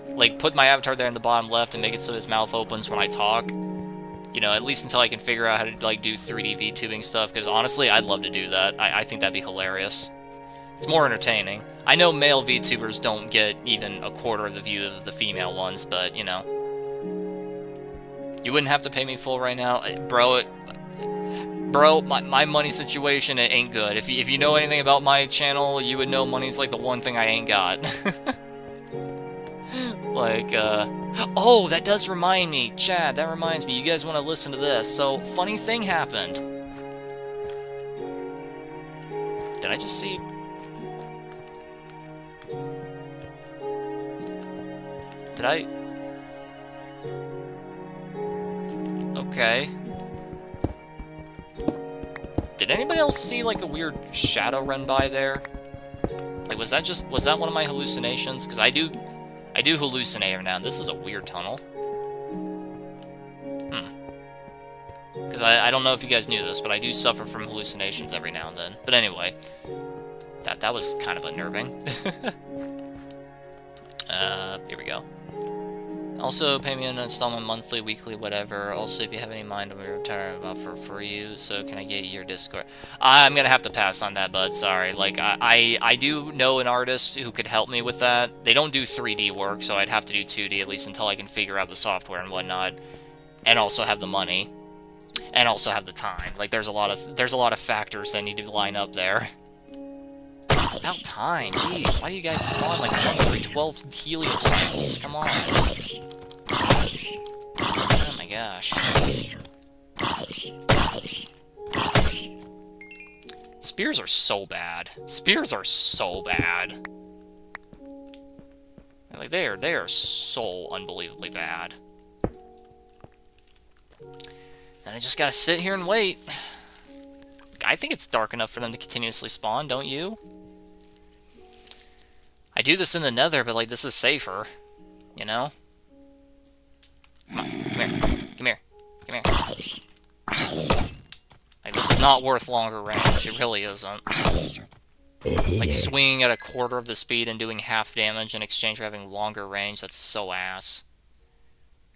like, put my avatar there in the bottom left and make it so his mouth opens when I talk. You know, at least until I can figure out how to, like, do 3D VTubing stuff, because honestly, I'd love to do that. I think that'd be hilarious. It's more entertaining. I know male VTubers don't get even a quarter of the view of the female ones, but, you know. You wouldn't have to pay me full right now. Bro, my money situation, it ain't good. If you know anything about my channel, you would know money's like the one thing I ain't got. Like, oh, that does remind me. Chad, that reminds me. You guys want to listen to this. So, funny thing happened. Did I just see... Did I... Okay. Did anybody else see, like, a weird shadow run by there? Like, was that one of my hallucinations? Because I do hallucinate every now and then. This is a weird tunnel. Because I don't know if you guys knew this, but I do suffer from hallucinations every now and then. But anyway, that was kind of unnerving. Here we go. Also, pay me an installment monthly, weekly, whatever. Also, if you have any mind, I'm going to retire for you. So, can I get your Discord? I'm going to have to pass on that, bud. Sorry. Like, I do know an artist who could help me with that. They don't do 3D work, so I'd have to do 2D, at least until I can figure out the software and whatnot. And also have the money. And also have the time. Like, there's a lot of factors that need to line up there. About time, jeez. Why do you guys spawn like once every 12 helium cycles? Come on. Oh my gosh. Spears are so bad. Spears are so bad. Like, they are so unbelievably bad. And I just gotta sit here and wait. I think it's dark enough for them to continuously spawn, don't you? I do this in the Nether, but, like, this is safer. You know? Come on, come here. Come here. Come here. Like, this is not worth longer range. It really isn't. Like, swinging at a quarter of the speed and doing half damage in exchange for having longer range, that's so ass.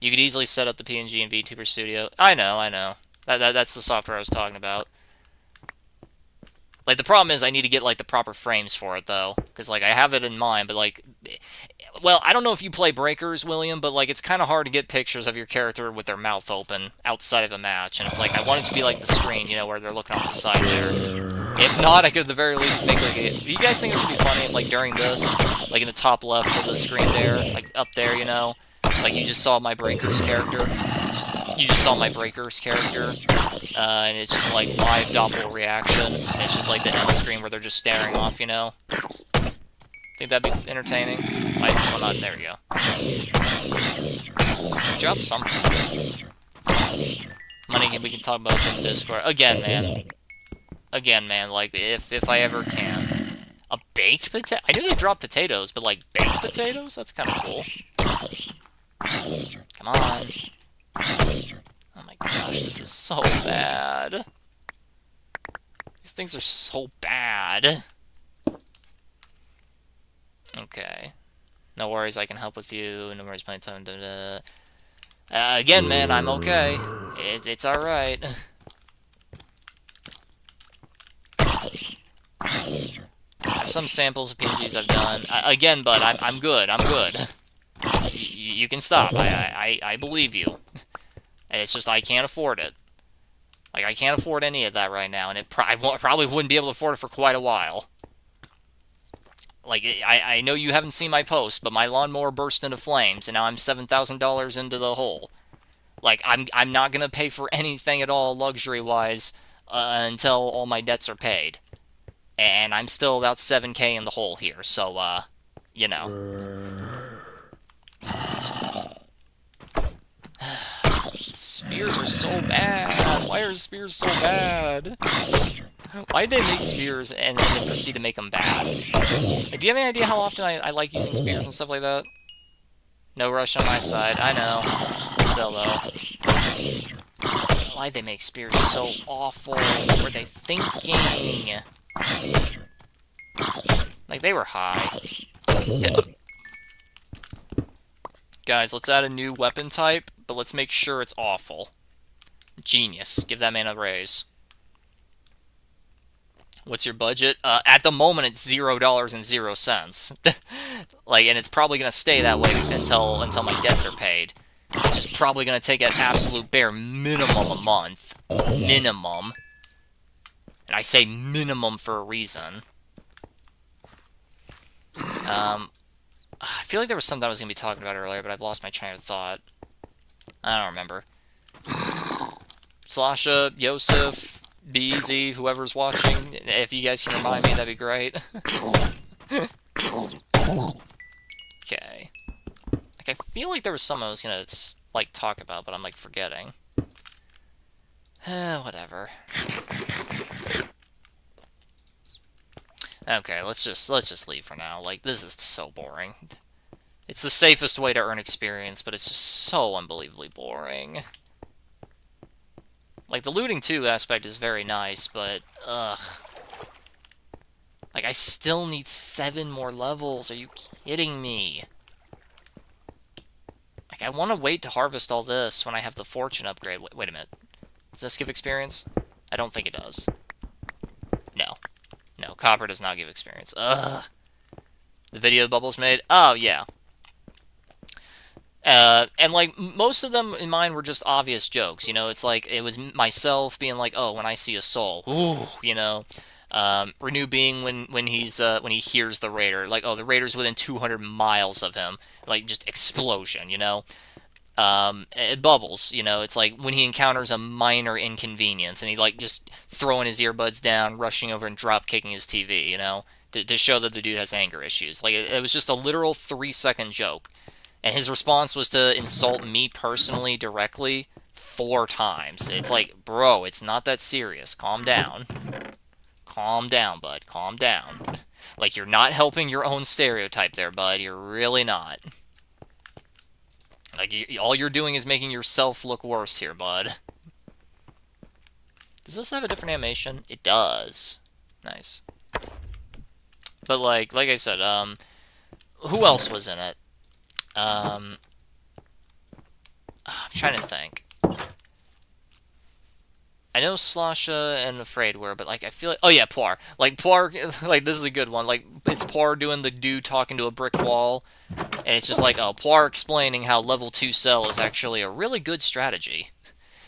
You could easily set up the PNG in VTuber Studio. I know. That's the software I was talking about. Like, the problem is I need to get, like, the proper frames for it, though. Because, like, I have it in mind, but, like... Well, I don't know if you play Breakers, William, but, like, it's kind of hard to get pictures of your character with their mouth open outside of a match. And it's like, I want it to be like the screen, you know, where they're looking off the side there. If not, I could at the very least make, like, a... You guys think this would be funny if, like, during this, like, in the top left of the screen there, like, up there, you know? Like, you just saw my Breakers character. You just saw my Breakers character. And it's just like live Doppel reaction. And it's just like the end screen where they're just staring off, you know? Think that'd be entertaining? Why is this one on? There we go. Good job, something. Money we can talk about in Discord. Again, man, like, if I ever can. A baked potato? I knew they dropped potatoes, but, like, baked potatoes? That's kind of cool. Come on. Oh my gosh, this is so bad. These things are so bad. Okay. No worries, I can help with you. No worries, plenty of time. Again, man, I'm okay. It's alright. I have some samples of PNGs I've done. Again, bud, I'm good. I'm good. You can stop. I believe you. It's just I can't afford it. Like, I can't afford any of that right now, and I probably wouldn't be able to afford it for quite a while. Like, I know you haven't seen my post, but my lawnmower burst into flames, and now I'm $7,000 into the hole. Like, I'm not gonna pay for anything at all luxury-wise until all my debts are paid. And I'm still about 7K in the hole here, so, you know. Spears are so bad. Why are spears so bad? Why did they make spears and then proceed to make them bad? Like, do you have any idea how often I like using spears and stuff like that? No rush on my side. I know. Still, though. Why'd they make spears so awful? What were they thinking? Like, they were high. Guys, let's add a new weapon type, but let's make sure it's awful. Genius. Give that man a raise. What's your budget? At the moment, it's $0.00. Like, and it's probably gonna stay that way until my debts are paid. Which is probably gonna take an absolute bare minimum a month. Minimum. And I say minimum for a reason. I feel like there was something I was gonna be talking about earlier, but I've lost my train of thought. I don't remember. Slasha, Yosef, BZ, whoever's watching, if you guys can remind me, that'd be great. Okay. Like, I feel like there was something I was gonna, like, talk about, but I'm, like, forgetting. Whatever. Okay, let's just leave for now. Like, this is so boring. It's the safest way to earn experience, but it's just so unbelievably boring. Like, the looting too aspect is very nice, but, ugh. Like, I still need 7 more levels. Are you kidding me? Like, I want to wait to harvest all this when I have the fortune upgrade. Wait a minute. Does this give experience? I don't think it does. No. No, copper does not give experience. Ugh. The video Bubbles made? Oh, yeah. And, like, most of them in mine were just obvious jokes, you know? It's like, it was myself being like, oh, when I see a soul, ooh, you know? Renew being when he hears the raider, like, oh, the raider's within 200 miles of him, like, just explosion, you know? Bubbles, you know, it's like when he encounters a minor inconvenience and he, like, just throwing his earbuds down, rushing over and drop kicking his TV, you know, to show that the dude has anger issues. Like, it was just a literal 3-second joke. And his response was to insult me personally directly 4 times. It's like, bro, it's not that serious. Calm down. Calm down, bud. Calm down. Like, you're not helping your own stereotype there, bud. You're really not. Like, all you're doing is making yourself look worse here, bud. Does this have a different animation? It does. Nice. But, like I said, who else was in it? I'm trying to think. I know Slasha and Afraid were, but, like, I feel like... Oh, yeah, Poir. Like, Poir... Like, this is a good one. Like, it's Poir doing the dude talking to a brick wall. And it's just like, oh, Poir explaining how level 2 Cell is actually a really good strategy.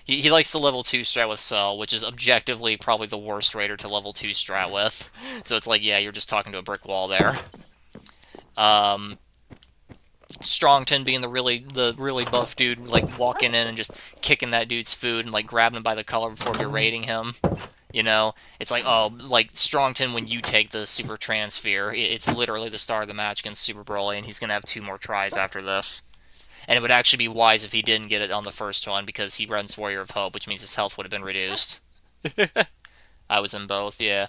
He likes to level 2 strat with Cell, which is objectively probably the worst raider to level 2 strat with. So it's like, yeah, you're just talking to a brick wall there. Strongton being the really buff dude, like, walking in and just kicking that dude's food and, like, grabbing him by the collar before berating him. You know? It's like, oh, like, Strongton, when you take the Super Transfer, it's literally the star of the match against Super Broly, and he's gonna have 2 more tries after this. And it would actually be wise if he didn't get it on the first one, because he runs Warrior of Hope, which means his health would have been reduced. I was in both, yeah.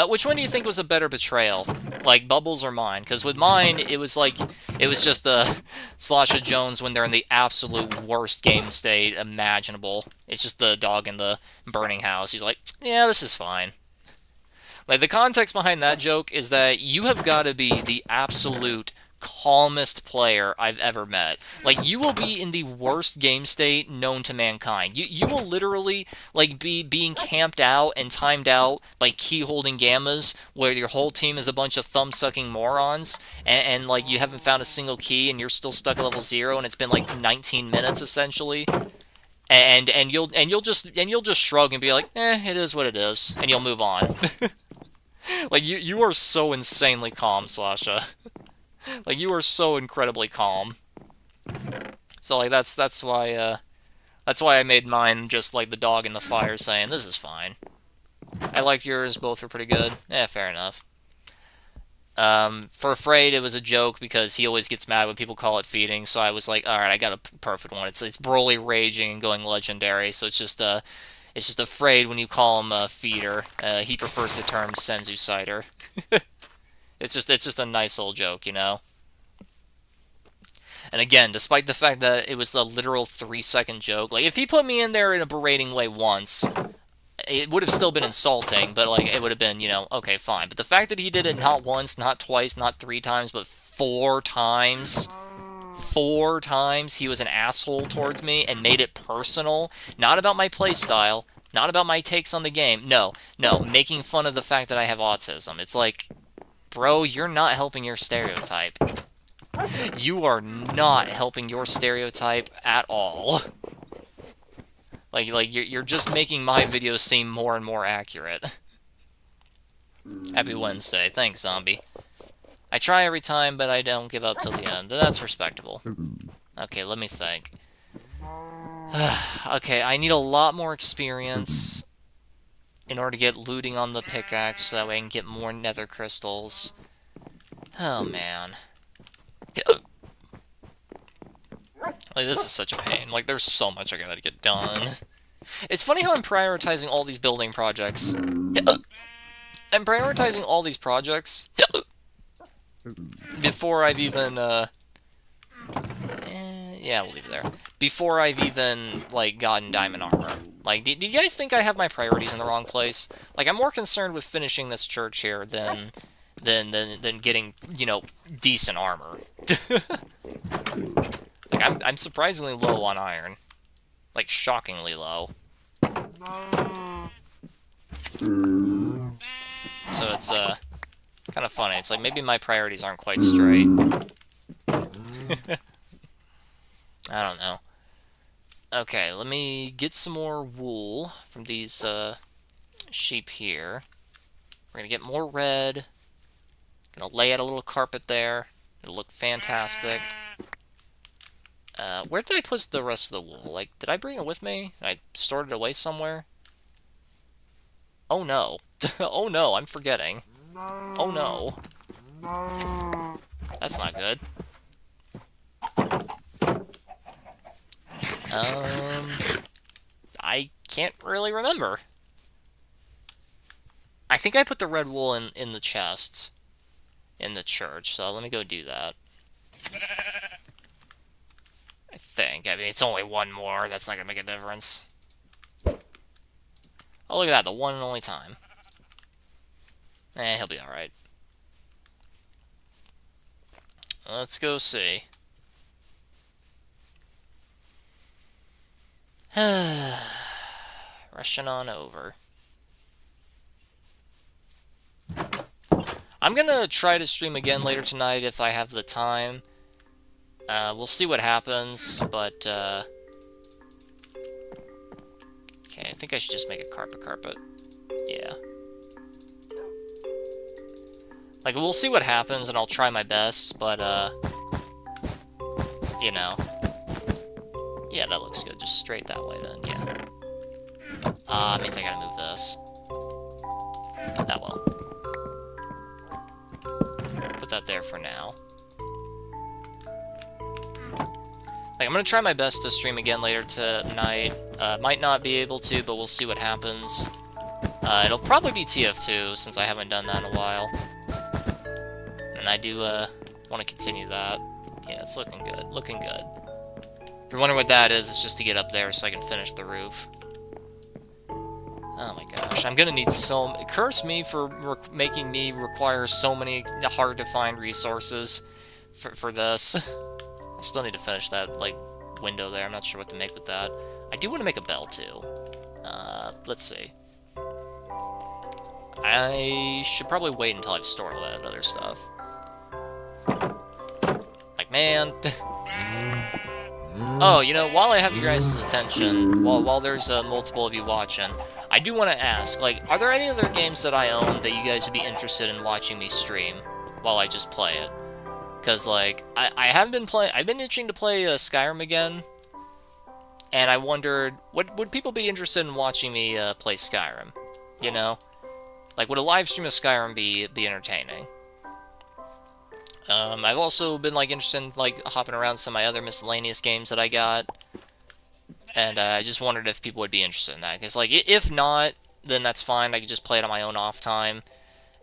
Which one do you think was a better betrayal? Like, Bubbles or mine? Because with mine, it was like... It was just Slasha Jones when they're in the absolute worst game state imaginable. It's just the dog in the burning house. He's like, yeah, this is fine. Like, the context behind that joke is that you have got to be the absolute calmest player I've ever met. Like, you will be in the worst game state known to mankind. You will literally, like, be being camped out and timed out by key-holding gammas, where your whole team is a bunch of thumb-sucking morons, and, like, you haven't found a single key, and you're still stuck at level 0, and it's been, like, 19 minutes, essentially. And you'll just shrug and be like, it is what it is, and you'll move on. Like, you are so insanely calm, Slasha. Like, you are so incredibly calm. So, like, that's why I made mine just like the dog in the fire saying, this is fine. I liked yours, both were pretty good. Fair enough. For Afraid, it was a joke because he always gets mad when people call it feeding, so I was like, alright, I got a perfect one. It's Broly raging and going legendary, so it's just Afraid when you call him a feeder. He prefers the term Senzu Cider. It's just a nice little joke, you know? And again, despite the fact that it was a literal 3-second joke, like, if he put me in there in a berating way once, it would have still been insulting, but, like, it would have been, you know, okay, fine. But the fact that he did it not once, not twice, not 3 times, but 4 times... 4 times he was an asshole towards me and made it personal, not about my playstyle, Not about my takes on the game. No, no, making fun of the fact that I have autism. It's like, bro, you're not helping your stereotype. You are not helping your stereotype at all. Like you're just making my videos seem more and more accurate. Happy Wednesday. Thanks, Zombie. I try every time, but I don't give up till the end. That's respectable. Okay, let me think. Okay, I need a lot more experience in order to get looting on the pickaxe, so that way I can get more nether crystals. Oh, man. Like, this is such a pain. Like, there's so much I gotta get done. It's funny how I'm prioritizing all these building projects. I'm prioritizing all these projects before I've even, yeah, we'll leave it there. Before I've even, like, gotten diamond armor. Like, do you guys think I have my priorities in the wrong place? Like, I'm more concerned with finishing this church here than getting, you know, decent armor. Like, I'm surprisingly low on iron. Like, shockingly low. So it's, kind of funny. It's like, maybe my priorities aren't quite straight. I don't know. Okay, let me get some more wool from these, sheep here. We're gonna get more red. Gonna lay out a little carpet there. It'll look fantastic. Where did I put the rest of the wool? Like, did I bring it with me? I stored it away somewhere? Oh no. Oh no, I'm forgetting. Oh no. That's not good. I can't really remember. I think I put the red wool in the chest in the church, so let me go do that. I think. I mean, it's only one more. That's not gonna make a difference. Oh, look at that. The one and only time. He'll be alright. Let's go see. Rushing on over. I'm gonna try to stream again later tonight if I have the time. We'll see what happens, but, okay, I think I should just make a carpet. Yeah. Like, we'll see what happens, and I'll try my best, but, you know. Yeah, that looks good. Just straight that way, then, yeah. Means I gotta move this. Oh, well. Put that there for now. Like, I'm gonna try my best to stream again later tonight. Might not be able to, but we'll see what happens. It'll probably be TF2, since I haven't done that in a while. And I do, want to continue that. Yeah, it's looking good. Looking good. If you're wondering what that is, it's just to get up there so I can finish the roof. Oh my gosh, I'm gonna need so... Curse me for making me require so many hard-to-find resources for this. I still need to finish that, like, window there. I'm not sure what to make with that. I do want to make a bell, too. Let's see. I should probably wait until I've stored all that other stuff. Like, man... Oh, you know, while I have you guys' attention, while there's multiple of you watching, I do want to ask, like, are there any other games that I own that you guys would be interested in watching me stream while I just play it? Because, like, I haven't been playing... I've been itching to play Skyrim again, and I wondered, would people be interested in watching me play Skyrim? You know? Like, would a live stream of Skyrim be entertaining? I've also been, like, interested in, like, hopping around some of my other miscellaneous games that I got. And I just wondered if people would be interested in that. Because, like, if not, then that's fine. I could just play it on my own off time.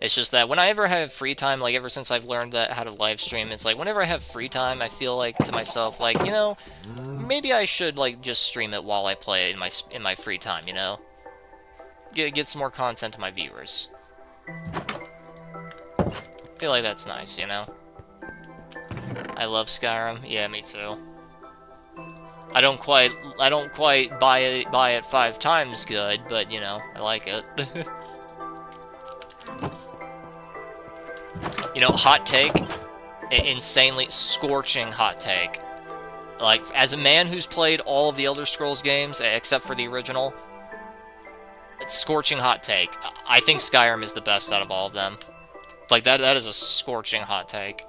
It's just that whenever I have free time, like, ever since I've learned how to live stream, it's like, whenever I have free time, I feel like to myself, like, you know, maybe I should, like, just stream it while I play it in my free time, you know? Get some more content to my viewers. I feel like that's nice, you know? I love Skyrim. Yeah, me too. I don't quite buy it 5 times good, but you know, I like it. You know, hot take, insanely scorching hot take. Like, as a man who's played all of the Elder Scrolls games, except for the original, it's scorching hot take. I think Skyrim is the best out of all of them. Like, that is a scorching hot take.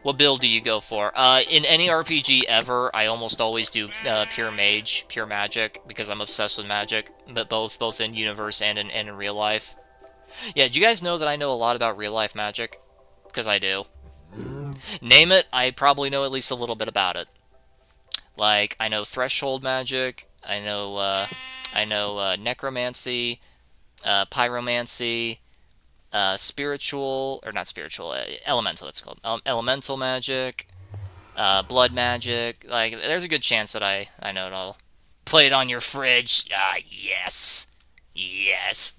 What build do you go for? In any RPG ever, I almost always do pure mage, pure magic, because I'm obsessed with magic, but both in universe and in real life. Yeah, do you guys know that I know a lot about real life magic? Because I do. Name it, I probably know at least a little bit about it. Like, I know threshold magic, I know necromancy, pyromancy, spiritual, or not spiritual, elemental, that's called. Elemental magic, blood magic. Like, there's a good chance that I know it all. Play it on your fridge. Ah, yes. Yes.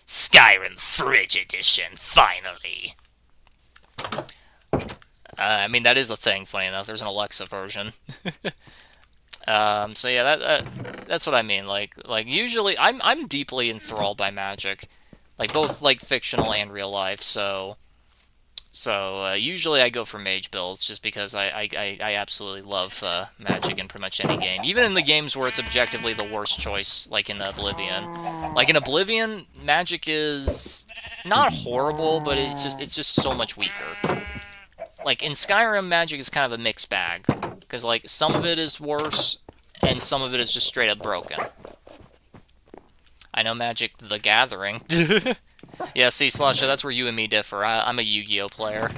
Skyrim Fridge Edition, finally. I mean, that is a thing, funny enough. There's an Alexa version. So yeah, that's what I mean. Like usually, I'm deeply enthralled by magic, like both like fictional and real life. So usually I go for mage builds just because I absolutely love magic in pretty much any game, even in the games where it's objectively the worst choice, like in Oblivion. Like in Oblivion, magic is not horrible, but it's just so much weaker. Like in Skyrim, magic is kind of a mixed bag, because like some of it is worse and some of it is just straight up broken. I know Magic the Gathering. Yeah, see, Slasher, that's where you and me differ. I'm a Yu-Gi-Oh player.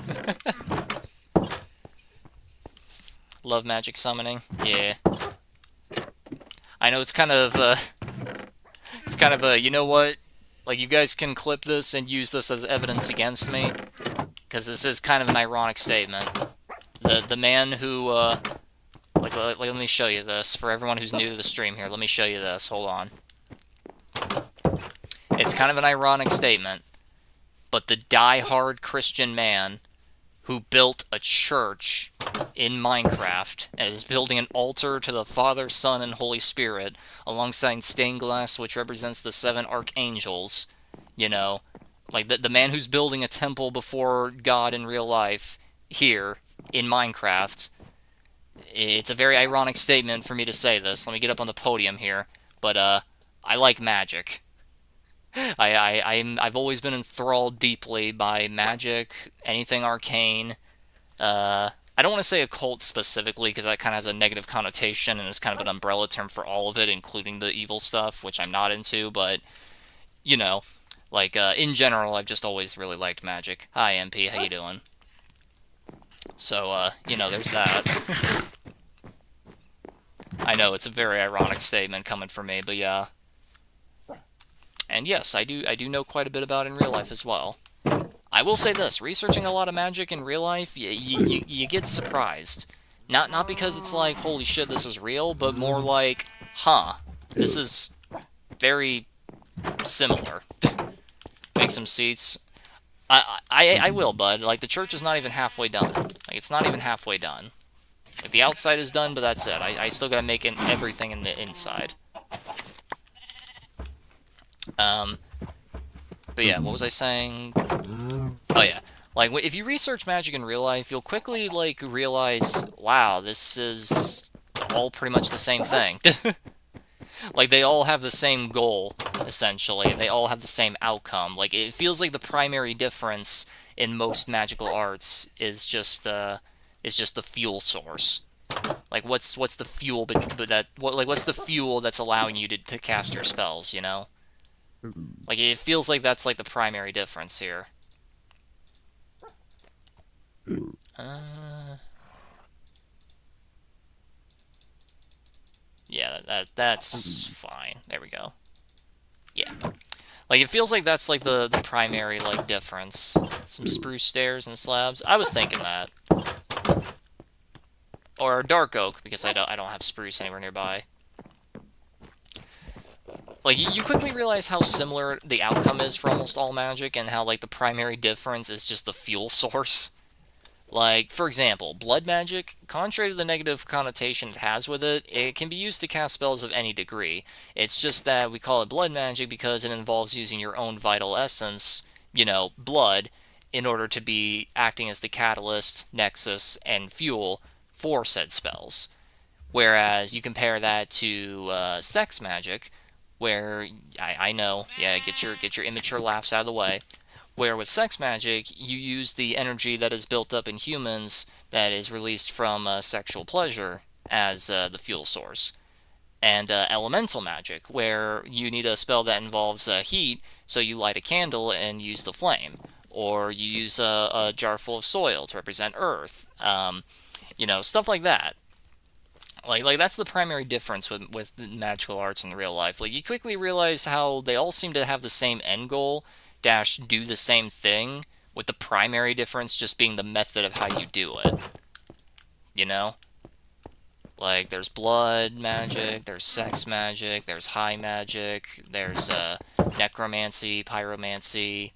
Love magic summoning. Yeah. I know it's kind of a, you know what? Like, you guys can clip this and use this as evidence against me, because this is kind of an ironic statement. The man who, let me show you this. For everyone who's new to the stream here, let me show you this. Hold on. It's kind of an ironic statement, but the die-hard Christian man who built a church in Minecraft and is building an altar to the Father, Son, and Holy Spirit alongside stained glass, which represents the 7 archangels, you know, like the man who's building a temple before God in real life here in Minecraft. It's a very ironic statement for me to say this. Let me get up on the podium here, but I like magic. I've always been enthralled deeply by magic, anything arcane. I don't want to say occult specifically, because that kind of has a negative connotation, and it's kind of an umbrella term for all of it, including the evil stuff, which I'm not into, but, you know, like, in general, I've just always really liked magic. Hi, MP, how you doing? So, you know, there's that. I know, it's a very ironic statement coming from me, but yeah. And yes, I do know quite a bit about it in real life as well. I will say this, researching a lot of magic in real life, you get surprised. Not because it's like, holy shit, this is real, but more like, huh, this is very similar. Make some seats. I will, bud. Like, the church is not even halfway done. Like, it's not even halfway done. Like, the outside is done, but that's it. I still gotta make everything in the inside. But yeah, what was I saying? Oh yeah, like, if you research magic in real life, you'll quickly, like, realize, wow, this is all pretty much the same thing. Like, they all have the same goal, essentially, and they all have the same outcome. Like, it feels like the primary difference in most magical arts is just the fuel source. Like, what's the fuel, what's the fuel that's allowing you to cast your spells, you know? Like, it feels like that's, like, the primary difference here. Yeah, that's fine. There we go. Yeah. Like, it feels like that's, like, the primary, like, difference. Some spruce stairs and slabs. I was thinking that. Or dark oak, because I don't have spruce anywhere nearby. Like, you quickly realize how similar the outcome is for almost all magic, and how, like, the primary difference is just the fuel source. Like, for example, blood magic, contrary to the negative connotation it has with it, it can be used to cast spells of any degree. It's just that we call it blood magic because it involves using your own vital essence, blood, in order to be acting as the catalyst, nexus, and fuel for said spells. Whereas you compare that to sex magic, where I know, yeah, get your immature laughs out of the way. Where with sex magic, you use the energy that is built up in humans that is released from sexual pleasure as the fuel source. And elemental magic, where you need a spell that involves heat, so you light a candle and use the flame. Or you use a jar full of soil to represent earth. Stuff like that. Like that's the primary difference with magical arts in real life. Like you quickly realize how they all seem to have the same end goal dash do the same thing, with the primary difference just being the method of how you do it. You know? Like there's blood magic, there's sex magic, there's high magic, there's necromancy, pyromancy,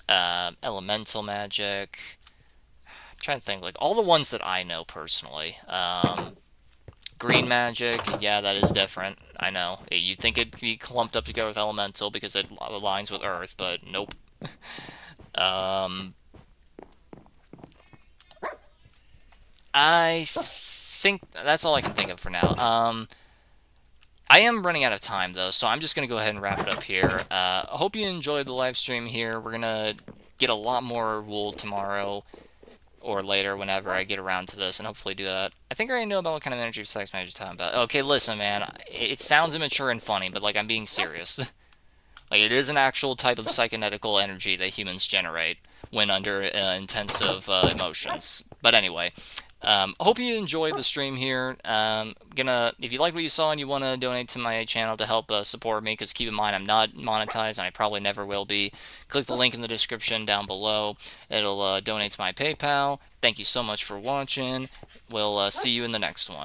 elemental magic. I'm trying to think, like all the ones that I know personally. Green magic, yeah, that is different. I know. You'd think it'd be clumped up together with elemental because it aligns with earth, but nope. I think that's all I can think of for now. I am running out of time though, so I'm just gonna go ahead and wrap it up here. I hope you enjoyed the live stream here. We're gonna get a lot more wool tomorrow or later whenever I get around to this, and hopefully do that. I think I already know about what kind of energy sex magic you're talking about. Okay, listen, man, it sounds immature and funny, but like I'm being serious. Like it is an actual type of psychonetical energy that humans generate when under intensive emotions. But anyway, hope you enjoyed the stream here. If you like what you saw and you want to donate to my channel to help support me, because keep in mind I'm not monetized and I probably never will be, click the link in the description down below. It'll donate to my PayPal. Thank you so much for watching. We'll see you in the next one.